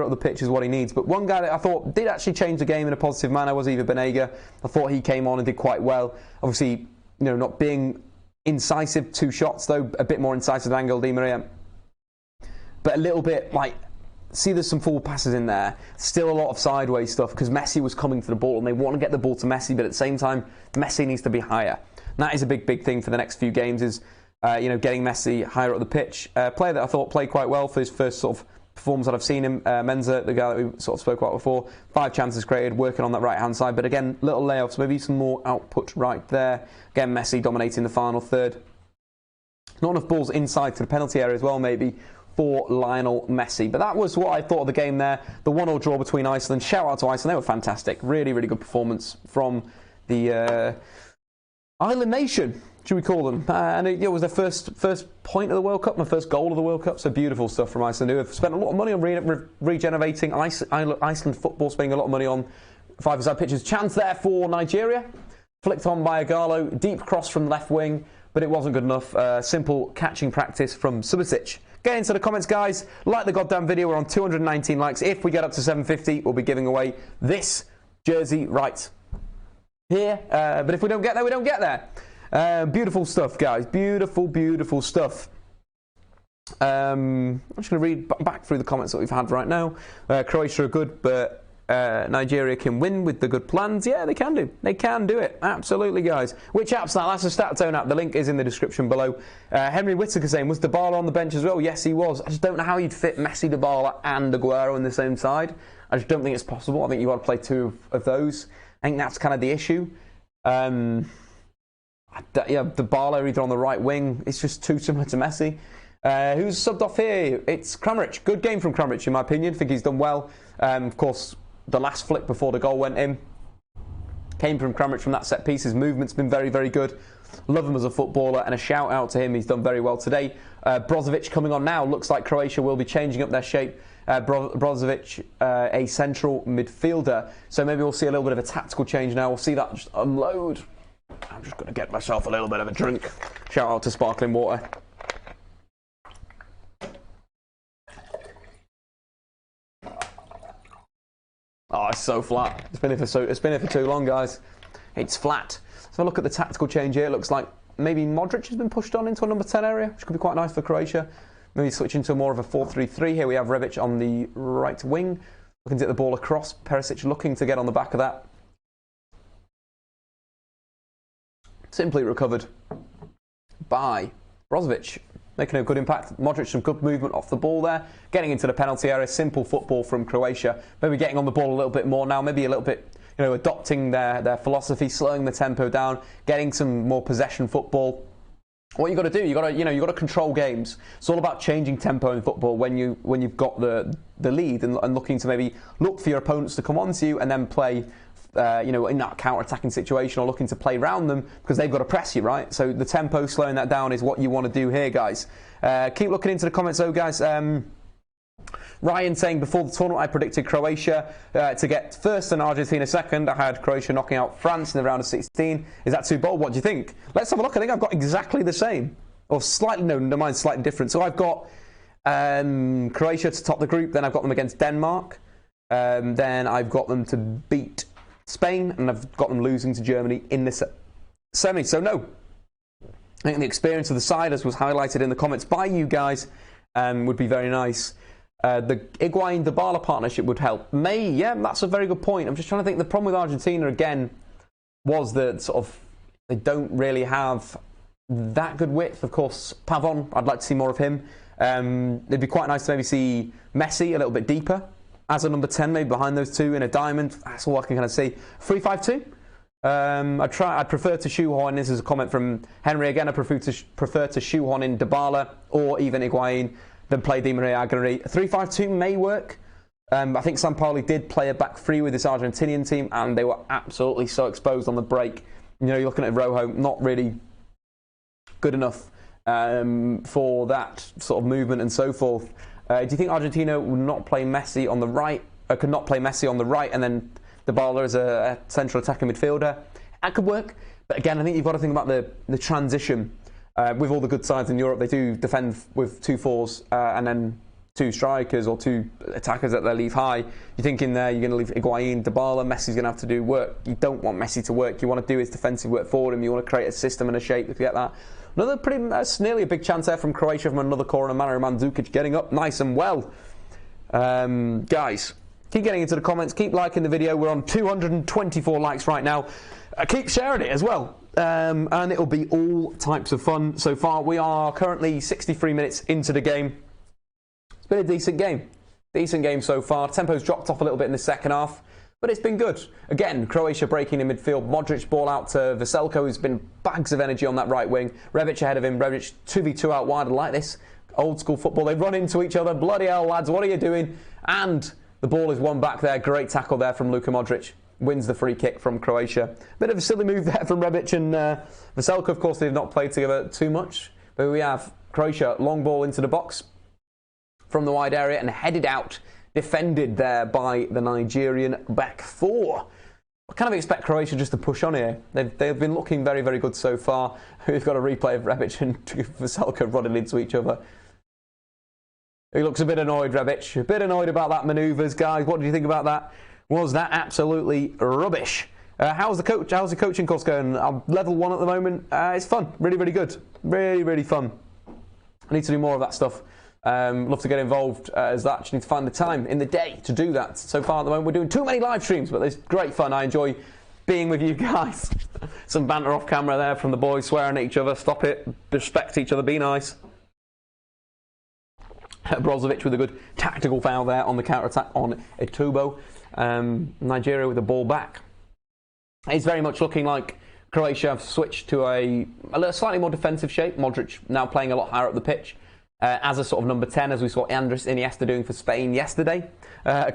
up the pitch is what he needs. But one guy that I thought did actually change the game in a positive manner was Iva Banega. I thought he came on and did quite well. Obviously, not being incisive. 2 shots though, a bit more incisive than Angel Di Maria, but a little bit like. See, there's some forward passes in there. Still a lot of sideways stuff because Messi was coming to the ball and they want to get the ball to Messi, but at the same time, Messi needs to be higher. And that is a big thing for the next few games is, getting Messi higher up the pitch. Player that I thought played quite well for his first sort of performance that I've seen him, Menza, the guy that we sort of spoke about before. 5 chances created, working on that right-hand side. But again, little layoffs, maybe some more output right there. Again, Messi dominating the final third. Not enough balls inside to the penalty area as well, maybe, for Lionel Messi. But that was what I thought of the game there. The 1-1 draw between Iceland. Shout out to Iceland. They were fantastic. Really good performance from the Island Nation, should we call them. And it was their first point of the World Cup, my first goal of the World Cup. So beautiful stuff from Iceland, who have spent a lot of money on regenerating Iceland football, spending a lot of money on 5-a-side pitches. Chance there for Nigeria. Flicked on by Igalo. Deep cross from left wing, but it wasn't good enough. Simple catching practice from Subasic. Get into the comments, guys. Like the goddamn video. We're on 219 likes. If we get up to 750, we'll be giving away this jersey right here. But if we don't get there, we don't get there. Beautiful stuff, guys. Beautiful stuff. I'm just going to read back through the comments that we've had right now. Croatia are good, but Nigeria can win with the good plans. Yeah, they can do. They can do it. Absolutely, guys. Which app's that? That's a Statman app. The link is in the description below. Henry Whittaker saying, was Dybala on the bench as well? Yes, he was. I just don't know how you'd fit Messi, Dybala and Aguero on the same side. I just don't think it's possible. I think you've got to play 2 of those. I think that's kind of the issue. Dybala either on the right wing. It's just too similar to Messi. Who's subbed off here? It's Kramaric. Good game from Kramaric, in my opinion. I think he's done well. Of course, the last flick before the goal went in came from Kramaric from that set piece. His movement's been very good. Love him as a footballer, and a shout out to him. He's done very well today. Brozovic coming on now. Looks like Croatia will be changing up their shape. Brozovic, a central midfielder. So maybe we'll see a little bit of a tactical change now. We'll see that just unload. I'm just going to get myself a little bit of a drink. Shout out to sparkling water. Oh, it's so flat. It's been here for too long, guys. It's flat. So look at the tactical change here. It looks like maybe Modric has been pushed on into a number 10 area, which could be quite nice for Croatia. Maybe switching to more of a 4-3-3. Here we have Rebic on the right wing, looking to get the ball across. Perisic looking to get on the back of that. Simply recovered by Brozovic, making a good impact. Modric, some good movement off the ball there. Getting into the penalty area. Simple football from Croatia. Maybe getting on the ball a little bit more now. Maybe a little bit, adopting their philosophy, slowing the tempo down, getting some more possession football. what you got to do, you got to control games. It's all about changing tempo in football when you've got the lead and looking to maybe look for your opponents to come onto you and then play, in that counter-attacking situation, or looking to play around them because they've got to press you, right? So the tempo, slowing that down, is what you want to do here, guys. Keep looking into the comments, though, guys. Ryan saying, before the tournament, I predicted Croatia to get first and Argentina second. I had Croatia knocking out France in the round of 16. Is that too bold? What do you think? Let's have a look. I think I've got exactly the same. Or slightly, no, mine's slightly different. So I've got Croatia to top the group. Then I've got them against Denmark. Then I've got them to beat Spain. And I've got them losing to Germany in the semi. So no. I think the experience of the side, as was highlighted in the comments by you guys, would be very nice. The Higuain-Dybala partnership would help. Yeah, that's a very good point. I'm just trying to think. The problem with Argentina, again, was that they don't really have that good width. Of course, Pavon, I'd like to see more of him. It'd be quite nice to maybe see Messi a little bit deeper as a number 10, maybe behind those two in a diamond. That's all I can kind of see. 3-5-2. I'd prefer to shoehorn. This is a comment from Henry again. I prefer to shoehorn in Dybala or even Higuain than play Di Maria Agüero. 3-5-2 may work. I think Sampaoli did play a back three with this Argentinian team, and they were absolutely so exposed on the break. You're looking at Rojo, not really good enough for that sort of movement and so forth. Do you think Argentina would not play Messi on the right? Could not play Messi on the right, and then Dybala as a central attacking midfielder? That could work. But again, I think you've got to think about the transition. With all the good sides in Europe, they do defend with 2 fours and then 2 strikers or 2 attackers that they leave high. You're thinking there you're going to leave Higuain, Dybala, Messi's going to have to do work. You don't want Messi to work. You want to do his defensive work for him. You want to create a system and a shape to get that. That's nearly a big chance there from Croatia from another corner. Mario Mandzukic getting up nice and well. Guys, keep getting into the comments. Keep liking the video. We're on 224 likes right now. Keep sharing it as well. And it'll be all types of fun so far. We are currently 63 minutes into the game. It's been a decent game. Decent game so far. Tempo's dropped off a little bit in the second half, but it's been good. Again, Croatia breaking in midfield. Modric ball out to Zlatko, who's been bags of energy on that right wing. Rebic ahead of him. Rebic 2v2 out wide. I like this. Old school football. They run into each other. Bloody hell, lads. What are you doing? And the ball is won back there. Great tackle there from Luka Modric. Wins the free kick from Croatia. Bit of a silly move there from Rebic and Zlatko. Of course, they've not played together too much. But we have Croatia, long ball into the box from the wide area and headed out. Defended there by the Nigerian back 4. I kind of expect Croatia just to push on here. They've been looking very, very good so far. We've got a replay of Rebic and Zlatko running into each other. He looks a bit annoyed, Rebic. A bit annoyed about that manoeuvres, guys. What do you think about that? Was that absolutely rubbish? How's the coaching course going? I'm level 1 at the moment. It's fun. Really, really good. Really, really fun. I need to do more of that stuff. Love to get involved as that. Just need to find the time in the day to do that. So far at the moment, we're doing too many live streams, but it's great fun. I enjoy being with you guys. Some banter off camera there from the boys swearing at each other. Stop it. Respect each other. Be nice. Brozovic with a good tactical foul there on the counter-attack on Itubo. Nigeria with the ball back. It's very much looking like Croatia have switched to a slightly more defensive shape. Modric now playing a lot higher up the pitch as a sort of number 10, as we saw Andres Iniesta doing for Spain yesterday.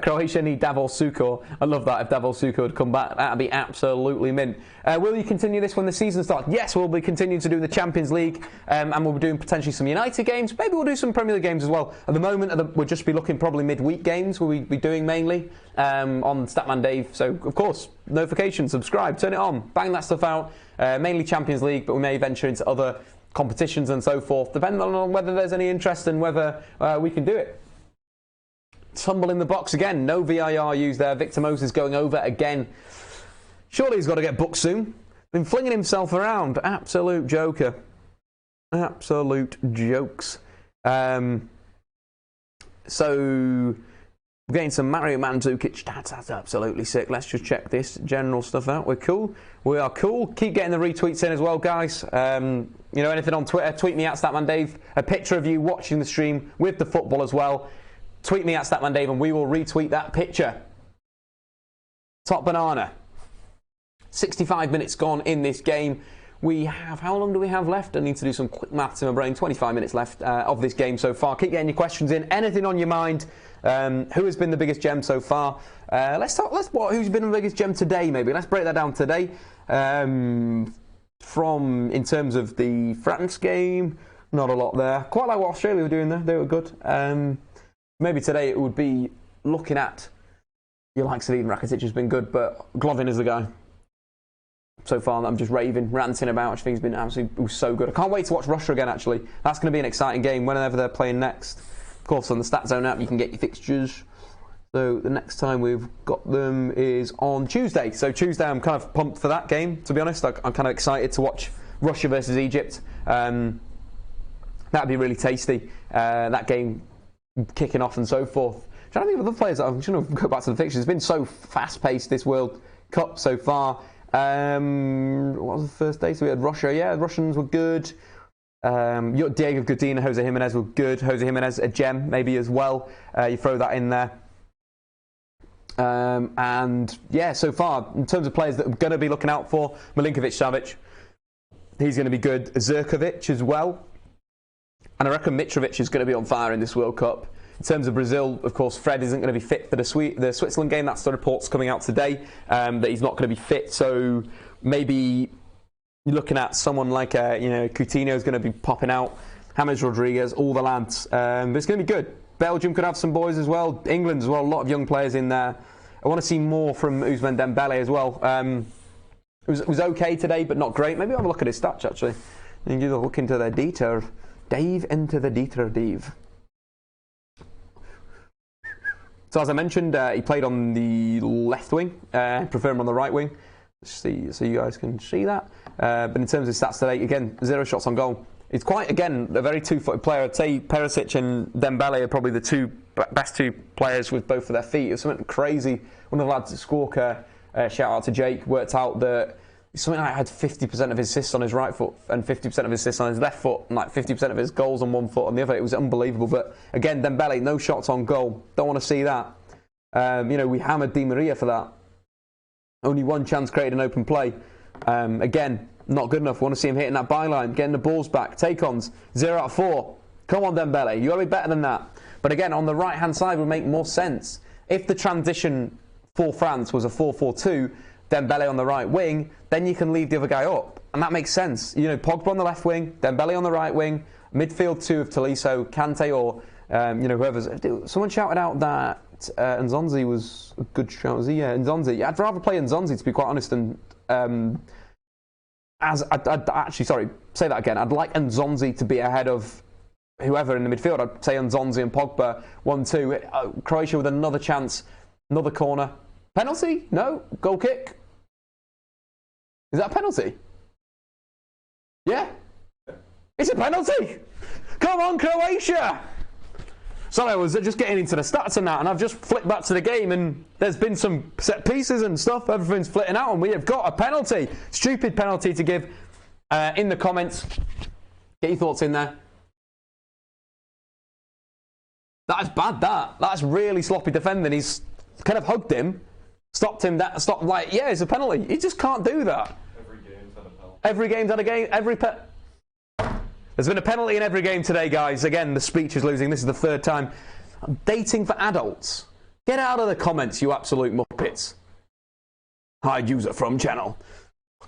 Croatia need Davor Suker. I love that. If Davor Suker would come back, that would be absolutely mint. Will you continue this when the season starts? Yes, we'll be continuing to do the Champions League, and we'll be doing potentially some United games. Maybe we'll do some Premier League games as well. At the moment, we'll just be looking probably midweek games. We'll be doing mainly on Statman Dave. So, of course, notifications, subscribe, turn it on, bang that stuff out. Mainly Champions League, but we may venture into other competitions and so forth, depending on whether there's any interest and whether we can do it. Tumble in the box again. No VIR used there. Victor Moses going over again. Surely he's got to get booked soon. Been flinging himself around. Absolute joker. Absolute jokes. So we're getting some Mario Mandzukic. That's absolutely sick. Let's just check this general stuff out. We're cool. We are cool. Keep getting the retweets in as well, guys. Anything on Twitter, tweet me at Statman Dave. A picture of you watching the stream with the football as well. Tweet me at Statman Dave and we will retweet that picture. Top banana. 65 minutes gone in this game. we have, how long do we have left? I need to do some quick maths in my brain. 25 minutes left of this game so far. Keep getting your questions in. Anything on your mind? Who has been the biggest gem so far? Who's been the biggest gem today, maybe? Let's break that down today. In terms of the France game, not a lot there. Quite like what Australia were doing there. They were good. Maybe today it would be looking at your likes of Rakitic has been good, but Glovin is the guy. So far, I'm just ranting about. I think he's been absolutely so good. I can't wait to watch Russia again, actually. That's going to be an exciting game whenever they're playing next. Of course, on the Stat Zone app, you can get your fixtures. So the next time we've got them is on Tuesday. So Tuesday, I'm kind of pumped for that game, to be honest. I'm kind of excited to watch Russia versus Egypt. That'd be really tasty. That game kicking off and so forth. I'm trying to think of other players. I'm just going to go back to the fixtures. It's been so fast-paced, this World Cup so far. What was the first day? So we had Russia. Yeah, the Russians were good. Diego Godin, Jose Jimenez were good. Jose Jimenez, a gem maybe as well. You throw that in there. And yeah, so far, in terms of players that are going to be looking out for, Milinkovic-Savic, he's going to be good. Zirkovic as well. And I reckon Mitrovic is going to be on fire in this World Cup. In terms of Brazil, of course, Fred isn't going to be fit for the Switzerland game. That's the reports coming out today, that he's not going to be fit. So maybe you're looking at someone like Coutinho is going to be popping out. James Rodriguez, all the lads. But it's going to be good. Belgium could have some boys as well. England as well. A lot of young players in there. I want to see more from Ousmane Dembele as well. It was okay today, but not great. Maybe I'll have a look at his stats actually. And give a look into the detail. Dive into the detail, Dave. So as I mentioned, he played on the left wing. Prefer him on the right wing. So you guys can see that. But in terms of stats today, again, 0 shots on goal. He's quite, again, a very two-footed player. I'd say Perisic and Dembele are probably the best two players with both of their feet. It was something crazy. One of the lads at Squawker, shout out to Jake, worked out that something like had 50% of his assists on his right foot and 50% of his assists on his left foot and like 50% of his goals on one foot on the other. It was unbelievable. But again, Dembele, no shots on goal. Don't want to see that. We hammered Di Maria for that. Only one chance created in open play. Again, not good enough. Want to see him hitting that byline, getting the balls back, take-ons. 0 out of 4. Come on, Dembele. You got to be better than that. But again, on the right-hand side would make more sense. If the transition for France was a 4-4-2, Dembele on the right wing, then you can leave the other guy up. And that makes sense. Pogba on the left wing, Dembele on the right wing, midfield 2 of Tolisso, Kante or, whoever's... Someone shouted out that Nzonzi was a good shout. Was he? Yeah, Nzonzi. Yeah, I'd rather play Nzonzi, to be quite honest, and... say that again. I'd like Nzonzi to be ahead of whoever in the midfield. I'd say Nzonzi and Pogba 1-2. Croatia with another chance, another corner. Penalty? No. Goal kick? Is that a penalty? Yeah. It's a penalty. Come on, Croatia. Sorry, I was just getting into the stats and that, and I've just flipped back to the game, and there's been some set pieces and stuff. Everything's flitting out, and we have got a penalty. Stupid penalty to give. In the comments, get your thoughts in there. That's bad, That's really sloppy defending. He's kind of hugged him, stopped him, it's a penalty. You just can't do that. Every game's had a penalty. There's been a penalty in every game today, guys. Again, the speech is losing. This is the third time. Dating for adults. Get out of the comments, you absolute muppets. Hide user from channel.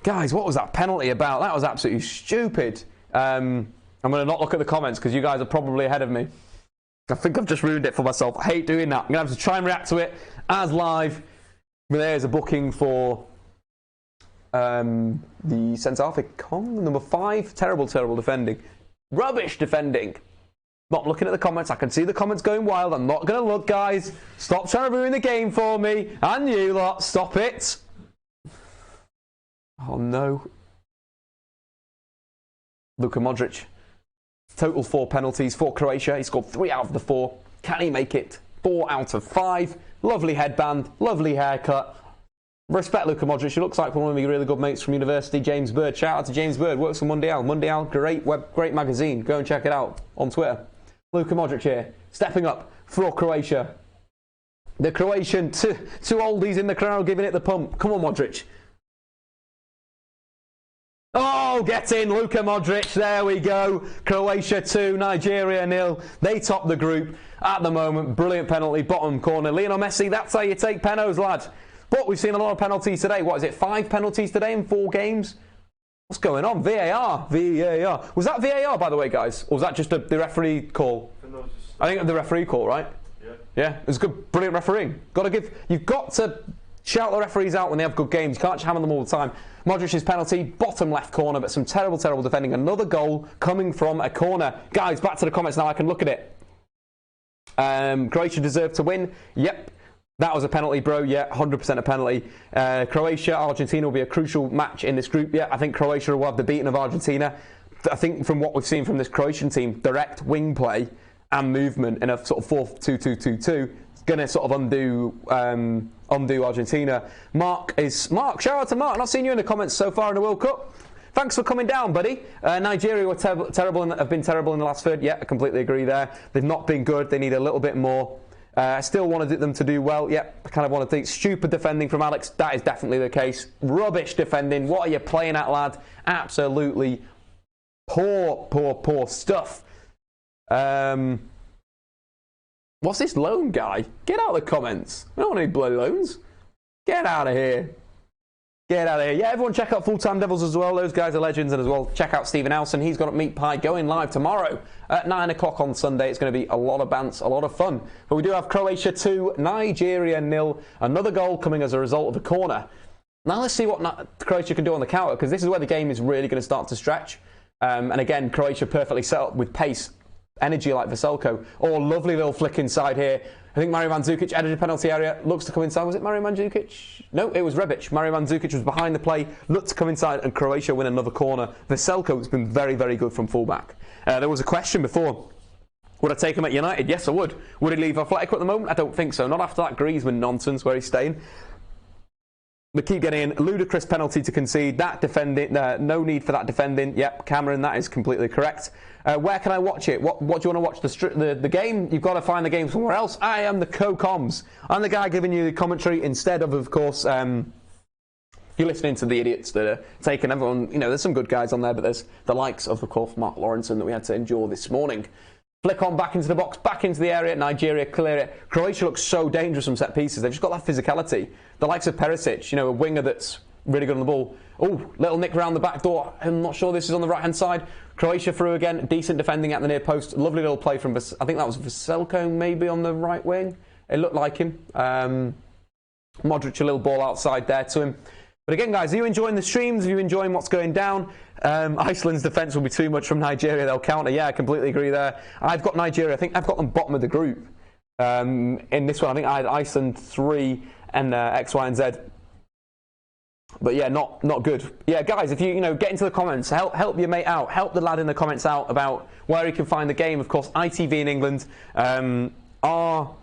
Guys, what was that penalty about? That was absolutely stupid. I'm going to not look at the comments because you guys are probably ahead of me. I think I've just ruined it for myself. I hate doing that. I'm going to have to try and react to it as live. There's a booking for the centre-half, Kong, number 5. Terrible defending. Rubbish defending. Not looking at the comments. I can see the comments going wild. I'm not going to look, guys. Stop trying to ruin the game for me. And you lot, stop it. Oh, no. Luka Modric. Total 4 penalties for Croatia. He scored 3 out of the 4. Can he make it 4 out of 5? Lovely headband. Lovely haircut. Respect Luka Modric. He looks like one of my really good mates from university, James Bird. Shout out to James Bird. Works for Mundial. Mundial, great magazine. Go and check it out on Twitter. Luka Modric here. Stepping up for Croatia. The Croatian, two oldies in the crowd giving it the pump. Come on, Modric. Oh, get in, Luka Modric, there we go. Croatia 2, Nigeria 0. They top the group at the moment. Brilliant penalty, bottom corner. Lionel Messi, that's how you take penos, lad. But we've seen a lot of penalties today. What is it, 5 penalties today in 4 games? What's going on? VAR. Was that VAR, by the way, guys? Or was that just the referee call? I think the referee call, right? Yeah, it was good, brilliant refereeing. You've got to shout the referees out when they have good games. You can't just hammer them all the time. Modric's penalty, bottom left corner, but some terrible, terrible defending. Another goal coming from a corner. Guys, back to the comments now. I can look at it. Croatia deserved to win. Yep. That was a penalty, bro. Yeah, 100% a penalty. Croatia, Argentina will be a crucial match in this group. Yeah, I think Croatia will have the beating of Argentina. I think from what we've seen from this Croatian team, direct wing play and movement in a sort of 4-2-2-2-2 going to sort of undo Argentina. Mark, shout out to Mark. Not seen you in the comments so far in the World Cup. Thanks for coming down, buddy. Nigeria were terrible and have been terrible in the last third. Yeah, I completely agree there. They've not been good. They need a little bit more. I still wanted them to do well. Yeah, I kind of want to think. Stupid defending from Alex. That is definitely the case. Rubbish defending. What are you playing at, lad? Absolutely poor stuff. What's this loan guy? Get out of the comments. We don't want any bloody loans. Get out of here. Get out of here. Yeah, everyone check out Full Time Devils as well. Those guys are legends. And as well, check out Stephen Alson. He's got Meat Pie going live tomorrow at 9 o'clock on Sunday. It's going to be a lot of bants, a lot of fun. But we do have Croatia 2, Nigeria 0. Another goal coming as a result of a corner. Now let's see what Croatia can do on the counter, because this is where the game is really going to start to stretch. And again, Croatia perfectly set up with pace. Energy like Zlatko. Oh, lovely little flick inside here. I think Mario Mandzukic edited penalty area. Looks to come inside. Was it Mario Mandzukic? No, it was Rebic. Mario Mandzukic was behind the play. Looked to come inside, and Croatia win another corner. Zlatko has been very, very good from fullback. There was a question before. Would I take him at United? Yes, I would. Would he leave Atletico at the moment? I don't think so. Not after that Griezmann nonsense where he's staying. But keep getting in. Ludicrous penalty to concede. That defending, no need for that defending. Yep, Cameron, that is completely correct. Where can I watch it? What do you want to watch? The game? You've got to find the game somewhere else. I am the co-coms. I'm the guy giving you the commentary instead of course, you're listening to the idiots that are taking everyone. You know, there's some good guys on there, but there's the likes of course, Mark Lawrenson that we had to endure this morning. Flick on back into the box, back into the area. Nigeria clear it. Croatia looks so dangerous from set pieces. They've just got that physicality. The likes of Perisic, you know, a winger that's really good on the ball. Oh, little nick around the back door. I'm not sure this is on the right-hand side. Croatia through again. Decent defending at the near post. Lovely little play from, I think that was Zlatko maybe on the right wing. It looked like him. Modric, a little ball outside there to him. But again, guys, are you enjoying the streams? Are you enjoying what's going down? Iceland's defence will be too much from Nigeria. They'll counter. Yeah, I completely agree there. I've got Nigeria. I think I've got them bottom of the group. In this one, I think I had Iceland 3 and X, Y, and Z. But yeah, not good. Yeah, guys, if you get into the comments, help your mate out. Help the lad in the comments out about where he can find the game. Of course, ITV in England, RTE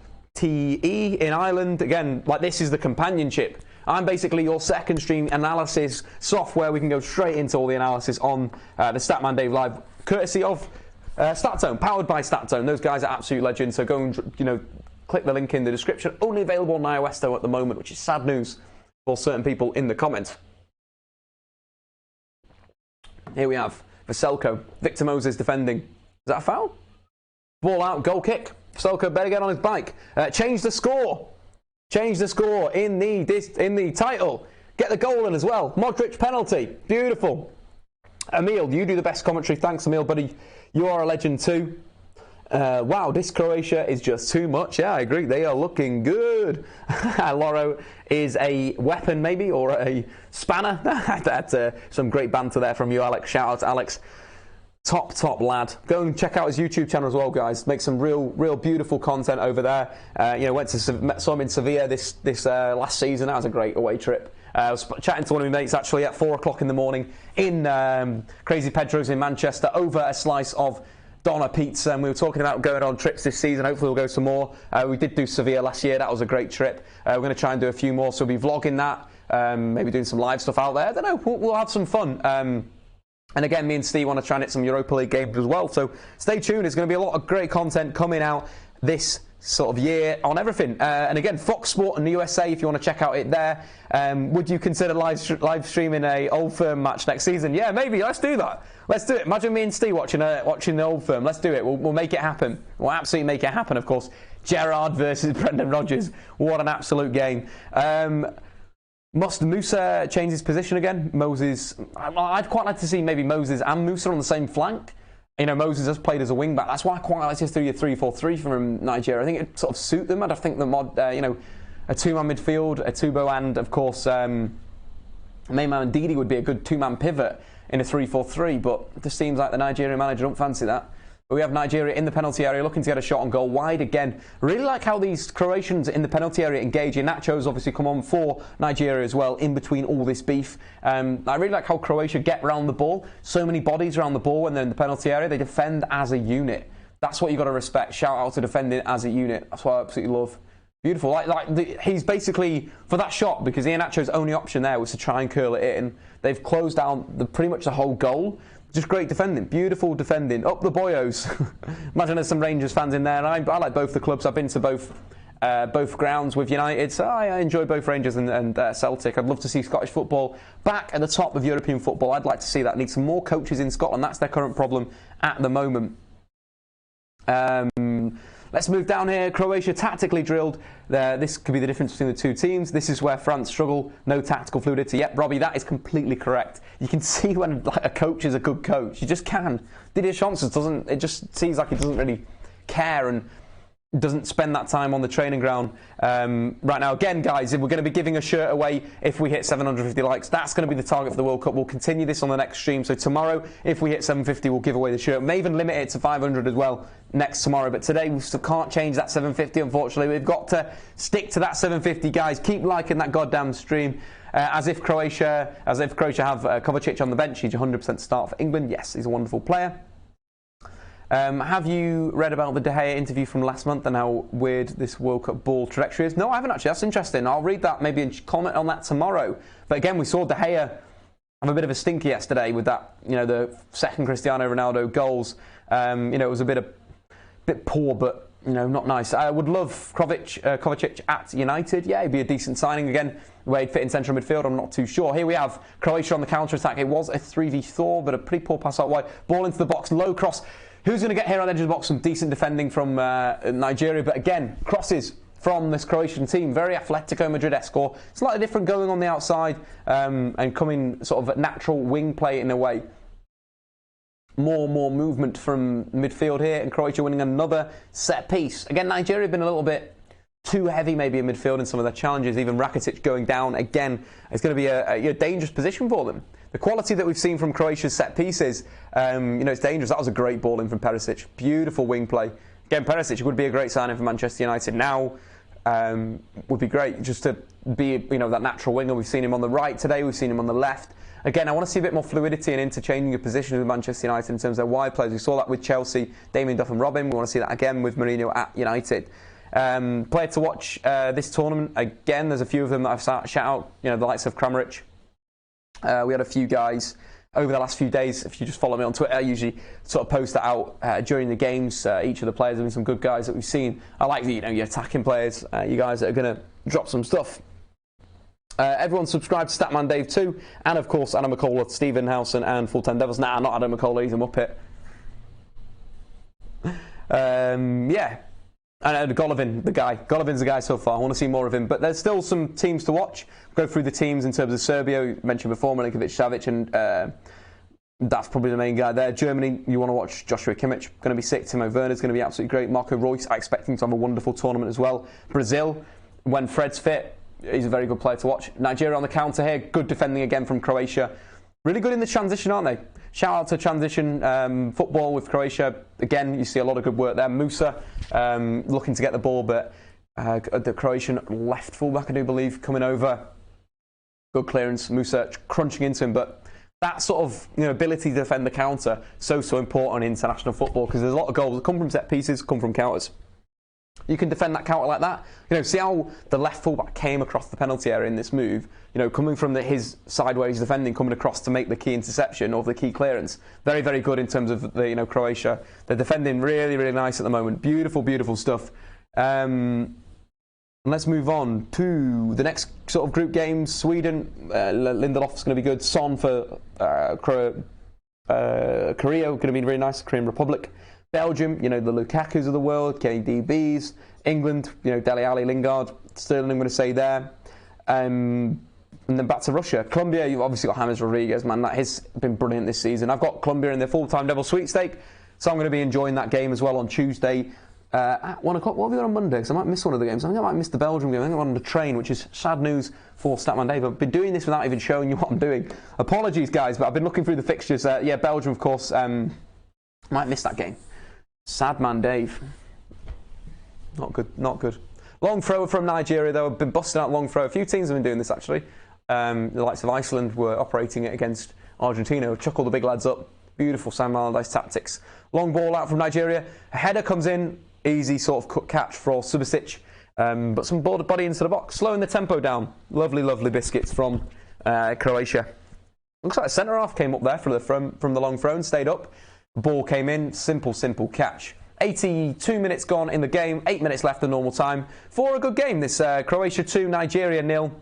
in Ireland. Again, like this is the companionship. I'm basically your second stream analysis software. We can go straight into all the analysis on the Statman Dave Live, courtesy of StatZone, powered by StatZone. Those guys are absolute legends. So go and click the link in the description. Only available on iOS though at the moment, which is sad news for certain people in the comments. Here we have Zlatko, Victor Moses defending. Is that a foul? Ball out, goal kick. Zlatko better get on his bike. Change the score. Change the score in the title. Get the goal in as well. Modric penalty. Beautiful. Emil, you do the best commentary. Thanks, Emil, buddy. You are a legend too. Wow, this Croatia is just too much. Yeah, I agree. They are looking good. Loro is a weapon, maybe, or a spanner. That's some great banter there from you, Alex. Shout out to Alex. Top lad. Go and check out his YouTube channel as well, guys. Make some real beautiful content over there. Saw him in Sevilla this last season. That was a great away trip. I was chatting to one of my mates actually at 4 o'clock in the morning in Crazy Pedro's in Manchester over a slice of Donna pizza, and we were talking about going on trips this season. Hopefully we'll go some more. We did do Sevilla last year. That was a great trip. We're going to try and do a few more, so we'll be vlogging that, maybe doing some live stuff out there. I don't know. We'll have some fun. And again, me and Steve want to try and hit some Europa League games as well. So stay tuned. There's going to be a lot of great content coming out this sort of year on everything. And again, Fox Sport in the USA, if you want to check out it there. Would you consider live streaming a Old Firm match next season? Yeah, maybe. Let's do that. Let's do it. Imagine me and Steve watching the Old Firm. Let's do it. We'll make it happen. We'll absolutely make it happen, of course. Gerrard versus Brendan Rodgers. What an absolute game. Must Musa change his position again? Moses. I'd quite like to see maybe Moses and Musa on the same flank. You know, Moses has played as a wing back. That's why I quite like to do a 3-4-3 from Nigeria. I think it'd sort of suit them. I'd think that a two-man midfield, a Tubo, and of course, Maymar and Didi would be a good two-man pivot in a 3-4-3. But it just seems like the Nigerian manager don't fancy that. But we have Nigeria in the penalty area looking to get a shot on goal wide again. Really like how these Croatians in the penalty area engage. Iheanacho's obviously come on for Nigeria as well in between all this beef. I really like how Croatia get around the ball. So many bodies around the ball when they're in the penalty area. They defend as a unit. That's what you've got to respect. Shout out to defending as a unit. That's what I absolutely love. Beautiful. He's basically, for that shot, because Iheanacho's only option there was to try and curl it in. They've closed down pretty much the whole goal. Just great defending, beautiful defending. Up the boyos. Imagine there's some Rangers fans in there. I like both the clubs. I've been to both grounds with United, so I enjoy both Rangers and Celtic. I'd love to see Scottish football back at the top of European football. I'd like to see that. Need some more coaches in Scotland. That's their current problem at the moment. Let's move down here. Croatia tactically drilled. This could be the difference between the two teams. This is where France struggle. No tactical fluidity. Yep, Robbie, that is completely correct. You can see when a coach is a good coach. You just can. Didier Deschamps doesn't. It just seems like he doesn't really care and doesn't spend that time on the training ground. Right now, again, guys, if we're going to be giving a shirt away if we hit 750 likes, that's going to be the target for the World Cup. We'll continue this on the next stream. So tomorrow, if we hit 750, we'll give away the shirt. We may even limit it to 500 as well next tomorrow. But today, we still can't change that 750, unfortunately. We've got to stick to that 750, guys. Keep liking that goddamn stream. As if Croatia have Kovacic on the bench. He's 100% start for England. Yes, he's a wonderful player. Have you read about the De Gea interview from last month and how weird this World Cup ball trajectory is? No, I haven't actually. That's interesting. I'll read that maybe and comment on that tomorrow. But again, we saw De Gea have a bit of a stinker yesterday with that, the second Cristiano Ronaldo goals. It was a bit poor, but not nice. I would love Kovacic at United. Yeah, he'd be a decent signing again. Where he'd fit in central midfield, I'm not too sure. Here we have Croatia on the counter attack. It was a 3v4, but a pretty poor pass out wide. Ball into the box, low cross. Who's going to get here on the edge of the box? Some decent defending from Nigeria, but again, crosses from this Croatian team. Very Atletico Madrid-esque, or slightly different going on the outside and coming sort of natural wing play in a way. More movement from midfield here, and Croatia winning another set piece. Again, Nigeria have been a little bit too heavy maybe in midfield in some of their challenges. Even Rakitic going down again. It's going to be a dangerous position for them. The quality that we've seen from Croatia's set pieces, it's dangerous. That was a great ball in from Perisic. Beautiful wing play. Again, Perisic would be a great signing for Manchester United now. Would be great just to be, that natural winger. We've seen him on the right today. We've seen him on the left. Again, I want to see a bit more fluidity and interchanging of positions with Manchester United in terms of their wide players. We saw that with Chelsea, Damien Duff and Robin. We want to see that again with Mourinho at United. Player to watch this tournament. Again, there's a few of them that I've shout out. The likes of Kramaric. We had a few guys over the last few days. If you just follow me on Twitter, I usually sort of post that out during the games. Each of the players have been some good guys that we've seen. I like your attacking players, you guys that are going to drop some stuff. Everyone subscribe to Statman Dave too, and of course Adam McCullough, Stephen Howson, and Full Time Devils. Nah, not Adam McCullough, he's a muppet. Yeah. And Golovin, the guy. Golovin's the guy so far. I want to see more of him. But there's still some teams to watch. Go through the teams in terms of Serbia. You mentioned before, Milinkovic, Savic, and that's probably the main guy there. Germany, you want to watch Joshua Kimmich. Going to be sick. Timo Werner's going to be absolutely great. Marco Reus, I expect him to have a wonderful tournament as well. Brazil, when Fred's fit, he's a very good player to watch. Nigeria on the counter here. Good defending again from Croatia. Really good in the transition, aren't they? Shout out to transition football with Croatia. Again, you see a lot of good work there. Musa looking to get the ball, but the Croatian left fullback, I do believe, coming over. Good clearance. Musa crunching into him, but that sort of ability to defend the counter so important in international football, because there's a lot of goals that come from set pieces, come from counters. You can defend that counter like that. See how the left fullback came across the penalty area in this move. Coming from his side where he's defending, coming across to make the key interception or the key clearance. Very, very good in terms of the Croatia. They're defending really, really nice at the moment. Beautiful, beautiful stuff. Let's move on to the next sort of group games. Sweden, Lindelof's going to be good. Son for Korea, going to be really nice. Korean Republic. Belgium, the Lukakus of the world, KDBs. England, Dele Alli, Lingard, Sterling, I'm going to say there. And then back to Russia. Colombia, you've obviously got James Rodriguez, man. That has been brilliant this season. I've got Colombia in their full-time double sweepstake, so I'm going to be enjoying that game as well on Tuesday. At 1 o'clock. What have we got on Monday? Because I might miss one of the games. I think I might miss the Belgium game. I think I'm on the train, which is sad news for Statman Dave. I've been doing this without even showing you what I'm doing. Apologies, guys, but I've been looking through the fixtures. Belgium, of course. Might miss that game. Sad man Dave. Not good. Not good. Long throw from Nigeria, though. I've been busting out long throw. A few teams have been doing this, actually. The likes of Iceland were operating it against Argentina. Chuck all the big lads up. Beautiful Sam Allardyce tactics. Long ball out from Nigeria. A header comes in. Easy sort of catch for Subasic, but some body into the box, slowing the tempo down. Lovely, lovely biscuits from Croatia. Looks like a centre half came up there from the long throw and stayed up. Ball came in, simple catch. 82 minutes gone in the game, 8 minutes left of normal time for a good game. This Croatia 2, Nigeria 0.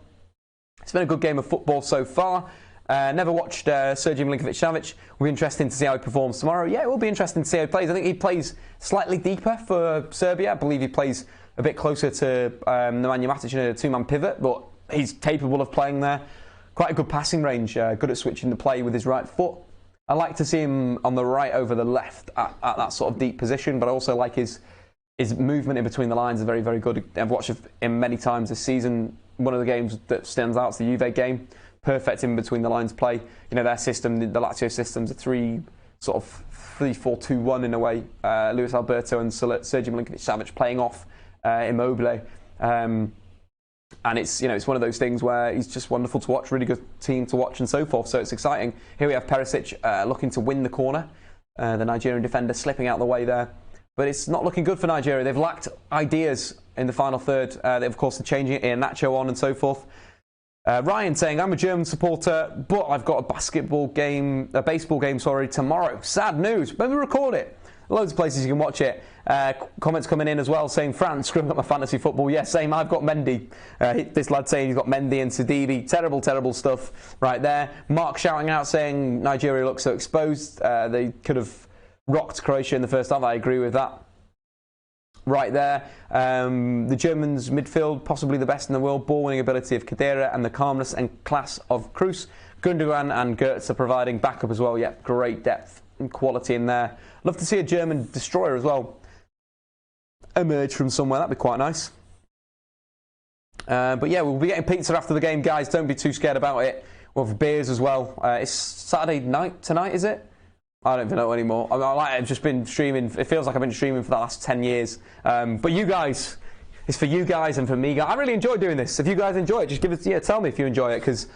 It's been a good game of football so far. Never watched Sergej Milinkovic-Savic. Will be interesting to see how he performs tomorrow. Yeah, it will be interesting to see how he plays. I think he plays slightly deeper for Serbia. I believe he plays a bit closer to Nemanja Matic in a two-man pivot, but he's capable of playing there. Quite a good passing range, good at switching the play with his right foot. I like to see him on the right over the left at that sort of deep position, but I also like his movement in between the lines is very, very good. I've watched him many times this season. One of the games that stands out is the Juve game. Perfect in between the lines play. Their system, the Lazio system's a 3-4-2-1 in a way. Luis Alberto and Sergej Milinkovic-Savic playing off Immobile. And it's one of those things where he's just wonderful to watch, really good team to watch and so forth. So it's exciting. Here we have Perisic looking to win the corner. The Nigerian defender slipping out the way there. But it's not looking good for Nigeria. They've lacked ideas in the final third. They, of course, are changing it, Iheanacho on and so forth. Ryan saying, I'm a German supporter, but I've got a baseball game, tomorrow. Sad news. When we record it, loads of places you can watch it. Comments coming in as well saying, France, screwing up my fantasy football. Yes, same, I've got Mendy. This lad saying he's got Mendy and Sidibe. Terrible, terrible stuff right there. Mark shouting out saying, Nigeria looks so exposed. They could have rocked Croatia in the first half. I agree with that. Right there, the Germans' midfield, possibly the best in the world. Ball-winning ability of Khedira and the calmness and class of Kroos. Gundogan and Goetz are providing backup as well. Yeah, great depth and quality in there. Love to see a German destroyer as well emerge from somewhere. That'd be quite nice. But yeah, we'll be getting pizza after the game, guys. Don't be too scared about it. We'll have beers as well. It's Saturday night tonight, is it? I don't even know anymore. I've just been streaming. It feels like I've been streaming for the last 10 years. But you guys, it's for you guys and for me. I really enjoy doing this. If you guys enjoy it, just tell me if you enjoy it, because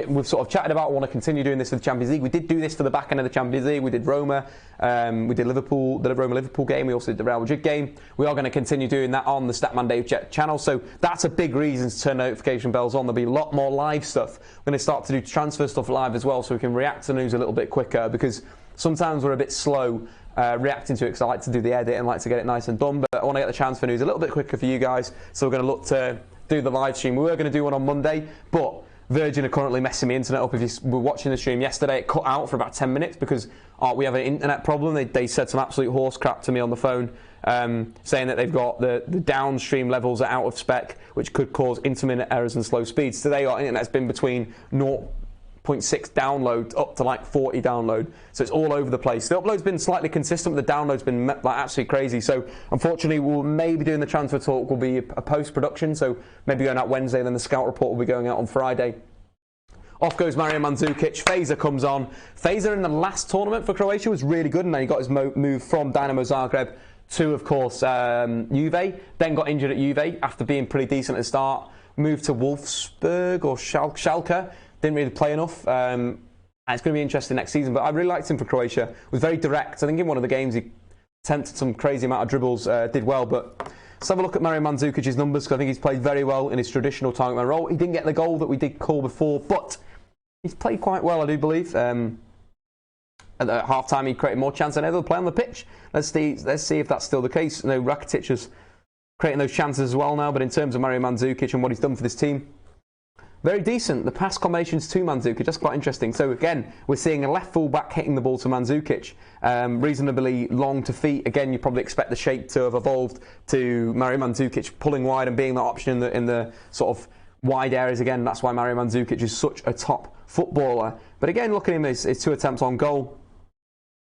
we've sort of chatted about want to continue doing this for the Champions League. We did do this for the back end of the Champions League. We did Roma. We did Liverpool, the Roma-Liverpool game. We also did the Real Madrid game. We are going to continue doing that on the Statman Dave channel. So that's a big reason to turn notification bells on. There'll be a lot more live stuff. We're going to start to do transfer stuff live as well, so we can react to news a little bit quicker, because sometimes we're a bit slow reacting to it, because I like to do the edit and like to get it nice and done, but I want to get the transfer news a little bit quicker for you guys, so we're going to look to do the live stream. We were going to do one on Monday, but Virgin are currently messing my internet up. If you were watching the stream yesterday, it cut out for about 10 minutes because we have an internet problem. They said some absolute horse crap to me on the phone, saying that they've got the downstream levels are out of spec, which could cause intermittent errors and slow speeds. Today our internet's been between 0.6 download up to like 40 download, so it's all over the place. The upload's been slightly consistent, but the download's been like absolutely crazy. So unfortunately, we'll maybe doing the transfer talk will be a post-production, so maybe going out Wednesday, and then the scout report will be going out on Friday. Off goes Mario Mandzukic. Fazer comes on. Fazer in the last tournament for Croatia was really good, and then he got his move from Dynamo Zagreb to, of course, Juve. Then got injured at Juve after being pretty decent at the start. Moved to Wolfsburg or Schalke. Didn't really play enough. And it's going to be interesting next season. But I really liked him for Croatia. Was very direct. I think in one of the games he attempted some crazy amount of dribbles. Did well. But let's have a look at Mario Mandzukic's numbers, because I think he's played very well in his traditional target man role. He didn't get the goal that we did call before, but he's played quite well, I do believe. At half-time, he created more chance than ever to play on the pitch. Let's see if that's still the case. No, Rakitic has creating those chances as well now. But in terms of Mario Mandzukic and what he's done for this team, very decent. The pass combinations to Mandzukic, that's quite interesting. So again, we're seeing a left full-back hitting the ball to Mandzukic. Reasonably long to feet. Again, you probably expect the shape to have evolved to Mario Mandzukic pulling wide and being that option in the sort of wide areas. Again, that's why Mario Mandzukic is such a top footballer. But again, look at him, his 2 attempts on goal.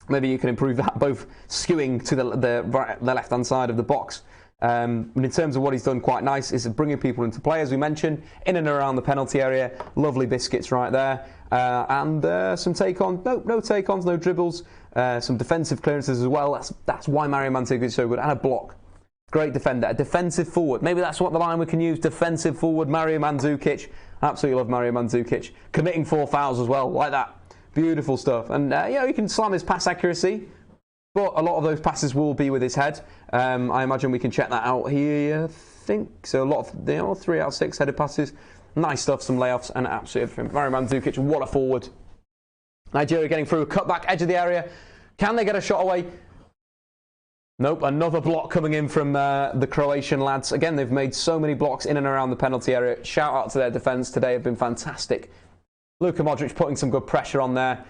Maybe you can improve that, both skewing to the left-hand side of the box. But in terms of what he's done quite nice is bringing people into play, as we mentioned, in and around the penalty area. Lovely biscuits right there. And some take-on, no take-ons, no dribbles. Some defensive clearances as well. That's why Mario Mandzukic is so good. And a block. Great defender. A defensive forward. Maybe that's what the line we can use. Defensive forward, Mario Mandzukic. Absolutely love Mario Mandzukic. Committing 4 fouls as well, like that. Beautiful stuff. And, you can slam his pass accuracy. But a lot of those passes will be with his head. I imagine we can check that out here, I think. So a lot of 3 out of 6 headed passes. Nice stuff, some layoffs and absolutely everything. Mario Mandzukic, what a forward. Nigeria getting through a cutback, edge of the area. Can they get a shot away? Nope, another block coming in from the Croatian lads. Again, they've made so many blocks in and around the penalty area. Shout out to their defence today, have been fantastic. Luka Modric putting some good pressure on there.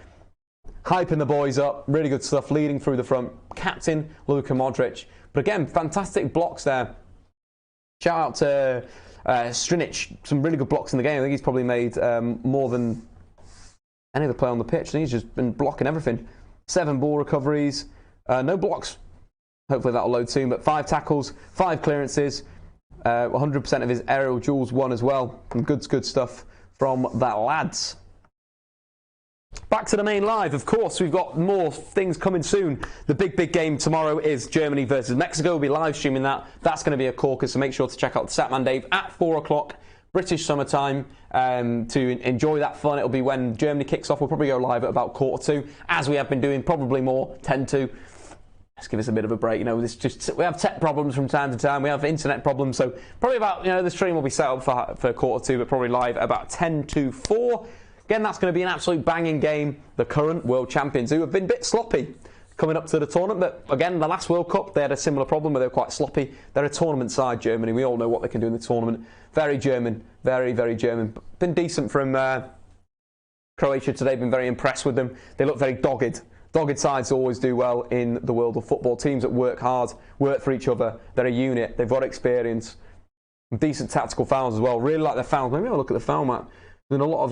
Hyping the boys up, really good stuff, leading through the front. Captain Luka Modric. But again, fantastic blocks there. Shout out to Strinic, some really good blocks in the game. I think he's probably made more than any other player on the pitch. I think he's just been blocking everything. 7 ball recoveries, no blocks. Hopefully that'll load soon, but 5 tackles, 5 clearances, 100% of his aerial duels won as well. And good stuff from that lads. Back to the main live, of course, we've got more things coming soon. The big game tomorrow is Germany versus Mexico. We'll be live streaming that. That's going to be a corker, so make sure to check out the Statman Dave at 4 o'clock British summertime to enjoy that fun. It'll be when Germany kicks off. We'll probably go live at about 1:45, as we have been doing, probably more, 10 to. Let's give us a bit of a break. We have tech problems from time to time. We have internet problems, so probably about, the stream will be set up for 1:45, but probably live at about 10 to 4. Again, that's going to be an absolute banging game. The current world champions, who have been a bit sloppy coming up to the tournament. But again, the last World Cup, they had a similar problem where they were quite sloppy. They're a tournament side, Germany. We all know what they can do in the tournament. Very German. Very, very German. Been decent from Croatia today. Been very impressed with them. They look very dogged. Dogged sides always do well in the world of football. Teams that work hard, work for each other. They're a unit. They've got experience. Decent tactical fouls as well. Really like their fouls. Maybe I'll look at the foul map. There's a lot of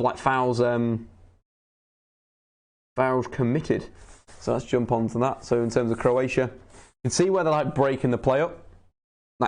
fouls committed. So let's jump on to that. So in terms of Croatia, you can see where they're breaking the play up.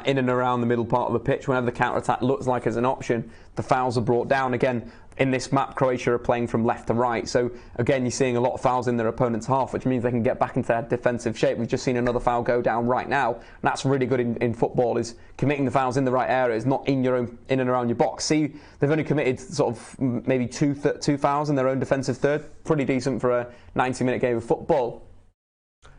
In and around the middle part of the pitch, whenever the counter-attack looks like as an option, the fouls are brought down. Again, in this map, Croatia are playing from left to right. So again, you're seeing a lot of fouls in their opponent's half, which means they can get back into their defensive shape. We've just seen another foul go down right now. And that's really good in football, is committing the fouls in the right areas, not in and around your box. See, they've only committed sort of maybe two fouls in their own defensive third. Pretty decent for a 90-minute game of football.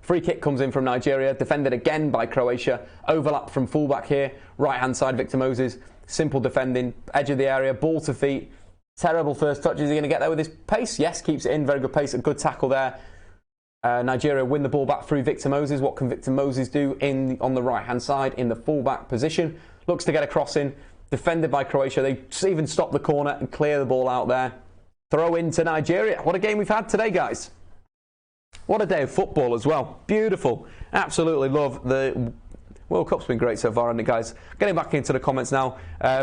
Free kick comes in from Nigeria, defended again by Croatia. Overlap from fullback here, right-hand side, Victor Moses. Simple defending, edge of the area, ball to feet. Terrible first touch. Is he going to get there with his pace? Yes, keeps it in. Very good pace. A good tackle there. Nigeria win the ball back through Victor Moses. What can Victor Moses do on the right-hand side in the fullback position? Looks to get a cross in. Defended by Croatia. They even stop the corner and clear the ball out there. Throw into Nigeria. What a game we've had today, guys. What a day of football as well. Beautiful. Absolutely love the World Cup's been great so far, hasn't it, guys? Getting back into the comments now.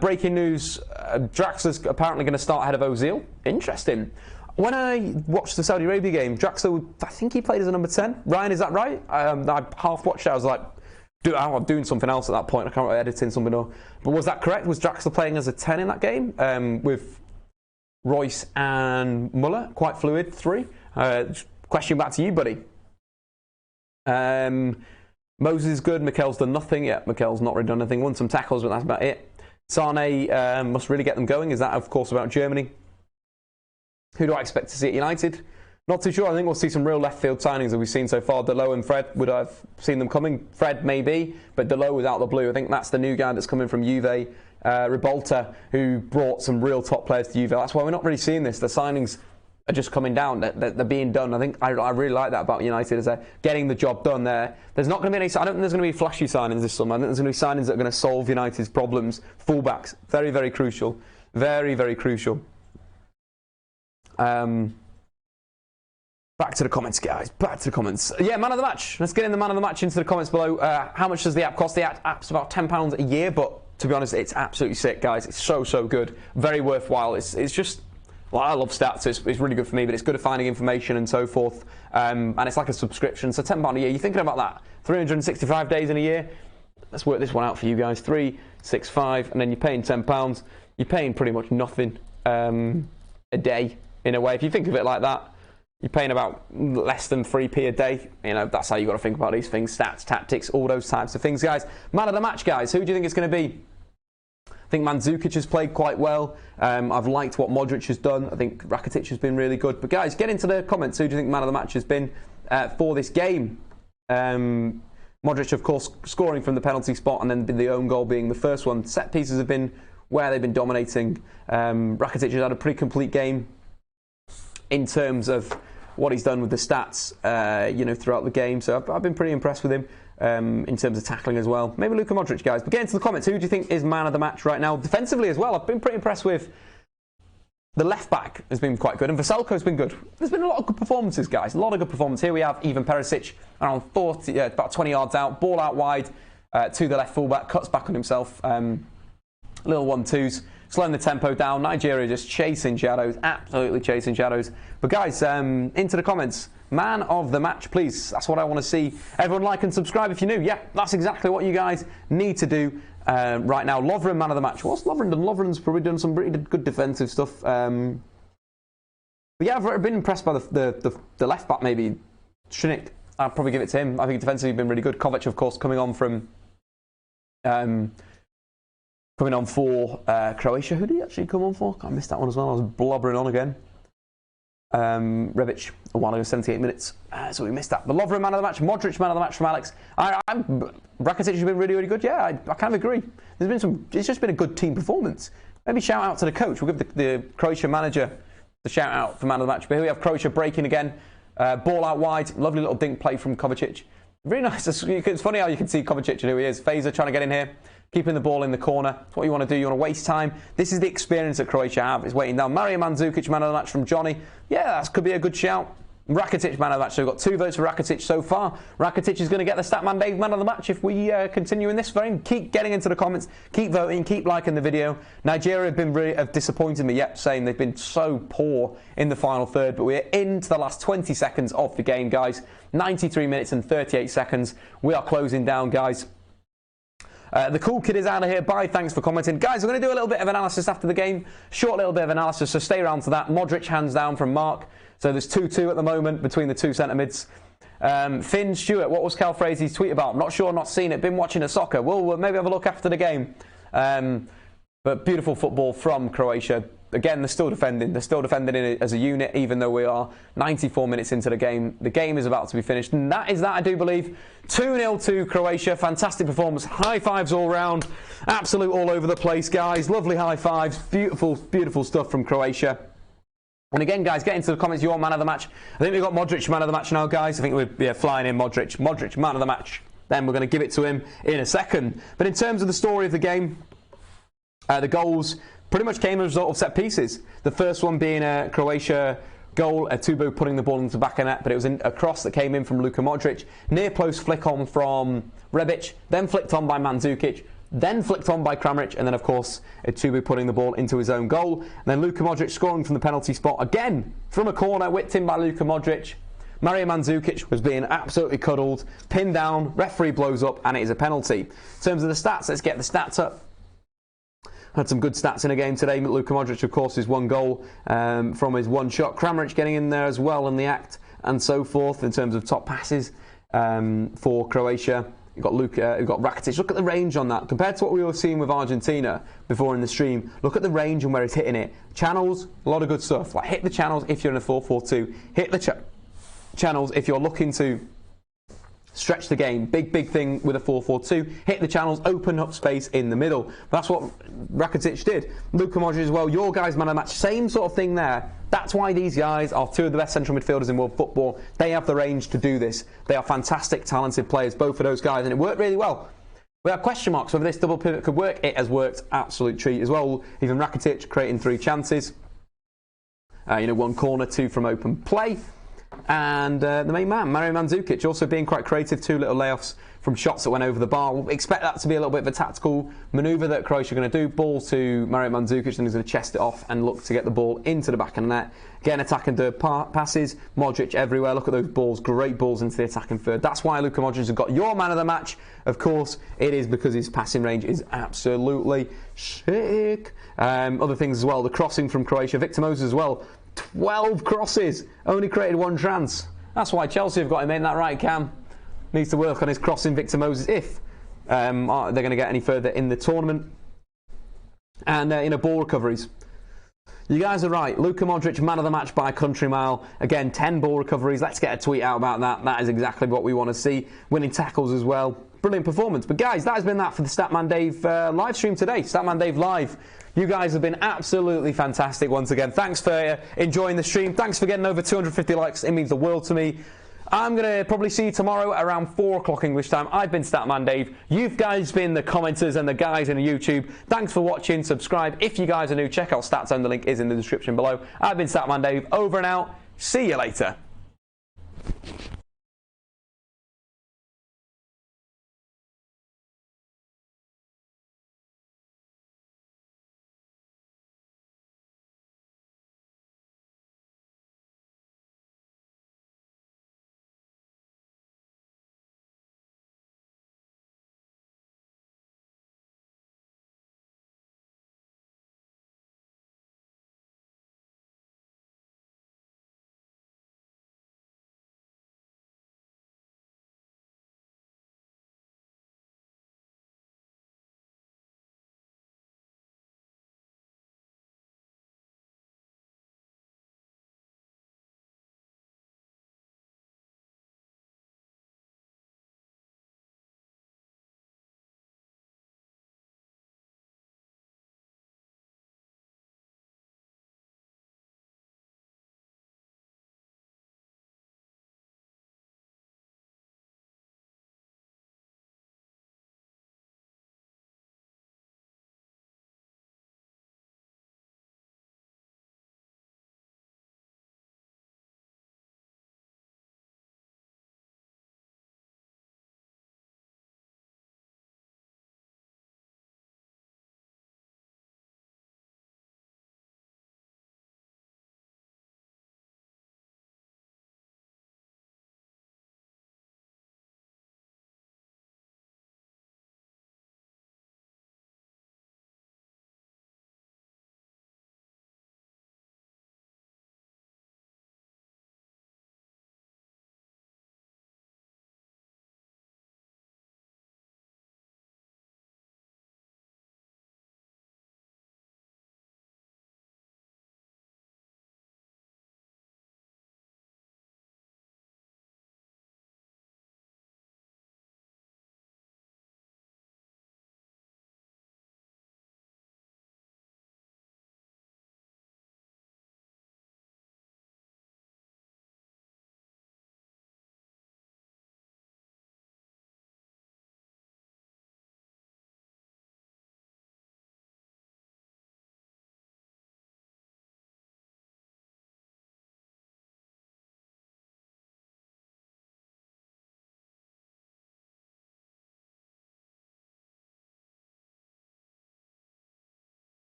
Breaking news. Draxler's apparently going to start ahead of Ozil. Interesting. When I watched the Saudi Arabia game, Draxler, I think he played as a number 10. Ryan, is that right? I half watched it. I was like, I'm doing something else at that point. I can't remember editing something. But was that correct? Was Draxler playing as a 10 in that game? With Royce and Muller? Quite fluid. 3. Question back to you, buddy. Moses is good. Mikel's done nothing. Yeah, Mikel's not really done anything. Won some tackles, but that's about it. Sane must really get them going. Is that, of course, about Germany? Who do I expect to see at United? Not too sure. I think we'll see some real left field signings that we've seen so far. Dalot and Fred, would I have seen them coming? Fred, maybe, but Dalot was out of the blue. I think that's the new guy that's coming from Juve. Ribalta, who brought some real top players to Juve. That's why we're not really seeing this. The signings are just coming down. They're being done. I think I really like that about United, is they're getting the job done there. There's not going to be any. I don't think there's going to be flashy signings this summer. I think there's going to be signings that are going to solve United's problems. Fullbacks, very, very crucial. Very, very crucial. Back to the comments, guys. Back to the comments. Yeah, man of the match. Let's get in the man of the match into the comments below. How much does the app cost? The app's about £10 a year, but to be honest, it's absolutely sick, guys. It's so, so good. Very worthwhile. It's just... Well, I love stats, so it's really good for me, but it's good at finding information and so forth. And it's like a subscription, so £10 a year. You're thinking about that. 365 days in a year. Let's work this one out for you guys. 365, and then you're paying £10. You're paying pretty much nothing a day, in a way. If you think of it like that, you're paying about less than 3p a day. You know, that's how you got to think about these things. Stats, tactics, all those types of things, guys. Man of the match, guys. Who do you think it's going to be? I think Mandzukic has played quite well. I've liked what Modric has done. I think Rakitic has been really good. But guys, get into the comments. Who do you think man of the match has been for this game? Modric, of course, scoring from the penalty spot, and then the own goal being the first one. Set pieces have been where they've been dominating. Rakitic has had a pretty complete game in terms of what he's done with the stats, throughout the game. So I've been pretty impressed with him. In terms of tackling as well. Maybe Luka Modric, guys. But get into the comments. Who do you think is man of the match right now? Defensively as well, I've been pretty impressed with the left back has been quite good, and Zlatko has been good. There's been a lot of good performances, guys. A lot of good performances. Here we have even Perisic around 40, about 20 yards out, ball out wide to the left fullback, cuts back on himself. Little 1-2s, slowing the tempo down. Nigeria just chasing shadows, absolutely chasing shadows. But guys, into the comments. Man of the match, please. That's what I want to see. Everyone like and subscribe if you're new. Yeah, that's exactly what you guys need to do right now. Lovren, man of the match. What's Lovren done? Lovren's probably done some pretty good defensive stuff. But yeah, I've been impressed by the left back, maybe. Shinik. I'd probably give it to him. I think defensively been really good. Kovac, of course, coming on for Croatia. Who did he actually come on for? I missed that one as well. I was blubbering on again. Rebic, a while ago, 78 minutes. So we missed that. But Lovren, man of the match. Modric, man of the match from Alex. Rakitic has been really, really good. Yeah, I kind of agree. It's just been a good team performance. Maybe shout out to the coach. We'll give the Croatian manager the shout out for man of the match. But here we have Croatia breaking again. Ball out wide. Lovely little dink play from Kovacic. Really nice. It's funny how you can see Kovacic and who he is. Fazer trying to get in here. Keeping the ball in the corner. That's what you want to do. You want to waste time. This is the experience that Croatia have. Is waiting down. Mario Mandzukic, man of the match from Johnny. Yeah, that could be a good shout. Rakitic, man of the match. So we've got 2 votes for Rakitic so far. Rakitic is going to get the Statman Dave man of the match if we continue in this vein. Keep getting into the comments. Keep voting. Keep liking the video. Nigeria have disappointed me. Yep, saying they've been so poor in the final third. But we're into the last 20 seconds of the game, guys. 93 minutes and 38 seconds. We are closing down, guys. The cool kid is out of here. Bye. Thanks for commenting. Guys, I'm going to do a little bit of analysis after the game. Short little bit of analysis, so stay around to that. Modric hands down from Mark. So there's 2-2 at the moment between the two centre mids. Finn Stewart, what was Cal Frazie's tweet about? I'm not sure, not seen it. Been watching the soccer. We'll maybe have a look after the game. But beautiful football from Croatia. Again, they're still defending. They're still defending it as a unit, even though we are 94 minutes into the game. The game is about to be finished. And that is that, I do believe. 2-0 to Croatia. Fantastic performance. High fives all round. Absolute all over the place, guys. Lovely high fives. Beautiful, beautiful stuff from Croatia. And again, guys, get into the comments. Your man of the match. I think we've got Modric man of the match now, guys. I think we're flying in Modric. Modric man of the match. Then we're going to give it to him in a second. But in terms of the story of the game, the goals pretty much came as a result of set pieces. The first one being a Croatia goal, Tubu putting the ball into the back of net, but it was a cross that came in from Luka Modric. Near post flick on from Rebic, then flicked on by Mandzukic, then flicked on by Kramaric, and then of course Tubu putting the ball into his own goal. And then Luka Modric scoring from the penalty spot again from a corner, whipped in by Luka Modric. Mario Mandzukic was being absolutely cuddled, pinned down, referee blows up, and it is a penalty. In terms of the stats, let's get the stats up. Had some good stats in a game today. Luka Modric, of course, his 1 goal from his 1 shot. Kramaric getting in there as well in the act and so forth in terms of top passes for Croatia. You've got Luka, you've got Rakitic. Look at the range on that. Compared to what we were seeing with Argentina before in the stream, look at the range and where he's hitting it. Channels, a lot of good stuff. Like hit the channels if you're in a 4-4-2. Hit the channels if you're looking to Stretch the game. Big thing with a 4-4-2. Hit the channels, open up space in the middle. That's what Rakitic did. Luka Modric as well, your guys man of the match. Same sort of thing there. That's why these guys are two of the best central midfielders in world football. They have the range to do this. They are fantastic, talented players, both of those guys, and it worked really well. We have question marks whether this double pivot could work. It has worked absolute treat as well. Even Rakitic creating 3 chances. One corner, 2 from open play. And the main man, Mario Mandzukic, also being quite creative. 2 little layoffs from shots that went over the bar. We'll expect that to be a little bit of a tactical manoeuvre that Croatia are going to do. Ball to Mario Mandzukic, and he's going to chest it off and look to get the ball into the back of the net. Again, attacking third passes. Modric everywhere. Look at those balls. Great balls into the attacking third. That's why Luka Modric has got your man of the match. Of course, it is because his passing range is absolutely sick. Other things as well. The crossing from Croatia. Victor Moses as well. 12 crosses, only created 1 chance. That's why Chelsea have got him in. That right, Cam needs to work on his crossing. Victor Moses, if they're going to get any further in the tournament. And ball recoveries. You guys are right. Luka Modric, man of the match by country mile. Again, 10 ball recoveries. Let's get a tweet out about that. That is exactly what we want to see. Winning tackles as well. Brilliant performance. But guys, that has been that for the Statman Dave live stream today. Statman Dave live. You guys have been absolutely fantastic once again. Thanks for enjoying the stream. Thanks for getting over 250 likes. It means the world to me. I'm going to probably see you tomorrow at around 4 o'clock English time. I've been Statman Dave. You guys been the commenters and the guys in the YouTube. Thanks for watching. Subscribe. If you guys are new, check out Stats Zone. The link is in the description below. I've been Statman Dave. Over and out. See you later.